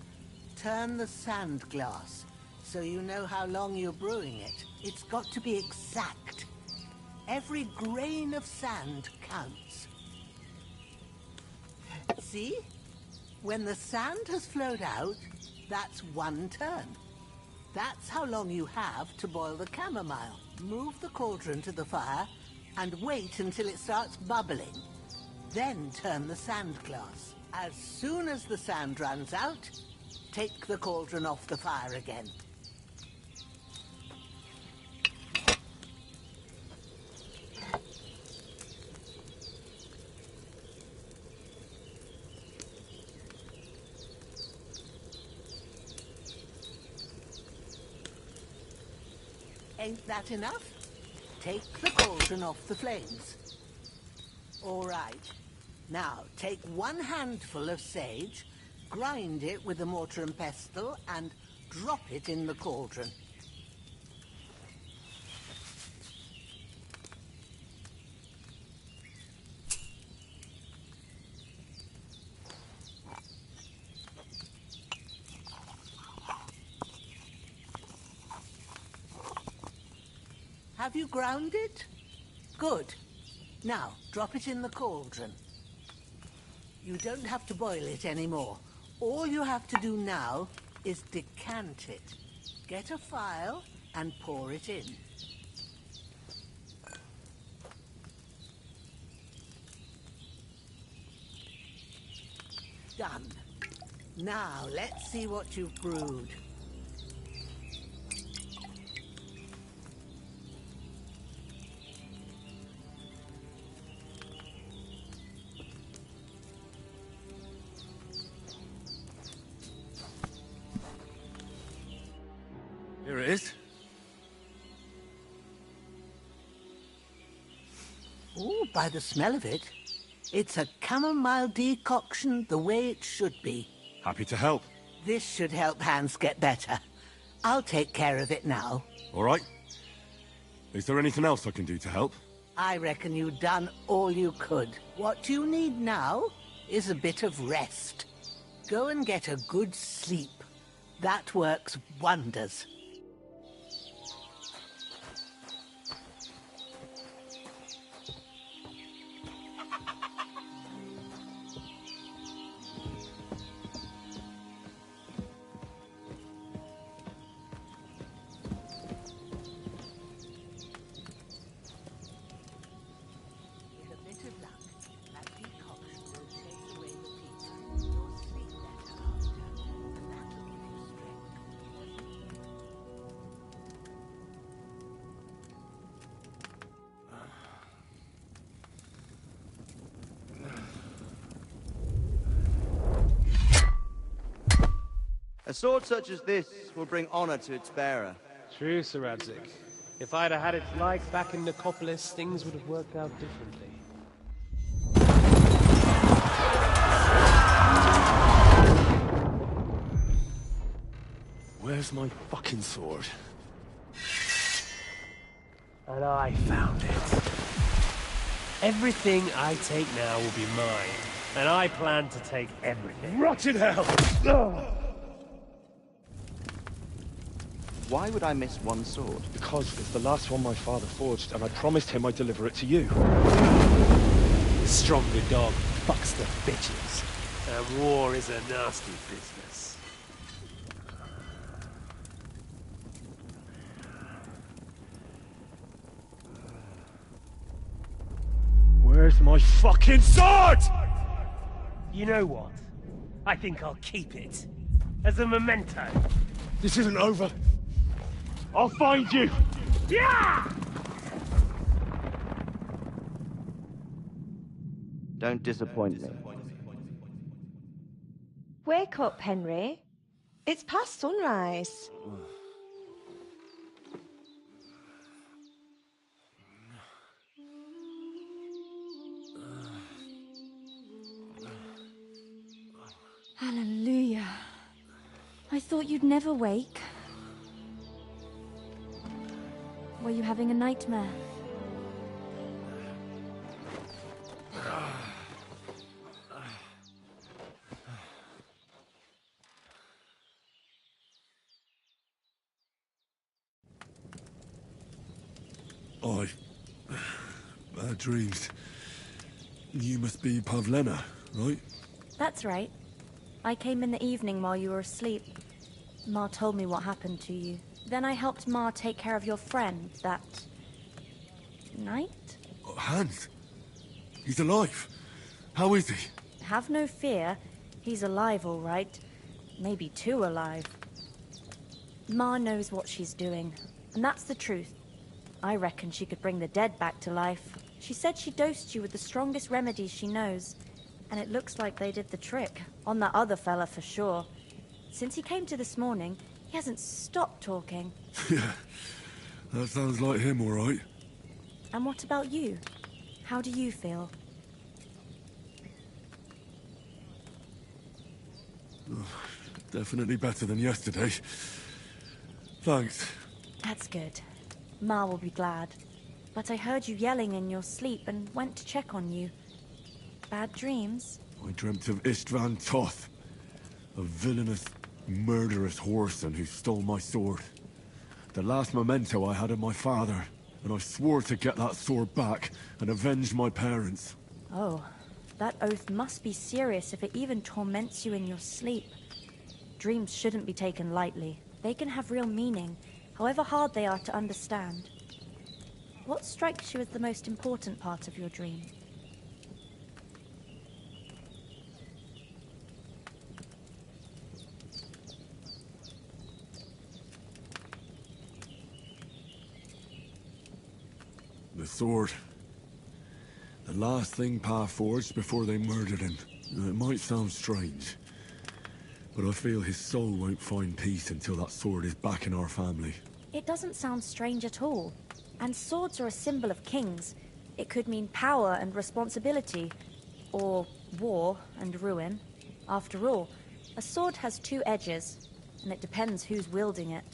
turn the sand glass so you know how long you're brewing it. It's got to be exact. Every grain of sand counts. See? When the sand has flowed out, that's 1 turn. That's how long you have to boil the chamomile. Move the cauldron to the fire and wait until it starts bubbling. Then turn the sand glass. As soon as the sand runs out, take the cauldron off the fire again. Ain't that enough? Take the cauldron off the flames. All right. Now, take 1 handful of sage, grind it with a mortar and pestle, and drop it in the cauldron. Have you ground it? Good. Now, drop it in the cauldron. You don't have to boil it anymore. All you have to do now is decant it. Get a phial and pour it in. Done. Now, let's see what you've brewed. Here it is. Ooh, by the smell of it, it's a chamomile decoction the way it should be. Happy to help. This should help Hans get better. I'll take care of it now. All right. Is there anything else I can do to help? I reckon you've done all you could. What you need now is a bit of rest. Go and get a good sleep. That works wonders. A sword such as this will bring honor to its bearer. True, Sir Radzik. If I'd have had its like back in Nicopolis, things would have worked out differently. Where's my fucking sword? And I found it. Everything I take now will be mine. And I plan to take everything. Rotted hell! Why would I miss one sword? Because it's the last one my father forged, and I promised him I'd deliver it to you. The stronger dog fucks the bitches. And war is a nasty business. Where's my fucking sword? You know what? I think I'll keep it. As a memento. This isn't over. I'll find you! Yeah! Don't disappoint me. Wake up, Henry. It's past sunrise. Hallelujah. I thought you'd never wake. Were you having a nightmare? Bad dreams. You must be Pavlena, right? That's right. I came in the evening while you were asleep. Ma told me what happened to you. Then I helped Ma take care of your friend that night? Hans? He's alive. How is he? Have no fear. He's alive, all right. Maybe too alive. Ma knows what she's doing, and that's the truth. I reckon she could bring the dead back to life. She said she dosed you with the strongest remedies she knows, and it looks like they did the trick. On that other fella for sure. Since he came to this morning, he hasn't stopped talking. Yeah, that sounds like him, all right. And what about you? How do you feel? Definitely better than yesterday. Thanks. That's good. Ma will be glad. But I heard you yelling in your sleep and went to check on you. Bad dreams? I dreamt of Istvan Toth, a villainous, murderous whoreson who stole my sword. The last memento I had of my father, and I swore to get that sword back and avenge my parents. Oh, that oath must be serious if it even torments you in your sleep. Dreams shouldn't be taken lightly. They can have real meaning, however hard they are to understand. What strikes you as the most important part of your dream? The sword. The last thing Pa forged before they murdered him. It might sound strange, but I feel his soul won't find peace until that sword is back in our family. It doesn't sound strange at all. And swords are a symbol of kings. It could mean power and responsibility, or war and ruin. After all, a sword has two edges, and it depends who's wielding it.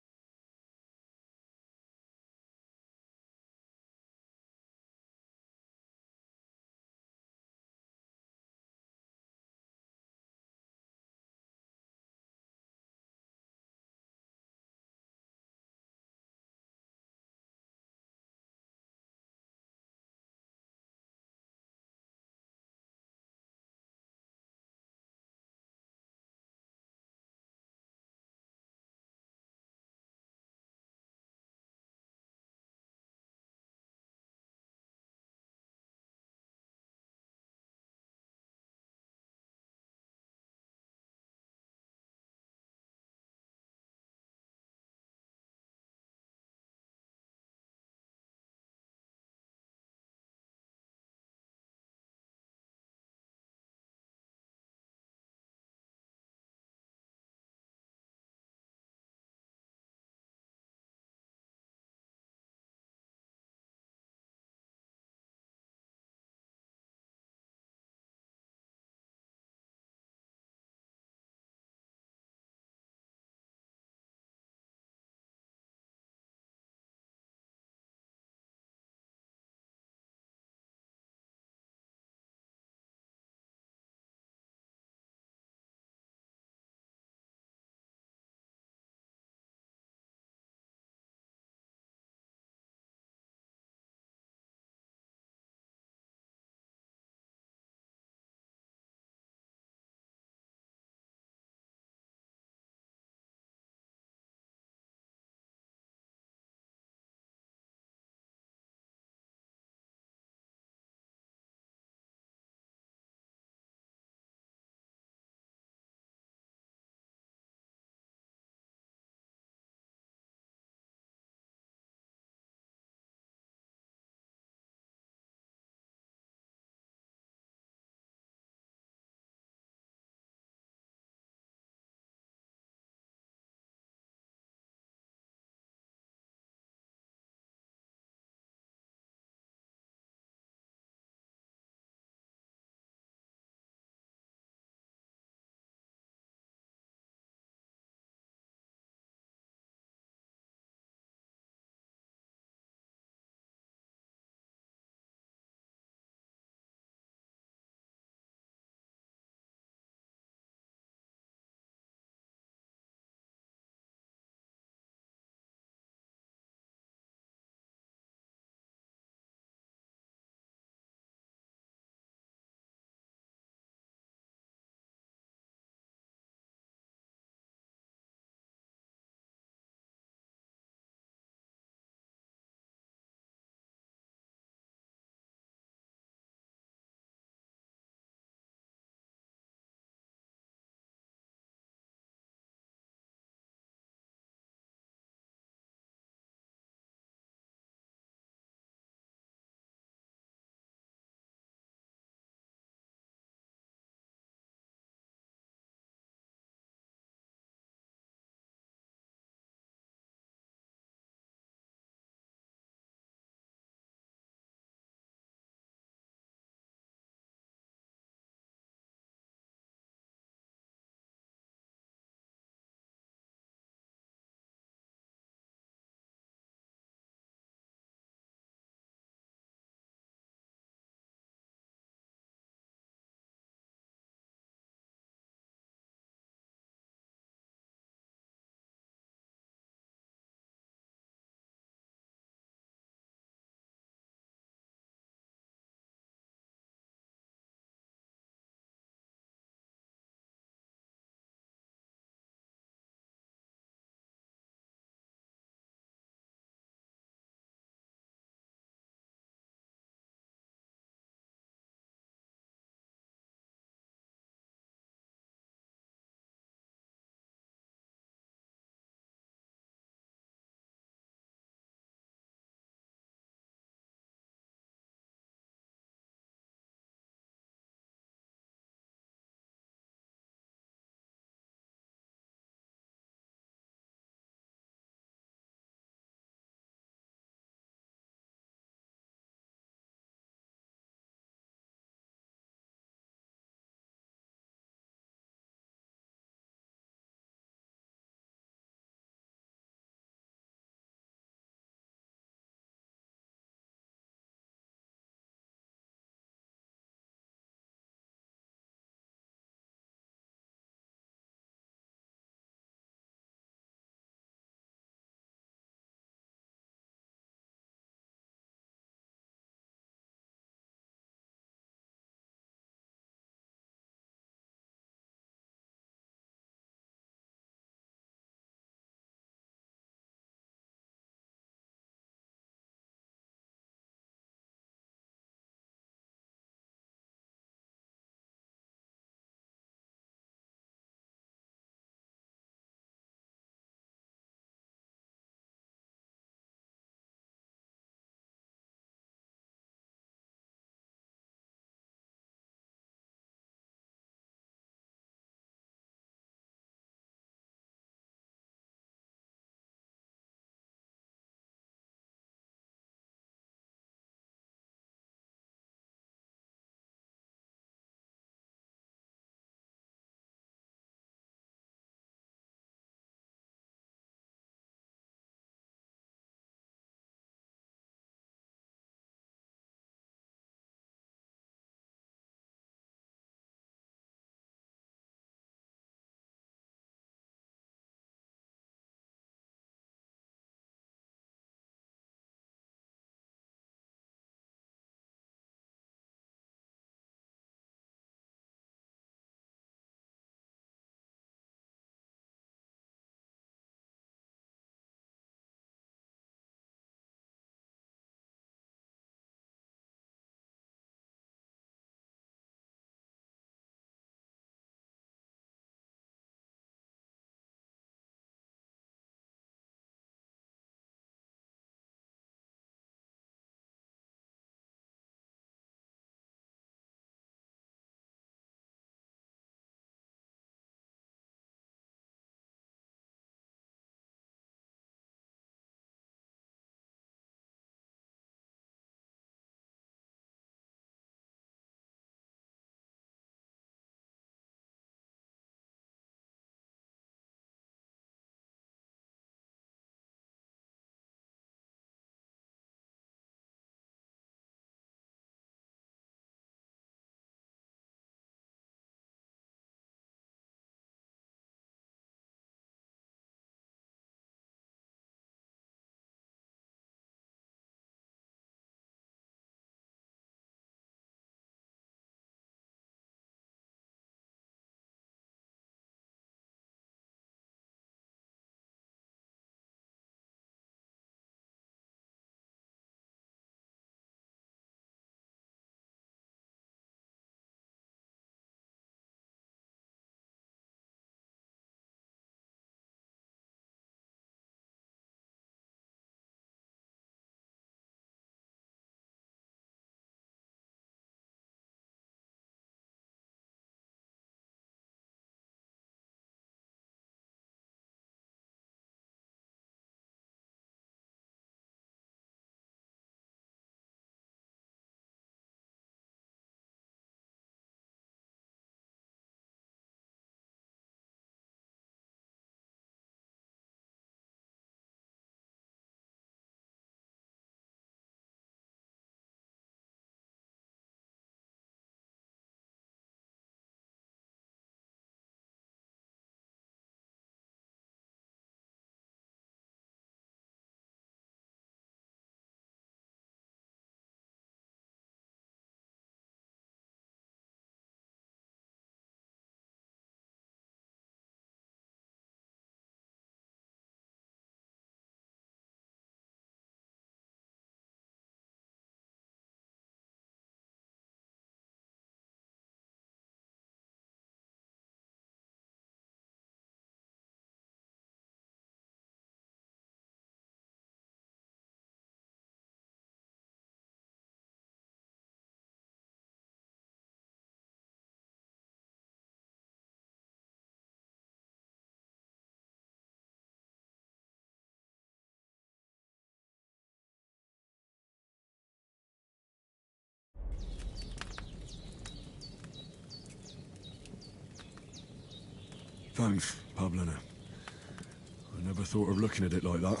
Thanks, Pavlina. I never thought of looking at it like that.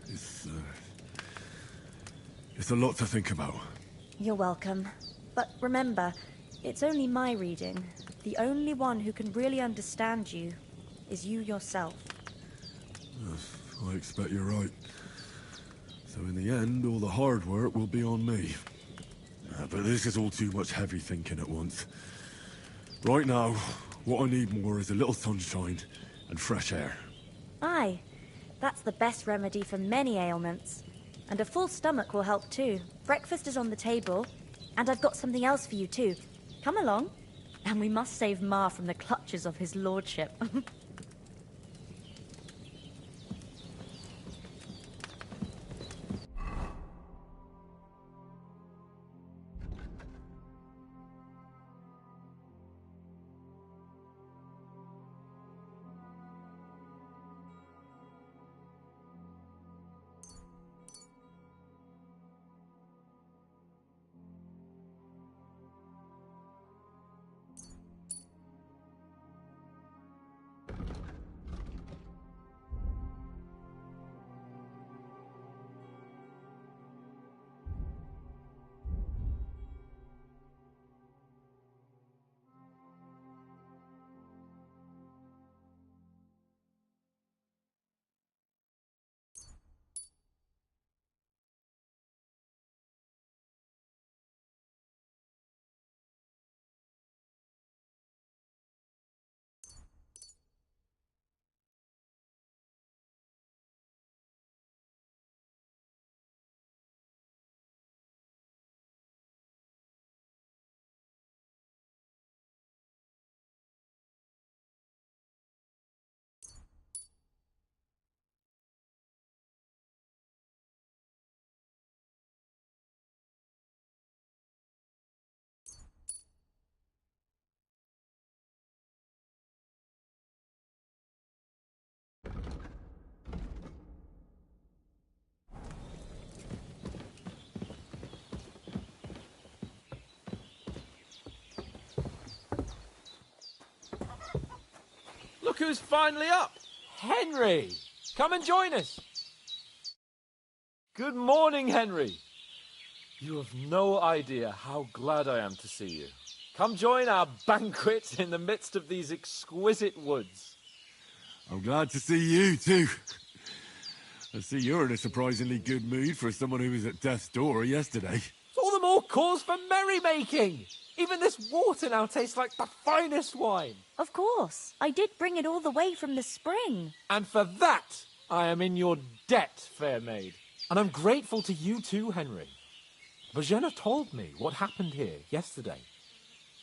It's a lot to think about. You're welcome. But remember, it's only my reading. The only one who can really understand you is you yourself. Yes, I expect you're right. So in the end, all the hard work will be on me. But this is all too much heavy thinking at once. Right now, what I need more is a little sunshine and fresh air. Aye, that's the best remedy for many ailments. And a full stomach will help too. Breakfast is on the table, and I've got something else for you too. Come along, and we must save Ma from the clutches of his lordship. Look who's finally up! Henry! Come and join us! Good morning, Henry! You have no idea how glad I am to see you. Come join our banquet in the midst of these exquisite woods. I'm glad to see you, too. I see you're in a surprisingly good mood for someone who was at death's door yesterday. It's all the more cause for merrymaking! Even this water now tastes like the finest wine. Of course. I did bring it all the way from the spring. And for that, I am in your debt, fair maid. And I'm grateful to you too, Henry. Virginia told me what happened here yesterday.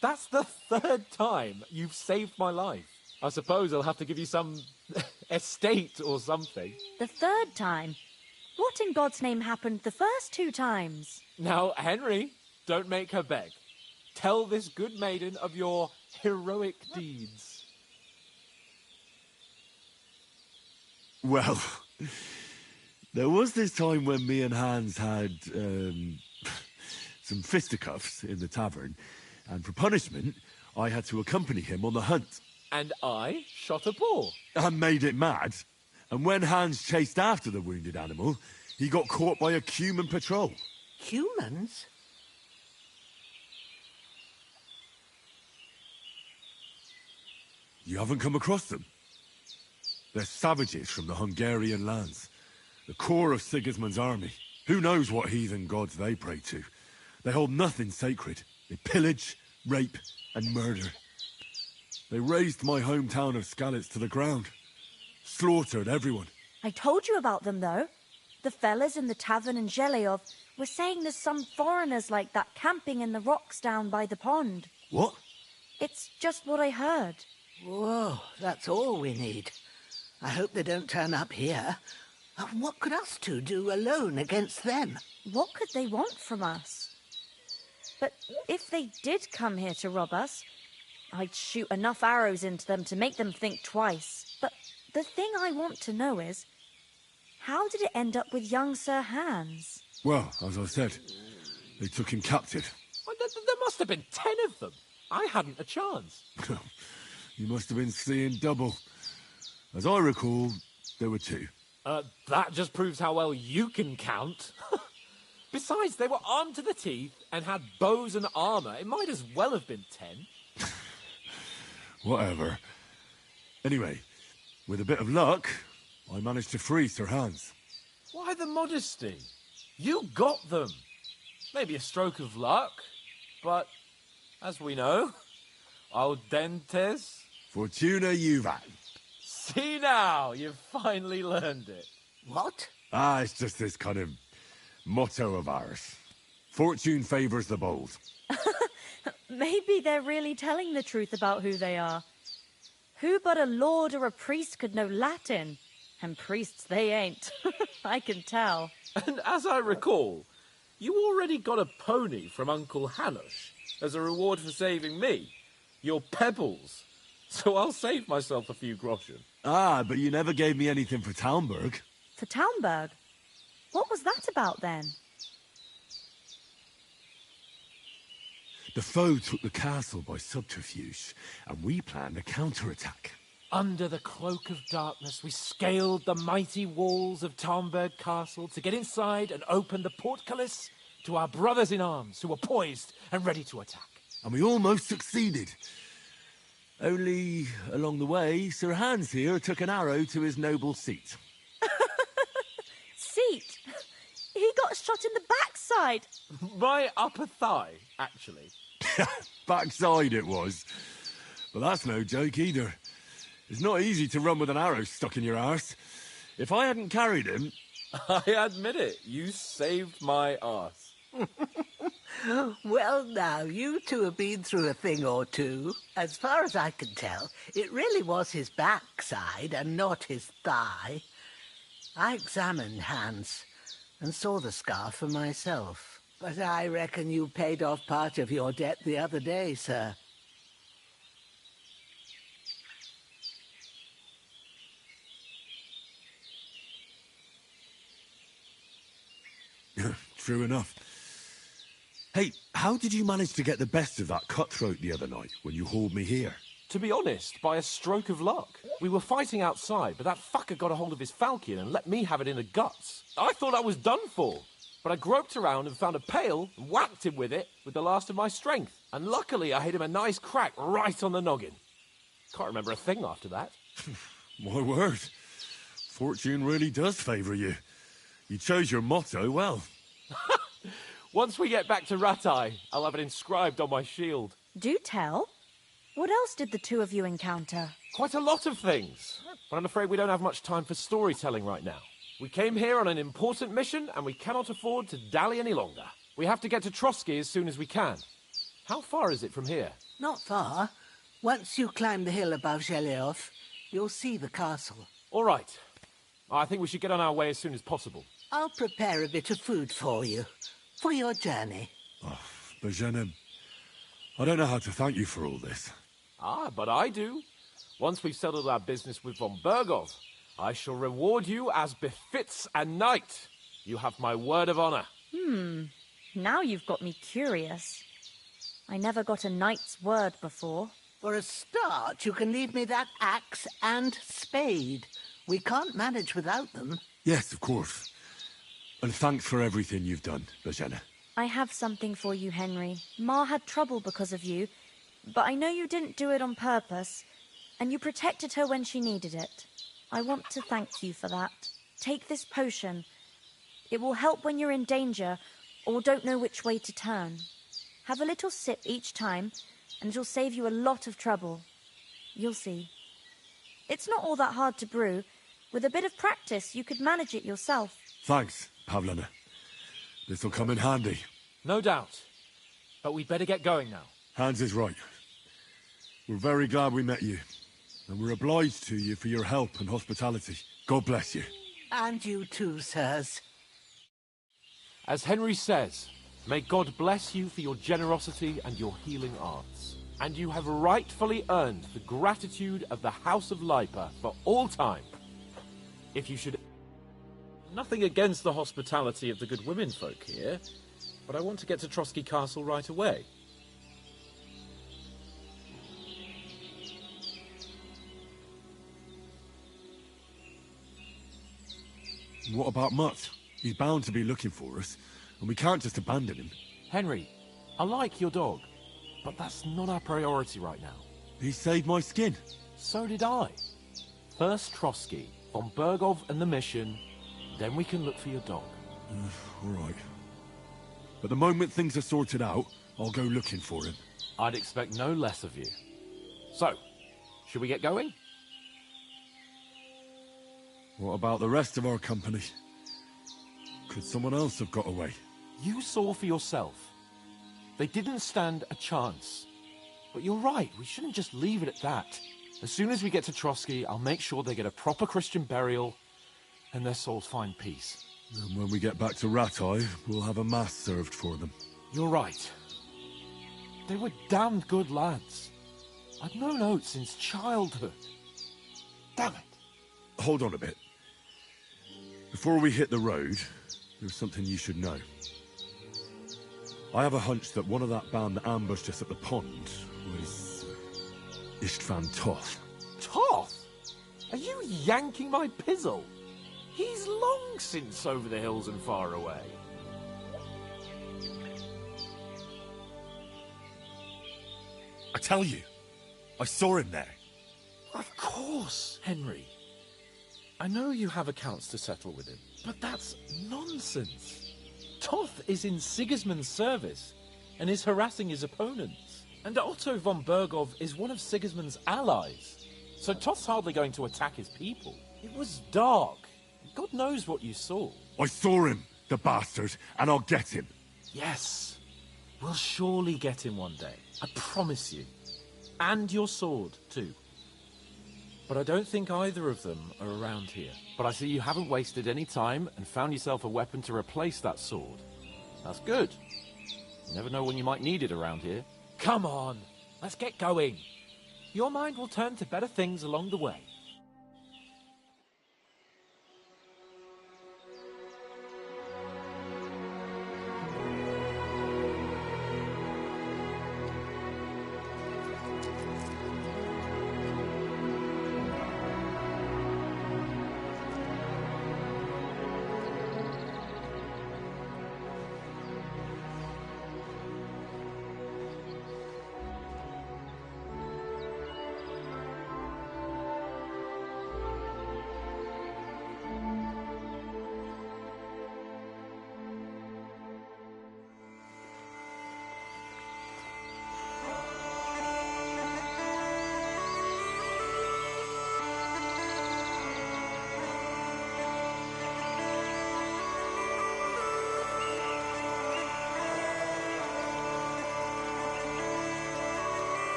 That's the third time you've saved my life. I suppose I'll have to give you some estate or something. The third time? What in God's name happened the first 2 times? Now, Henry, don't make her beg. Tell this good maiden of your heroic deeds. Well, there was this time when me and Hans had some fisticuffs in the tavern, and for punishment, I had to accompany him on the hunt. And I shot a boar. And made it mad. And when Hans chased after the wounded animal, he got caught by a human patrol. Humans? You haven't come across them? They're savages from the Hungarian lands. The core of Sigismund's army. Who knows what heathen gods they pray to? They hold nothing sacred. They pillage, rape, and murder. They razed my hometown of Skalitz to the ground. Slaughtered everyone. I told you about them, though. The fellas in the tavern in Zheleov were saying there's some foreigners like that camping in the rocks down by the pond. What? It's just what I heard. Whoa, that's all we need. I hope they don't turn up here. What could us two do alone against them? What could they want from us? But if they did come here to rob us, I'd shoot enough arrows into them to make them think twice. But the thing I want to know is, how did it end up with young Sir Hans? Well, as I said, they took him captive. Well, there must have been 10 of them. I hadn't a chance. You must have been seeing double. As I recall, there were 2. That just proves how well you can count. Besides, they were armed to the teeth and had bows and armor. It might as well have been 10. Whatever. Anyway, with a bit of luck, I managed to free Sir Hans. Why the modesty? You got them. Maybe a stroke of luck, but as we know, al dentes. Fortuna juvat. See now, you've finally learned it. What? It's just this kind of motto of ours. Fortune favours the bold. Maybe they're really telling the truth about who they are. Who but a lord or a priest could know Latin? And priests they ain't. I can tell. And as I recall, you already got a pony from Uncle Hanush as a reward for saving me. Your pebbles. So I'll save myself a few groschen. But you never gave me anything for Talmberg. For Talmberg? What was that about then? The foe took the castle by subterfuge, and we planned a counterattack. Under the cloak of darkness, we scaled the mighty walls of Talmberg Castle to get inside and open the portcullis to our brothers in arms who were poised and ready to attack. And we almost succeeded. Only, along the way, Sir Hans here took an arrow to his noble seat. Seat? He got shot in the backside. My upper thigh, actually. Backside it was. But that's no joke either. It's not easy to run with an arrow stuck in your arse. If I hadn't carried him... I admit it, you saved my arse. Well, now, you two have been through a thing or two. As far as I can tell, it really was his backside and not his thigh. I examined Hans and saw the scar for myself. But I reckon you paid off part of your debt the other day, sir. True enough. Hey, how did you manage to get the best of that cutthroat the other night when you hauled me here? To be honest, by a stroke of luck. We were fighting outside, but that fucker got a hold of his falcon and let me have it in the guts. I thought I was done for. But I groped around and found a pail and whacked him with it with the last of my strength. And luckily I hit him a nice crack right on the noggin. Can't remember a thing after that. My word. Fortune really does favour you. You chose your motto well. Once we get back to Ratai, I'll have it inscribed on my shield. Do tell. What else did the two of you encounter? Quite a lot of things. But I'm afraid we don't have much time for storytelling right now. We came here on an important mission, and we cannot afford to dally any longer. We have to get to Trotsky as soon as we can. How far is it from here? Not far. Once you climb the hill above Zheleov, you'll see the castle. All right. I think we should get on our way as soon as possible. I'll prepare a bit of food for you, for your journey. Oh, Bozhena, I don't know how to thank you for all this. But I do. Once we've settled our business with von Bergov, I shall reward you as befits a knight. You have my word of honor. Now you've got me curious. I never got a knight's word before. For a start, you can leave me that axe and spade. We can't manage without them. Yes, of course. And thanks for everything you've done, Bozhena. I have something for you, Henry. Ma had trouble because of you, but I know you didn't do it on purpose, and you protected her when she needed it. I want to thank you for that. Take this potion. It will help when you're in danger or don't know which way to turn. Have a little sip each time, and it'll save you a lot of trouble. You'll see. It's not all that hard to brew. With a bit of practice, you could manage it yourself. Thanks, Pavlena. This'll come in handy. No doubt. But we'd better get going now. Hans is right. We're very glad we met you. And we're obliged to you for your help and hospitality. God bless you. And you too, sirs. As Henry says, may God bless you for your generosity and your healing arts. And you have rightfully earned the gratitude of the House of Lipa for all time. If you should... Nothing against the hospitality of the good women folk here, but I want to get to Trotsky Castle right away. What about Mutt? He's bound to be looking for us, and we can't just abandon him. Henry, I like your dog, but that's not our priority right now. He saved my skin. So did I. First Trotsky, von Bergov and the mission, then we can look for your dog. All right. But the moment things are sorted out, I'll go looking for him. I'd expect no less of you. So, should we get going? What about the rest of our company? Could someone else have got away? You saw for yourself. They didn't stand a chance. But you're right, we shouldn't just leave it at that. As soon as we get to Trotsky, I'll make sure they get a proper Christian burial and their souls find peace. And when we get back to Ratai, we'll have a mass served for them. You're right. They were damned good lads. I've known Oates since childhood. Damn it. Hold on a bit. Before we hit the road, there's something you should know. I have a hunch that one of that band that ambushed us at the pond was Istvan Toth. Toth? Are you yanking my pizzle? He's long since over the hills and far away. I tell you, I saw him there. Of course, Henry. I know you have accounts to settle with him, but that's nonsense. Toth is in Sigismund's service and is harassing his opponents. And Otto von Bergov is one of Sigismund's allies. So Toth's hardly going to attack his people. It was dark. God knows what you saw. I saw him, the bastard, and I'll get him. Yes. We'll surely get him one day. I promise you. And your sword, too. But I don't think either of them are around here. But I see you haven't wasted any time and found yourself a weapon to replace that sword. That's good. You never know when you might need it around here. Come on, let's get going. Your mind will turn to better things along the way.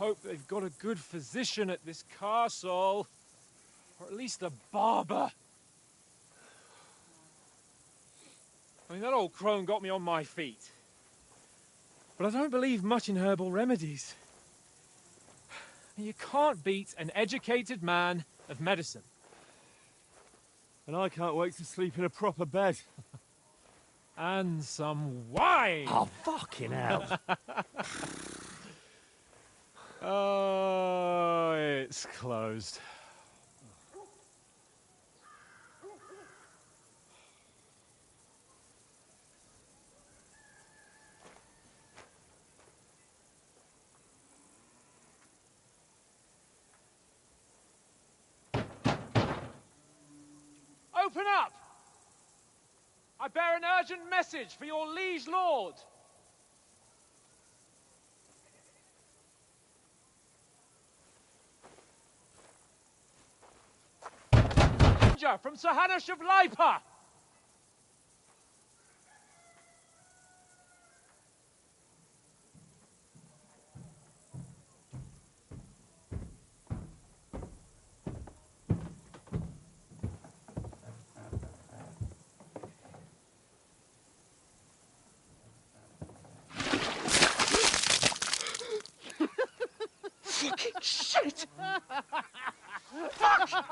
hope they've got a good physician at this castle. Or at least a barber. I mean, that old crone got me on my feet. But I don't believe much in herbal remedies. You can't beat an educated man of medicine. And I can't wait to sleep in a proper bed. And some wine! Oh, fucking hell. Oh, it's closed. Open up! I bear an urgent message for your liege lord. From Sir Hanush of Lipa. Fucking shit! Fuck!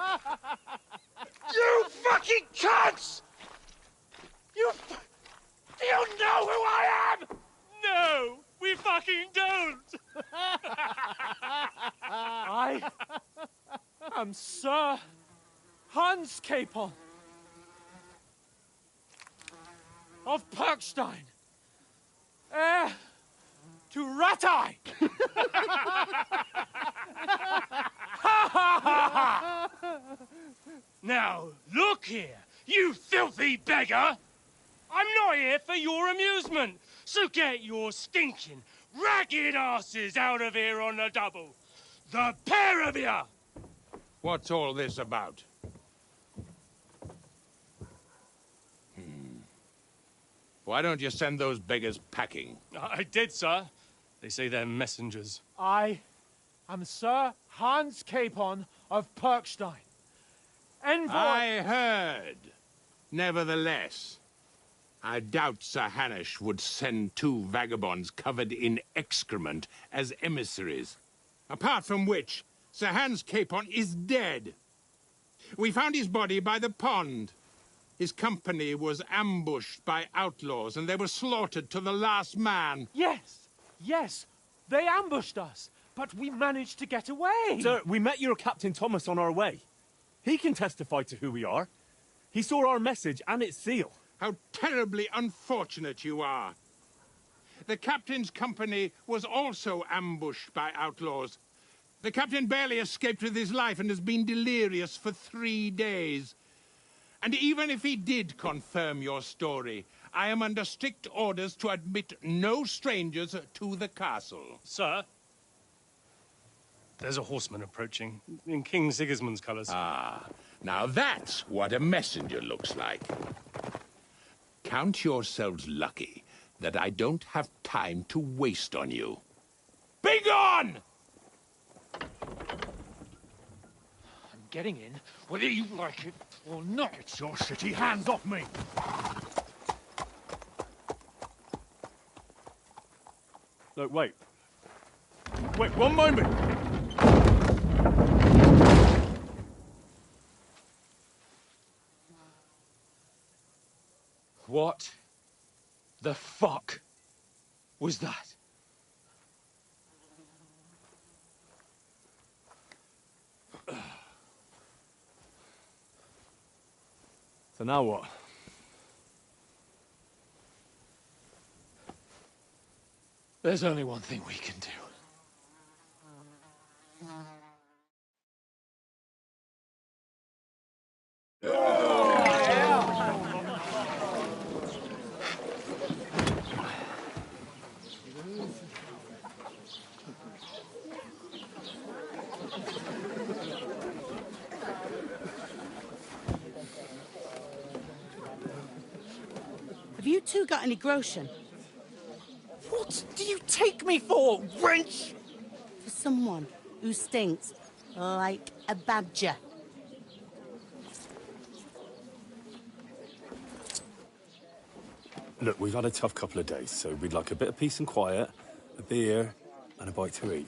You fucking cunts! Do you know who I am? No, we fucking don't. I am Sir Hans Capon of Perkstein, heir to Ratai. Now, look here, you filthy beggar! I'm not here for your amusement, so get your stinking, ragged asses out of here on the double. The pair of you! What's all this about? Why don't you send those beggars packing? I did, sir. They say they're messengers. I am Sir Hans Capon of Perkstein, envoy. I heard. Nevertheless, I doubt Sir Hanush would send two vagabonds covered in excrement as emissaries. Apart from which, Sir Hans Capon is dead. We found his body by the pond. His company was ambushed by outlaws, and they were slaughtered to the last man. Yes, yes, they ambushed us, but we managed to get away. Sir, we met your Captain Thomas on our way. He can testify to who we are. He saw our message and its seal. How terribly unfortunate you are. The captain's company was also ambushed by outlaws. The captain barely escaped with his life and has been delirious for 3 days. And even if he did confirm your story, I am under strict orders to admit no strangers to the castle. Sir, there's a horseman approaching, in King Sigismund's colours. Ah, now that's what a messenger looks like. Count yourselves lucky that I don't have time to waste on you. Be gone! I'm getting in, whether you like it or not. It's your city. Hands off me! Look, wait. Wait, one moment! What the fuck was that? So now what? There's only one thing we can do. Have you two got any groschen? What do you take me for, wench? For someone who stinks like a badger. Look, we've had a tough couple of days, so we'd like a bit of peace and quiet, a beer, and a bite to eat.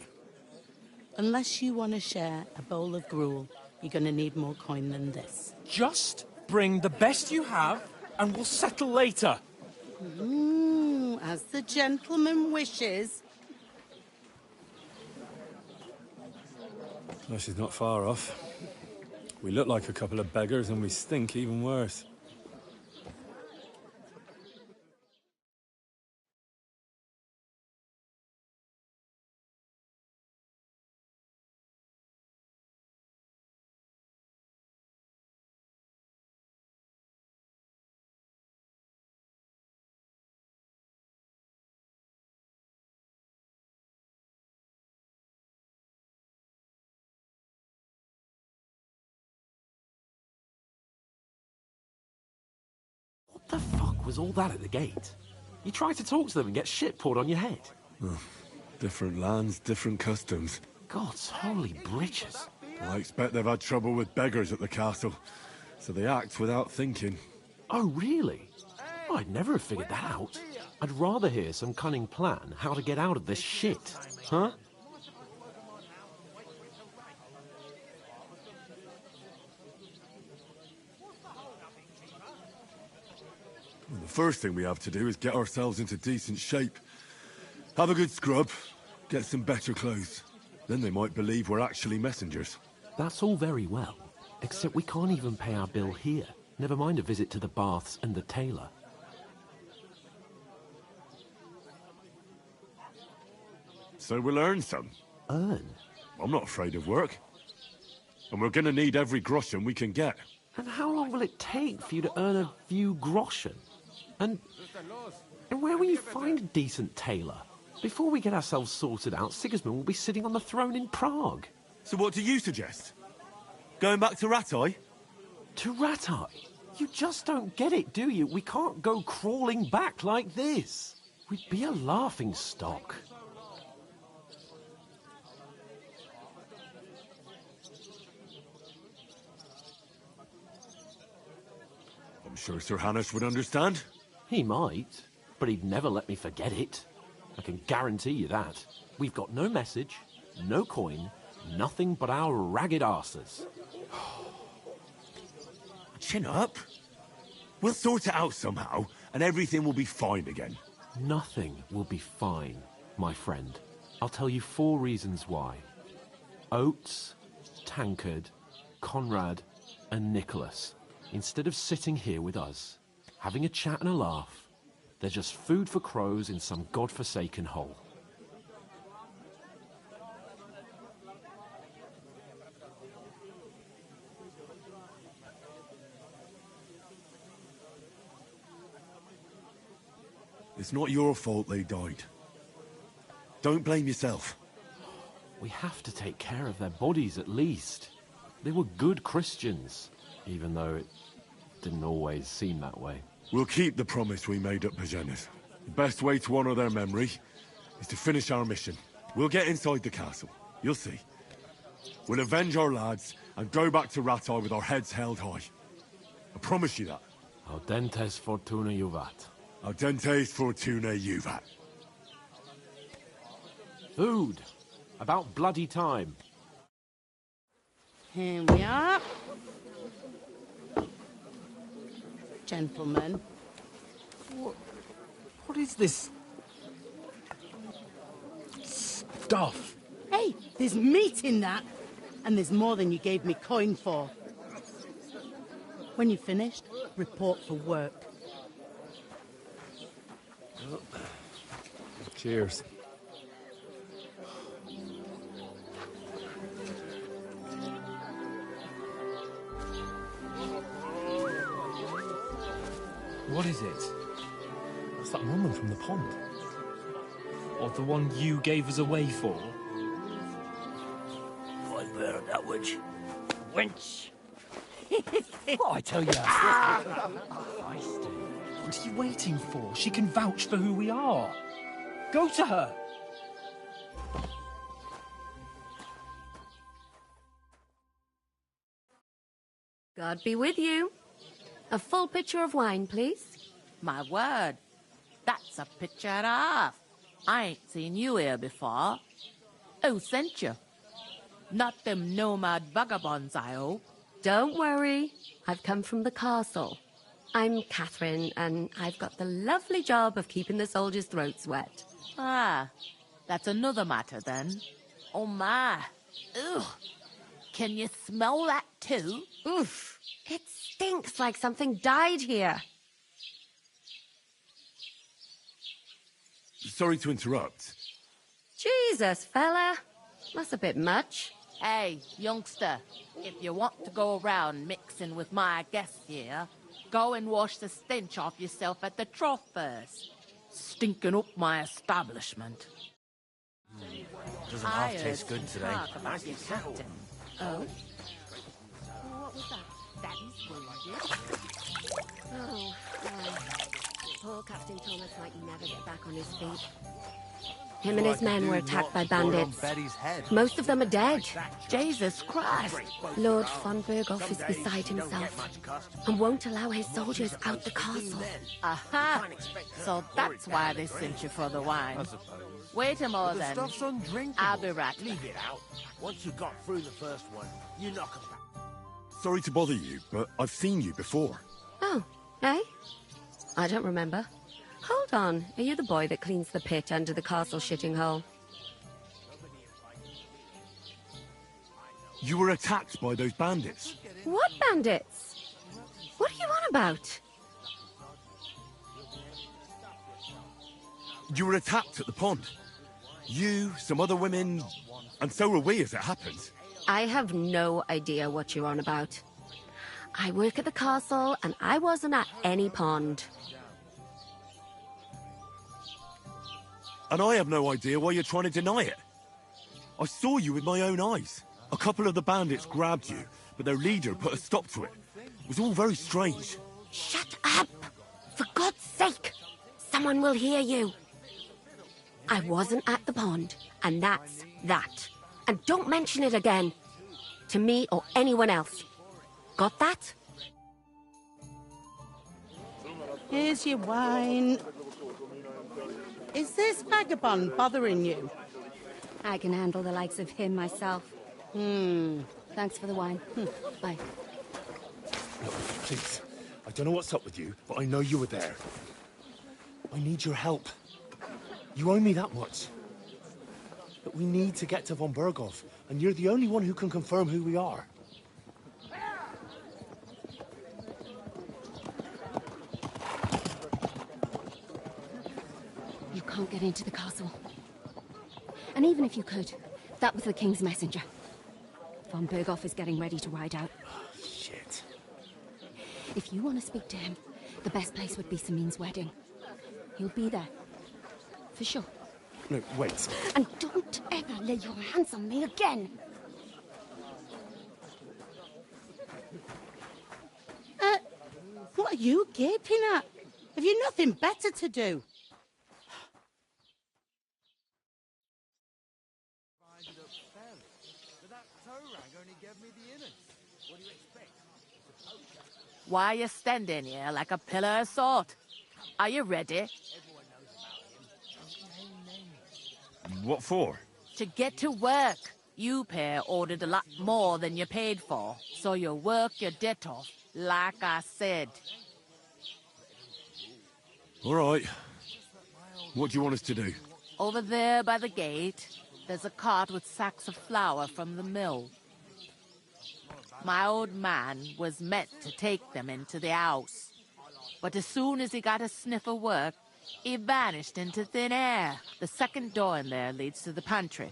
Unless you want to share a bowl of gruel, you're going to need more coin than this. Just bring the best you have, and we'll settle later. As the gentleman wishes. Well, she's not far off. We look like a couple of beggars, and we stink even worse. What the fuck was all that at the gate? You try to talk to them and get shit poured on your head. Oh, different lands, different customs. God's holy britches. I expect they've had trouble with beggars at the castle, so they act without thinking. Oh, really? I'd never have figured that out. I'd rather hear some cunning plan how to get out of this shit. Huh? Well, the first thing we have to do is get ourselves into decent shape. Have a good scrub, get some better clothes. Then they might believe we're actually messengers. That's all very well, except we can't even pay our bill here. Never mind a visit to the baths and the tailor. So we'll earn some. Earn? I'm not afraid of work. And we're gonna need every groschen we can get. And how long will it take for you to earn a few groschen? And where will you find a decent tailor? Before we get ourselves sorted out, Sigismund will be sitting on the throne in Prague. So what do you suggest? Going back to Ratai? To Ratai? You just don't get it, do you? We can't go crawling back like this. We'd be a laughing stock. I'm sure Sir Hanush would understand. He might, but he'd never let me forget it. I can guarantee you that. We've got no message, no coin, nothing but our ragged arses. Chin up. We'll sort it out somehow, and everything will be fine again. Nothing will be fine, my friend. I'll tell you 4 reasons why. Oates, Tankard, Conrad, and Nicholas, instead of sitting here with us, having a chat and a laugh, they're just food for crows in some godforsaken hole. It's not your fault they died. Don't blame yourself. We have to take care of their bodies at least. They were good Christians, even though it didn't always seem that way. We'll keep the promise we made at Pagenis. The best way to honor their memory is to finish our mission. We'll get inside the castle. You'll see. We'll avenge our lads and go back to Ratai with our heads held high. I promise you that. Audentes fortuna juvat. Audentes fortuna juvat. Food. About bloody time. Here we are. Gentlemen. What is this stuff? Hey, there's meat in that. And there's more than you gave me coin for. When you're finished, report for work. Cheers. What is it? It's that woman from the pond. Or the one you gave us away for? I bear that witch. Wench! What I tell you? What are you waiting for? She can vouch for who we are. Go to her. God be with you. A full pitcher of wine, please. My word. That's a pitcher and a half. I ain't seen you here before. Who sent you? Not them nomad vagabonds, I hope. Don't worry. I've come from the castle. I'm Catherine, and I've got the lovely job of keeping the soldiers' throats wet. Ah, that's another matter then. Oh my. Ugh. Can you smell that too? Oof. It stinks like something died here. Sorry to interrupt. Jesus, fella. That's a bit much. Hey, youngster, if you want to go around mixing with my guests here, go and wash the stench off yourself at the trough first. Stinking up my establishment. Doesn't half taste good today. Nice your captain. Oh? What was that? Daddy's wounded. Oh, poor Captain Thomas might never get back on his feet. Him and his men were attacked by bandits. Most of them are dead. Jesus Christ! Lord von Berghoff is beside himself and won't allow his soldiers out the castle. Aha! So that's why they sent you for the wine. Wait a moment, then. The stuff's undrinkable. I'll be right Leave it out. Once you got through the first one, you knock 'em back. Sorry to bother you, but I've seen you before. Oh, eh? I don't remember. Hold on, are you the boy that cleans the pit under the castle shitting hole? You were attacked by those bandits. What bandits? What are you on about? You were attacked at the pond. You, some other women, and so were we as it happened. I have no idea what you're on about. I work at the castle, and I wasn't at any pond. And I have no idea why you're trying to deny it. I saw you with my own eyes. A couple of the bandits grabbed you, but their leader put a stop to it. It was all very strange. Shut up! For God's sake! Someone will hear you. I wasn't at the pond, and that's that. And don't mention it again. To me or anyone else. Got that? Here's your wine. Is this vagabond bothering you? I can handle the likes of him myself. Thanks for the wine. Bye. Look, please. I don't know what's up with you, but I know you were there. I need your help. You owe me that much. But we need to get to von Berghoff, and you're the only one who can confirm who we are. You can't get into the castle. And even if you could, that was the King's messenger. Von Berghoff is getting ready to ride out. Shit. If you want to speak to him, the best place would be Samin's wedding. He'll be there. For sure. No, wait. And don't ever lay your hands on me again! What are you gaping at? Have you nothing better to do? Why are you standing here like a pillar of salt? Are you ready? What for? To get to work. You pair ordered a lot more than you paid for, so you work your debt off, like I said. All right. What do you want us to do? Over there by the gate, there's a cart with sacks of flour from the mill. My old man was meant to take them into the house. But as soon as he got a sniff of work, he vanished into thin air. The second door in there leads to the pantry.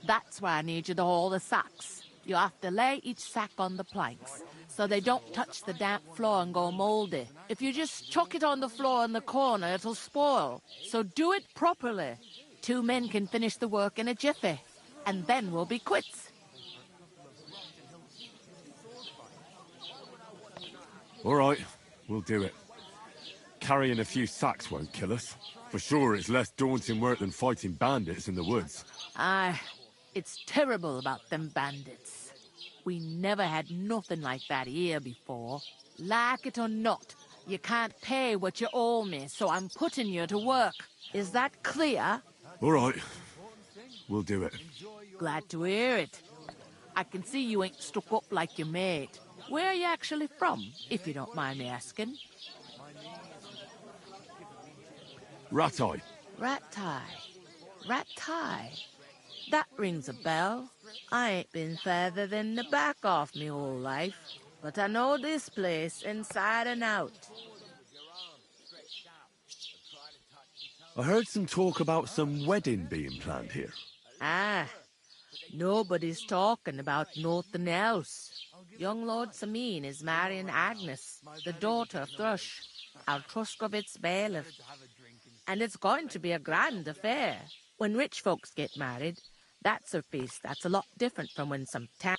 That's where I need you to haul the sacks. You have to lay each sack on the planks, so they don't touch the damp floor and go moldy. If you just chuck it on the floor in the corner, it'll spoil. So do it properly. 2 men can finish the work in a jiffy, and then we'll be quits. All right, we'll do it. Carrying a few sacks won't kill us. For sure, it's less daunting work than fighting bandits in the woods. Aye, it's terrible about them bandits. We never had nothing like that here before. Like it or not, you can't pay what you owe me, so I'm putting you to work. Is that clear? All right. We'll do it. Glad to hear it. I can see you ain't stuck up like your mate. Where are you actually from, if you don't mind me asking? Ratai. Ratai. Ratai. That rings a bell. I ain't been further than the back off me whole life, but I know this place inside and out. I heard some talk about some wedding being planned here. Ah, nobody's talking about nothing else. Young Lord Samin is marrying Agnes, the daughter of Thrush, our Truskovitz bailiff. And it's going to be a grand affair. When rich folks get married, that's a feast that's a lot different from when some town...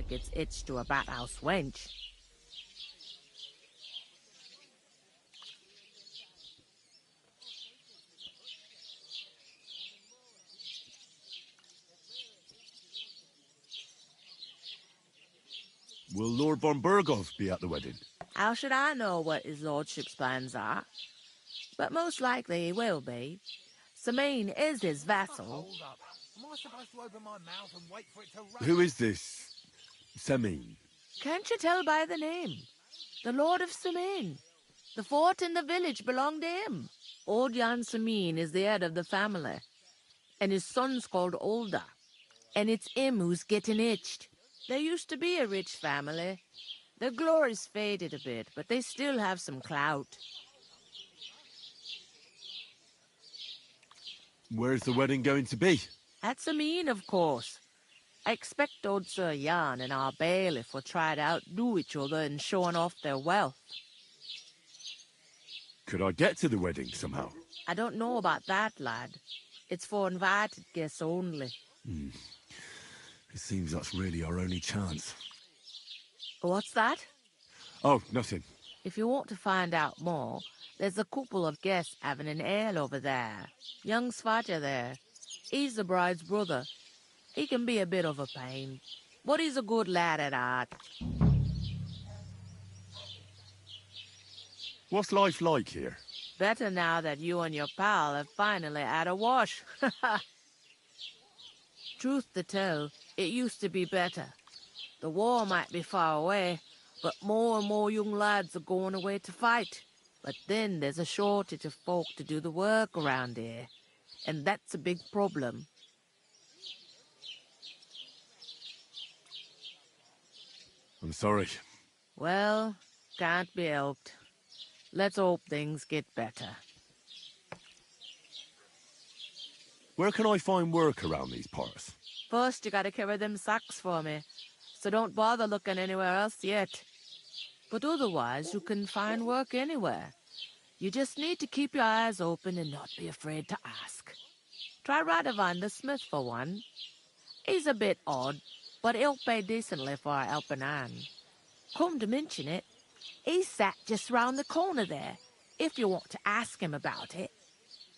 gets itched to a bathhouse wench. Will Lord von Burgov be at the wedding? How should I know what his lordship's plans are? But most likely he will be. Samin is his vassal. Am I supposed to open my mouth and wait for it to run? Who is this Semin? Can't you tell by the name? The Lord of Samin. The fort and the village belong to him. Old Jan Samin is the head of the family, and his son's called Olda, and it's him who's getting itched. There used to be a rich family. Their glory's faded a bit, but they still have some clout. Where's the wedding going to be? At Samin, of course. I expect old Sir Jan and our bailiff will try to outdo each other in showing off their wealth. Could I get to the wedding somehow? I don't know about that, lad. It's for invited guests only. It seems that's really our only chance. What's that? Oh, nothing. If you want to find out more, there's a couple of guests having an ale over there. Young Svatja there. He's the bride's brother. He can be a bit of a pain, but he's a good lad at heart. What's life like here? Better now that you and your pal have finally had a wash. Truth to tell, it used to be better. The war might be far away, but more and more young lads are going away to fight. But then there's a shortage of folk to do the work around here, and that's a big problem. I'm sorry. Well, can't be helped. Let's hope things get better. Where can I find work around these parts? First, you gotta carry them sacks for me, so don't bother looking anywhere else yet. But otherwise, you can find work anywhere. You just need to keep your eyes open and not be afraid to ask. Try Radovan the smith for one. He's a bit odd, but he'll pay decently for a helping hand. Come to mention it, he's sat just round the corner there, if you want to ask him about it.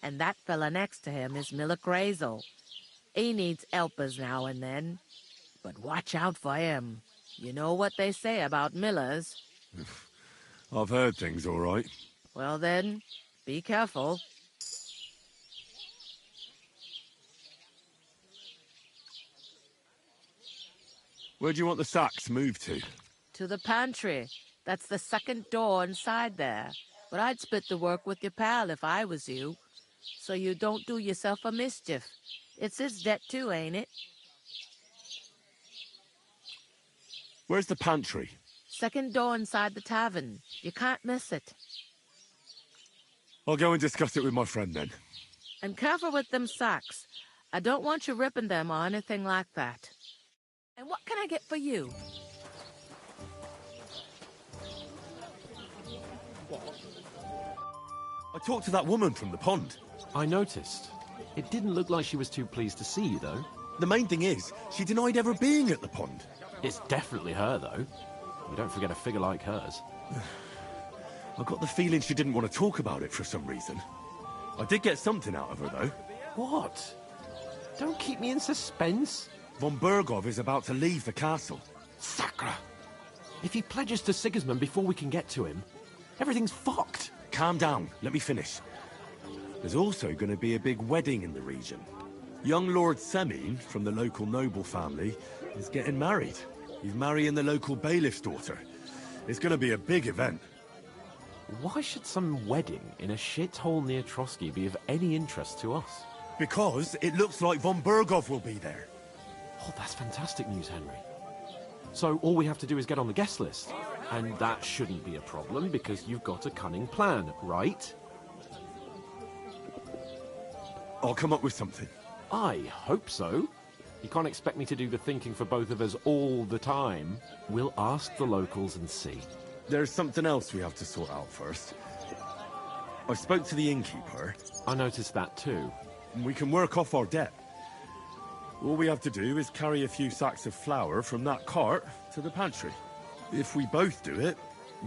And that fella next to him is Miller Crazel. He needs helpers now and then, but watch out for him. You know what they say about Millers. I've heard things, all right. Well then, be careful. Where do you want the sacks moved to? To the pantry. That's the second door inside there. But I'd split the work with your pal if I was you, so you don't do yourself a mischief. It's his debt too, ain't it? Where's the pantry? Second door inside the tavern. You can't miss it. I'll go and discuss it with my friend then. And careful with them sacks. I don't want you ripping them or anything like that. And what can I get for you? I talked to that woman from the pond. I noticed. It didn't look like she was too pleased to see you, though. The main thing is, she denied ever being at the pond. It's definitely her, though. You don't forget a figure like hers. I got the feeling she didn't want to talk about it for some reason. I did get something out of her, though. What? Don't keep me in suspense. Von Bergov is about to leave the castle. Sacre! If he pledges to Sigismund before we can get to him, everything's fucked. Calm down. Let me finish. There's also going to be a big wedding in the region. Young Lord Semin, from the local noble family, is getting married. He's marrying the local bailiff's daughter. It's going to be a big event. Why should some wedding in a shithole near Trotsky be of any interest to us? Because it looks like von Bergov will be there. Oh, that's fantastic news, Henry. So all we have to do is get on the guest list. And that shouldn't be a problem because you've got a cunning plan, right? I'll come up with something. I hope so. You can't expect me to do the thinking for both of us all the time. We'll ask the locals and see. There's something else we have to sort out first. I spoke to the innkeeper. I noticed that too. We can work off our debt. All we have to do is carry a few sacks of flour from that cart to the pantry. If we both do it,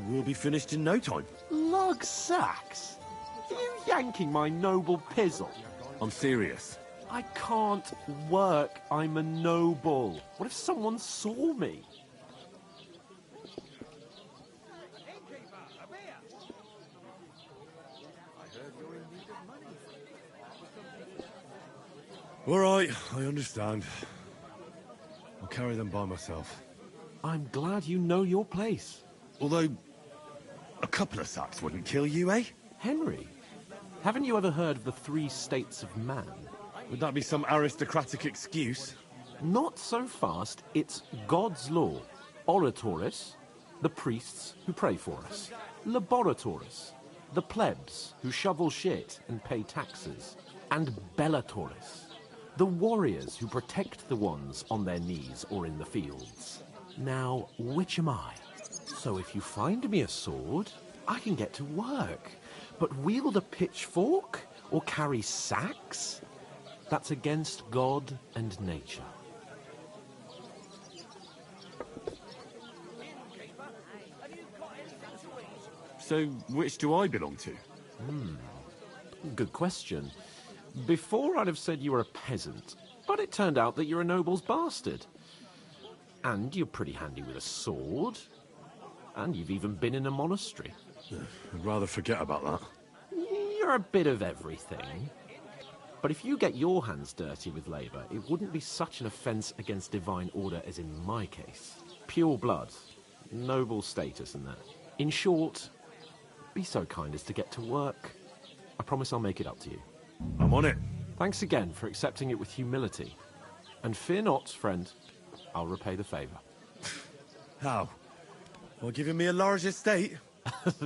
we'll be finished in no time. Lug sacks? Are you yanking my noble pizzle? I'm serious. I can't work. I'm a noble. What if someone saw me? All right, I understand. I'll carry them by myself. I'm glad you know your place. Although, a couple of sacks wouldn't kill you, eh? Henry, haven't you ever heard of the 3 states of man? Would that be some aristocratic excuse? Not so fast. It's God's law. Oratoris, the priests who pray for us. Laboratoris, the plebs who shovel shit and pay taxes. And Bellatoris, the warriors who protect the ones on their knees or in the fields. Now, which am I? So if you find me a sword, I can get to work. But wield a pitchfork or carry sacks? That's against God and nature. So, which do I belong to? Good question. Before I'd have said you were a peasant, but it turned out that you're a noble's bastard. And you're pretty handy with a sword. And you've even been in a monastery. I'd rather forget about that. You're a bit of everything. But if you get your hands dirty with labour, it wouldn't be such an offence against divine order as in my case. Pure blood, noble status and that. In short, be so kind as to get to work. I promise I'll make it up to you. I'm on it. Thanks again for accepting it with humility. And fear not, friend, I'll repay the favour. How? Or giving me a large estate?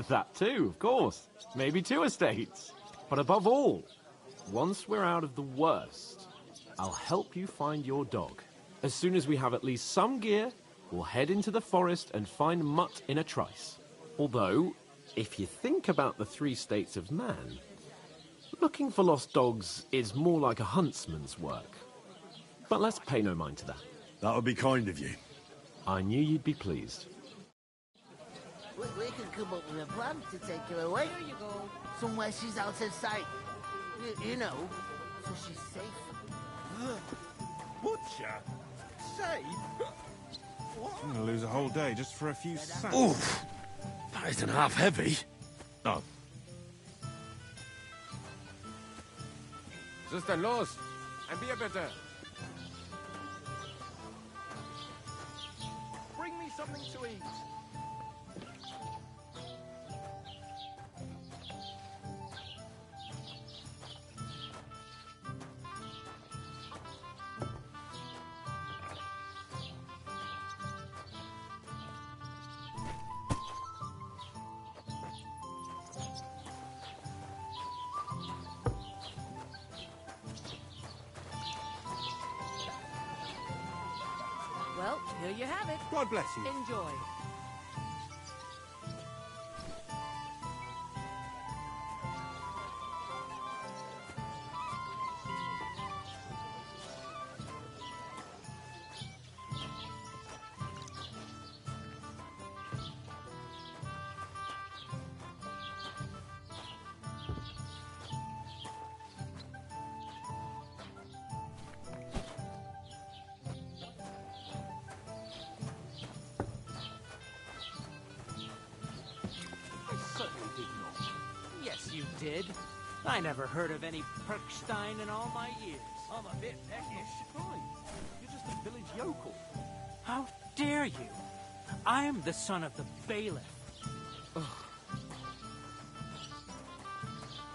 That too, of course. Maybe 2 estates. But above all, once we're out of the worst, I'll help you find your dog. As soon as we have at least some gear, we'll head into the forest and find Mutt in a trice. Although, if you think about the 3 states of man, looking for lost dogs is more like a huntsman's work. But let's pay no mind to that. That would be kind of you. I knew you'd be pleased. We can come up with a plan to take her away. Here you go. Somewhere she's out of sight. You know, so she's safe. Butcher? Safe? I'm gonna lose a whole day just for a few sacks. Oof! That isn't half heavy. Oh. Was ist denn los? Ein Bier bitte. Bring me something to eat. Well, here you have it. God bless you. Enjoy. Yes, you did. I never heard of any Perkstein in all my years. I'm a bit peckish. You're just a village yokel. How dare you? I'm the son of the bailiff. You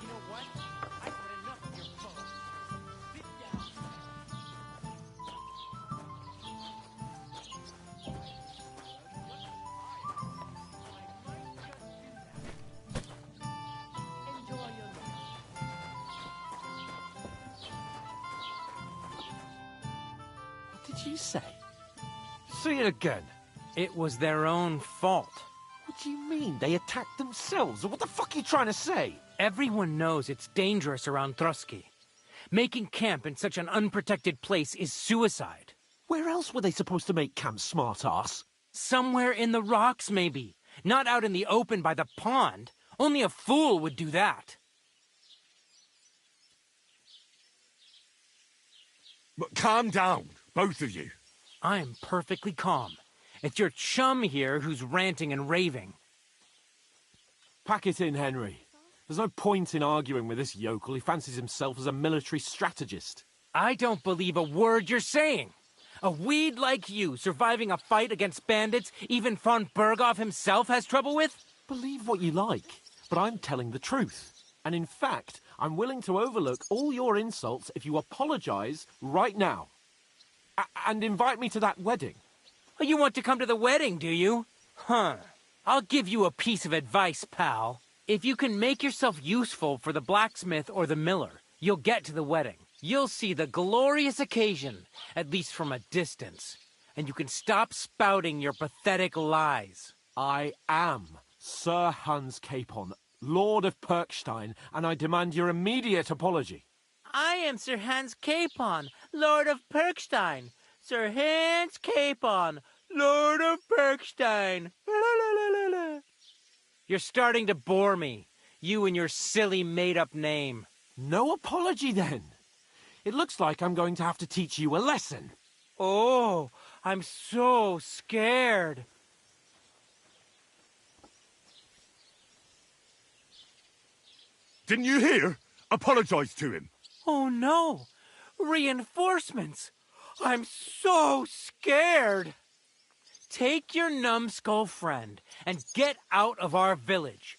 know what? I've had enough of your phone. Sit down. What did you say? Say it again. It was their own fault. What do you mean? They attacked themselves? What the fuck are you trying to say? Everyone knows it's dangerous around Trotsky. Making camp in such an unprotected place is suicide. Where else were they supposed to make camp, smart-ass? Somewhere in the rocks, maybe. Not out in the open by the pond. Only a fool would do that. But calm down, both of you. I'm perfectly calm. It's your chum here who's ranting and raving. Pack it in, Henry. There's no point in arguing with this yokel. He fancies himself as a military strategist. I don't believe a word you're saying. A weed like you surviving a fight against bandits even von Berghoff himself has trouble with? Believe what you like, but I'm telling the truth. And in fact, I'm willing to overlook all your insults if you apologize right now. And invite me to that wedding. Oh, you want to come to the wedding, do you? Huh. I'll give you a piece of advice, pal. If you can make yourself useful for the blacksmith or the miller, you'll get to the wedding. You'll see the glorious occasion, at least from a distance. And you can stop spouting your pathetic lies. I am Sir Hans Capon, Lord of Perkstein, and I demand your immediate apology. I am Sir Hans Capon, Lord of Perkstein. Sir Hans Capon, Lord of Perkstein. You're starting to bore me, you and your silly made-up name. No apology, then. It looks like I'm going to have to teach you a lesson. Oh, I'm so scared. Didn't you hear? Apologize to him. Oh, no. Reinforcements. I'm so scared. Take your numbskull friend and get out of our village.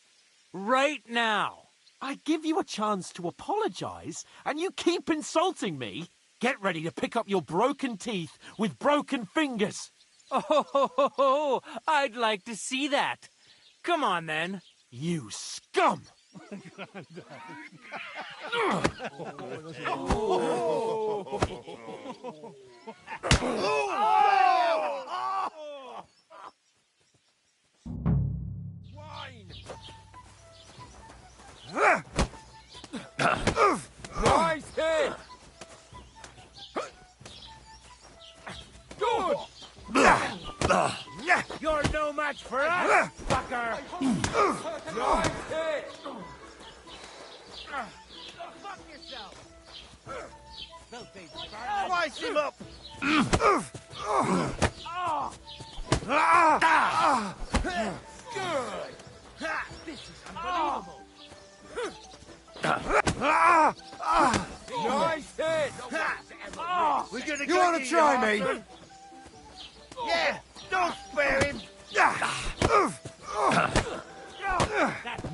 Right now. I give you a chance to apologize, and you keep insulting me? Get ready to pick up your broken teeth with broken fingers. Oh, I'd like to see that. Come on, then. You scum! Nice hit! Good! You're no match for us, fucker! Nice hit! Fuck yourself! Slice him up! Good! This is unbelievable! Nice hit! We're gonna You wanna try me? Yeah, don't spare him!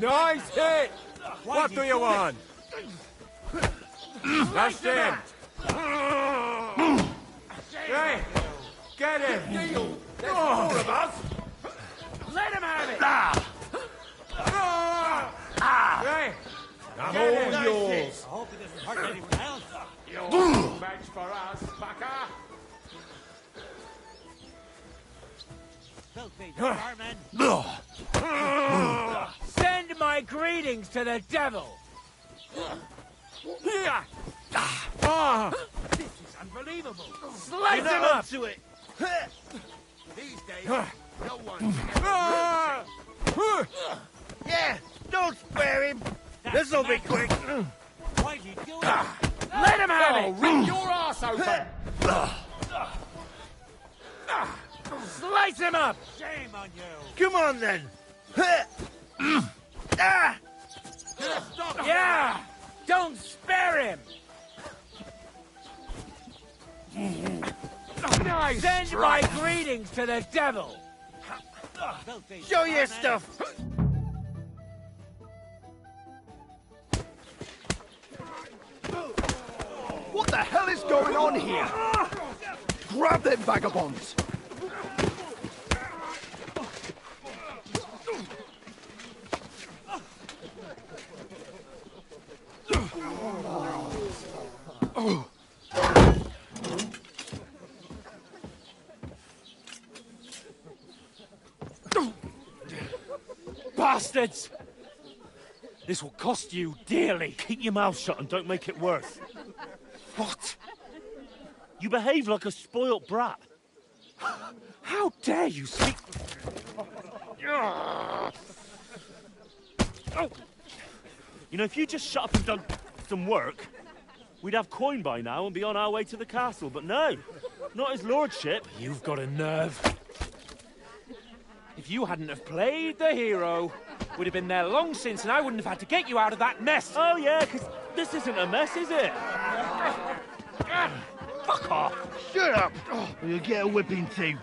Nice hit! What do you want? That's it! Hey, get him! There's more of us! Let him have it! Hey, I'm Get all him. yours! I hope it doesn't hurt anyone else. You're no match for us, fucker! Send my greetings to the devil! This is unbelievable! Slice him up! To it. These days, no one Yeah, don't spare him! This'll be quick! Why'd you do it? Let him have it! Rip your ass open! Slice him up! Shame on you! Come on then! Yeah! Don't spare him! Nice Send strike. my greetings to the devil! Show your stuff! What the hell is going on here? Grab them vagabonds! Bastards! This will cost you dearly. Keep your mouth shut and don't make it worse. What? You behave like a spoilt brat. How dare you speak... Oh. You know, if you just shut up and done some work, we'd have coin by now and be on our way to the castle. But no, not his lordship. You've got a nerve. If you hadn't have played the hero, we'd have been there long since and I wouldn't have had to get you out of that mess. Oh, yeah, because this isn't a mess, is it? Fuck off. Shut up! Or you'll get a whipping too.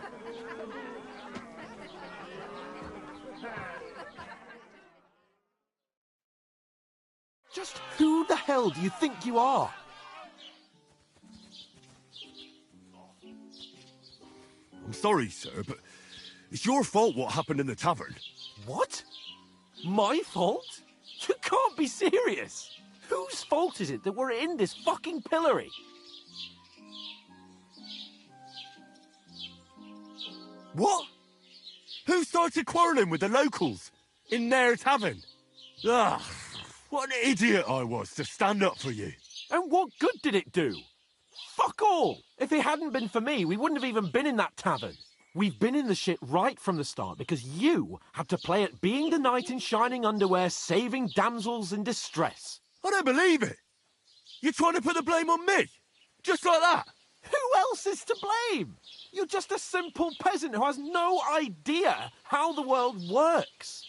Just who the hell do you think you are? I'm sorry, sir, but it's your fault what happened in the tavern. What? My fault? You can't be serious. Whose fault is it that we're in this fucking pillory? What? Who started quarrelling with the locals in their tavern? Ugh, what an idiot I was to stand up for you. And what good did it do? Fuck all! If it hadn't been for me, we wouldn't have even been in that tavern. We've been in the shit right from the start because you had to play at being the knight in shining underwear, saving damsels in distress. I don't believe it. You're trying to put the blame on me? Just like that? Who else is to blame? You're just a simple peasant who has no idea how the world works.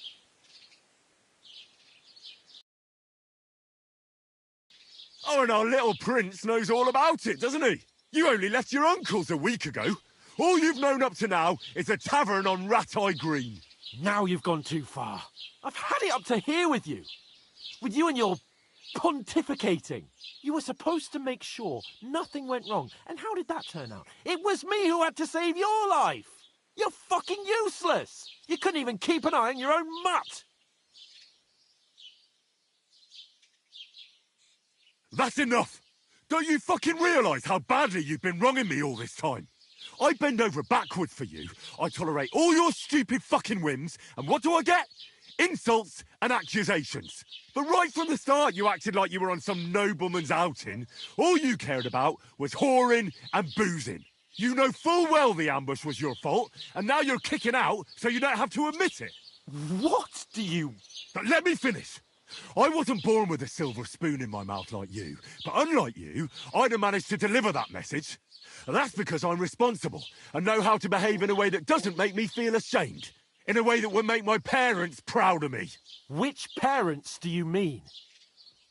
Oh, and our little prince knows all about it, doesn't he? You only left your uncle's a week ago. All you've known up to now is a tavern on Rat-Eye Green. Now you've gone too far. I've had it up to here with you. With you and your pontificating. You were supposed to make sure nothing went wrong. And how did that turn out? It was me who had to save your life. You're fucking useless! You couldn't even keep an eye on your own mutt! That's enough! Don't you fucking realise how badly you've been wronging me all this time? I bend over backwards for you, I tolerate all your stupid fucking whims, and what do I get? Insults and accusations. But right from the start you acted like you were on some nobleman's outing. All you cared about was whoring and boozing. You know full well the ambush was your fault, and now you're kicking out so you don't have to admit it. What do you... But let me finish. I wasn't born with a silver spoon in my mouth like you, but unlike you, I'd have managed to deliver that message. That's because I'm responsible and know how to behave in a way that doesn't make me feel ashamed. In a way that would make my parents proud of me. Which parents do you mean?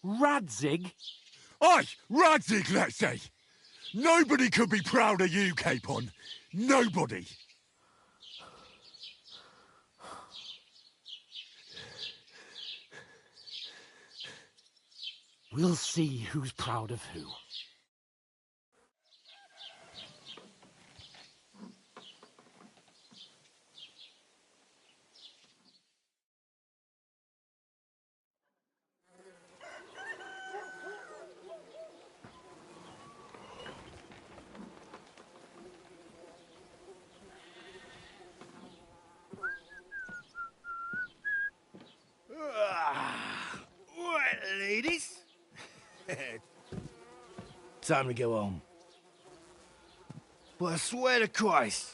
Radzig? Aye, Radzig, let's say. Nobody could be proud of you, Capon. Nobody. We'll see who's proud of who. Right, ladies. Time to go home. But I swear to Christ,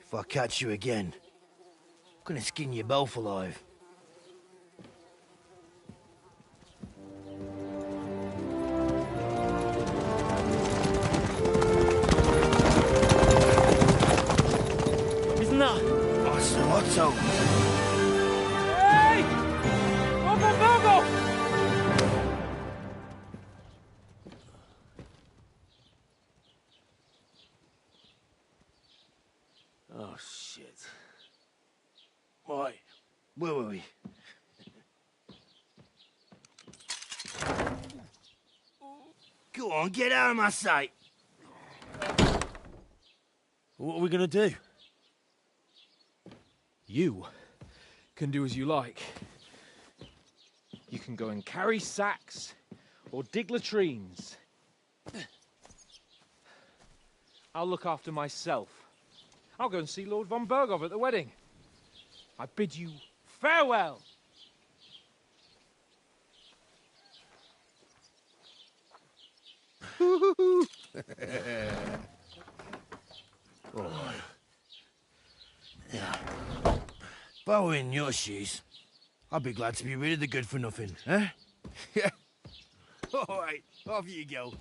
if I catch you again, I'm gonna skin you both alive. Isn't that? Otto. Hey! Go! Oh, shit. Right, where were we? Go on, get out of my sight. What are we gonna do? You can do as you like. You can go and carry sacks or dig latrines. I'll look after myself. I'll go and see Lord von Bergov at the wedding. I bid you farewell. Oh. Yeah. If I were in your shoes, I'd be glad to be rid of the good for nothing, eh? Yeah. All right, off you go.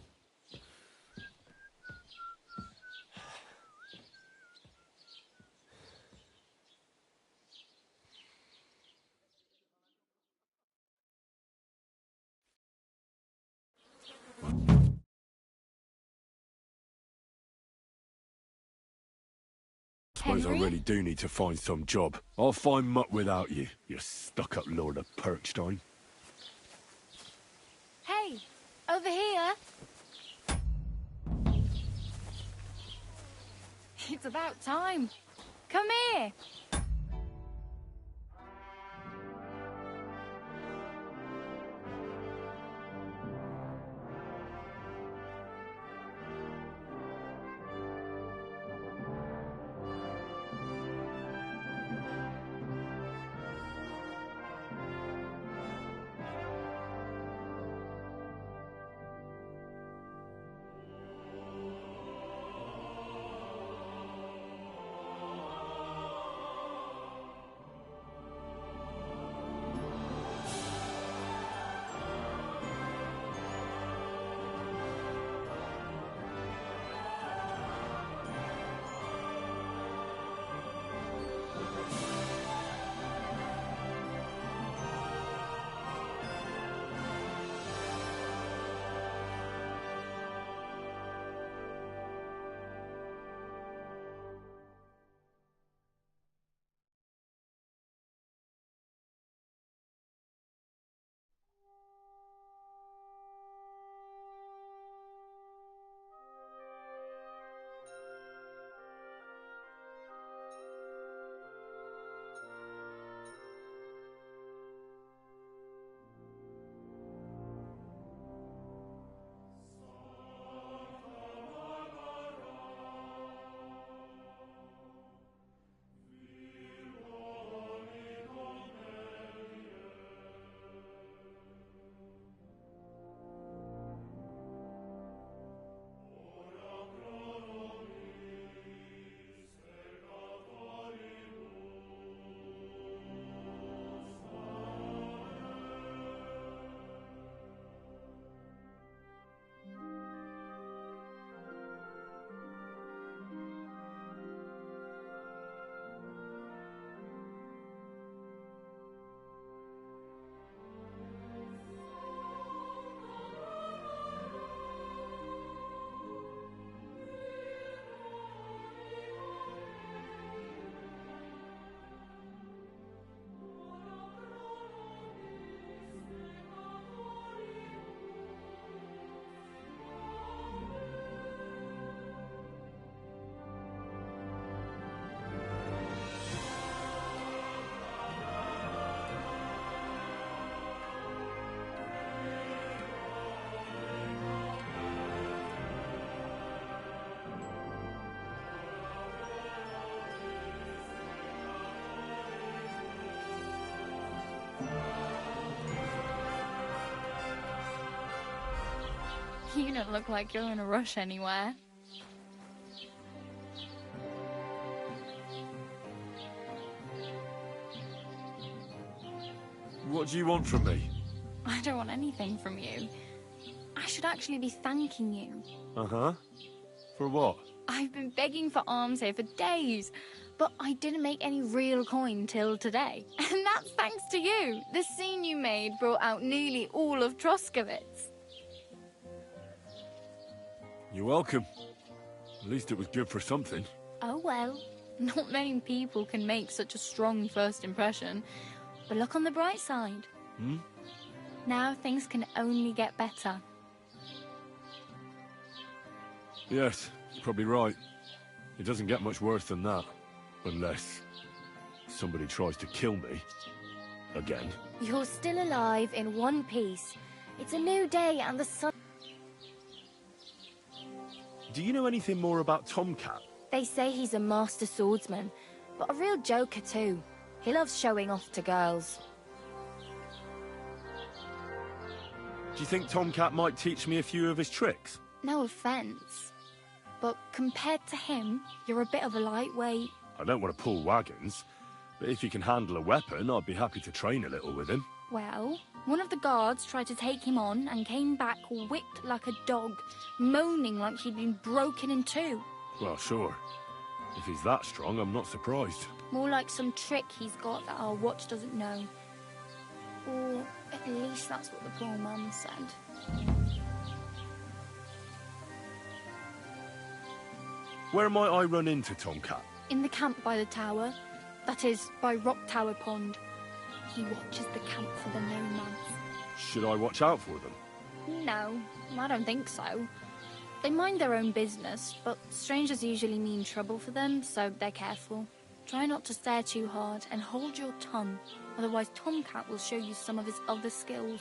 Suppose I really do need to find some job. I'll find mutt without you, you stuck-up Lord of Perkstein. Hey, over here. It's about time. Come here. You don't look like you're in a rush anywhere. What do you want from me? I don't want anything from you. I should actually be thanking you. Uh-huh. For what? I've been begging for alms here for days, but I didn't make any real coin till today. And that's thanks to you. The scene you made brought out nearly all of Troskowitz. You're welcome. At least it was good for something. Oh well, not many people can make such a strong first impression. But look on the bright side. Hmm? Now things can only get better. Yes, you're probably right. It doesn't get much worse than that. Unless somebody tries to kill me. Again. You're still alive in one piece. It's a new day and the sun... Do you know anything more about Tomcat? They say he's a master swordsman, but a real joker too. He loves showing off to girls. Do you think Tomcat might teach me a few of his tricks? No offence, but compared to him, you're a bit of a lightweight. I don't want to pull wagons, but if he can handle a weapon, I'd be happy to train a little with him. Well, one of the guards tried to take him on and came back whipped like a dog, moaning like he'd been broken in two. Well, sure. If he's that strong, I'm not surprised. More like some trick he's got that our watch doesn't know. Or at least that's what the poor man said. Where might I run into Tomcat? In the camp by the tower. That is, by Rock Tower Pond. He watches the camp for the nomads. Should I watch out for them? No, I don't think so. They mind their own business, but strangers usually mean trouble for them, so they're careful. Try not to stare too hard and hold your tongue, otherwise Tomcat will show you some of his other skills.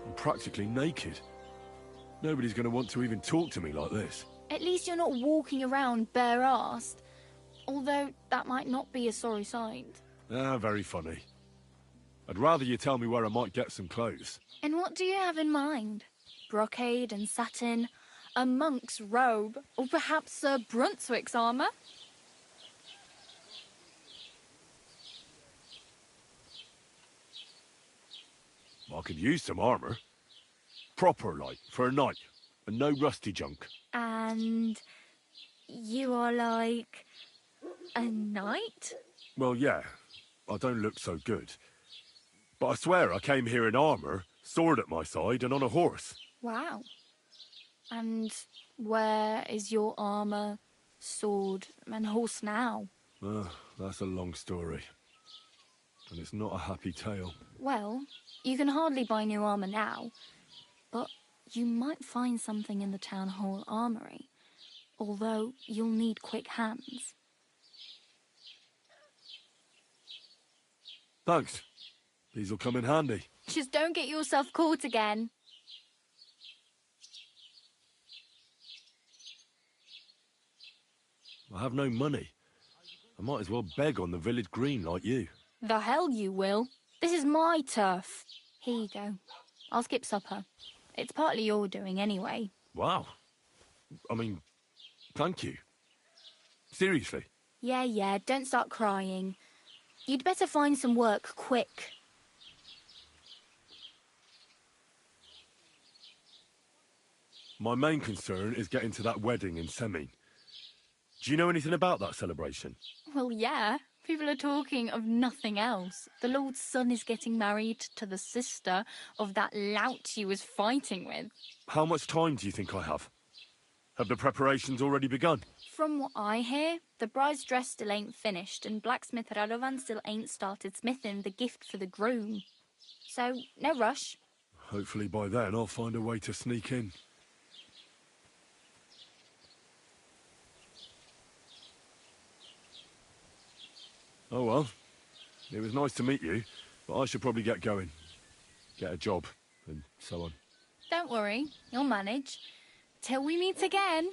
I'm practically naked. Nobody's going to want to even talk to me like this. At least you're not walking around bare-assed, although that might not be a sorry sight. Ah, very funny. I'd rather you tell me where I might get some clothes. And what do you have in mind? Brocade and satin, a monk's robe, or perhaps Sir Brunswick's armour? I could use some armour. Proper, like, for a knight. And no rusty junk. And you are like a knight? Well, yeah. I don't look so good. But I swear I came here in armour, sword at my side, and on a horse. Wow. And where is your armour, sword, and horse now? That's a long story. And it's not a happy tale. Well, you can hardly buy new armour now, but you might find something in the town hall armoury, although you'll need quick hands. Thanks. These'll come in handy. Just don't get yourself caught again. I have no money. I might as well beg on the village green like you. The hell you will. This is my turf. Here you go. I'll skip supper. It's partly your doing anyway. Wow. I mean, thank you. Seriously. Yeah, don't start crying. You'd better find some work quick. My main concern is getting to that wedding in Semin. Do you know anything about that celebration? Well, yeah. People are talking of nothing else. The Lord's son is getting married to the sister of that lout he was fighting with. How much time do you think I have? Have the preparations already begun? From what I hear, the bride's dress still ain't finished, and blacksmith Radovan still ain't started smithing the gift for the groom. So, no rush. Hopefully by then I'll find a way to sneak in. Oh well, it was nice to meet you, but I should probably get going. Get a job, and so on. Don't worry, you'll manage. Till we meet again.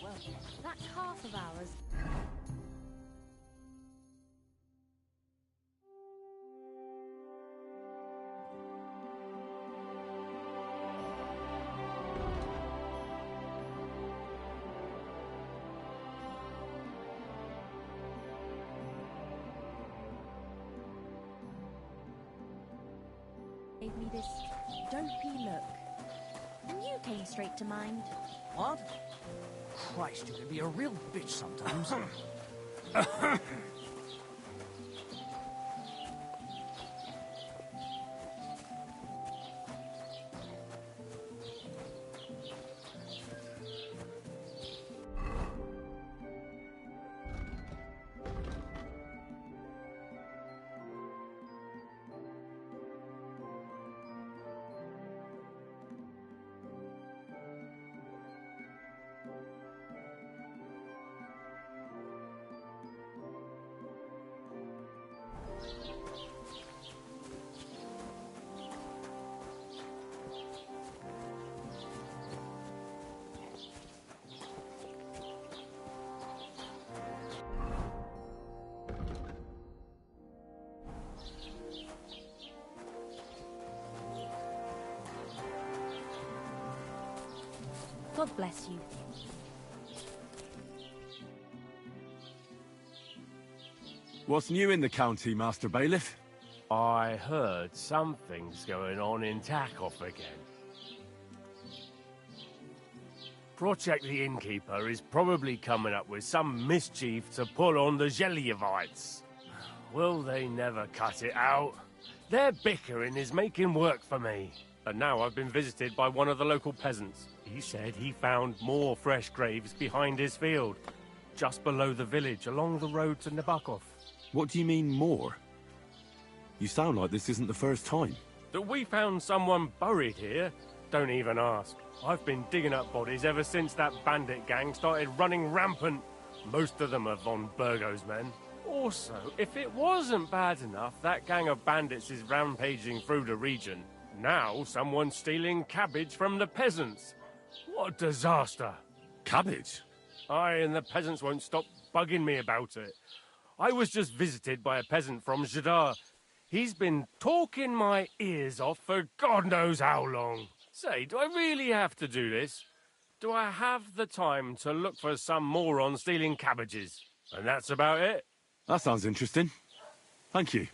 Well, that's half of ours. Gave me this dopey look. And you came straight to mind. What? Christ, you can be a real bitch sometimes. God bless you. What's new in the county, Master Bailiff? I heard something's going on in Takoff again. Project the Innkeeper is probably coming up with some mischief to pull on the Gelievites. Will they never cut it out? Their bickering is making work for me. And now I've been visited by one of the local peasants. He said he found more fresh graves behind his field, just below the village, along the road to Nabokov. What do you mean, more? You sound like this isn't the first time. That we found someone buried here? Don't even ask. I've been digging up bodies ever since that bandit gang started running rampant. Most of them are von Burgo's men. Also, if it wasn't bad enough, that gang of bandits is rampaging through the region. Now someone's stealing cabbage from the peasants. What a disaster. Cabbage? Aye, and the peasants won't stop bugging me about it. I was just visited by a peasant from Jadar. He's been talking my ears off for God knows how long. Say, do I really have to do this? Do I have the time to look for some moron stealing cabbages? And that's about it. That sounds interesting. Thank you.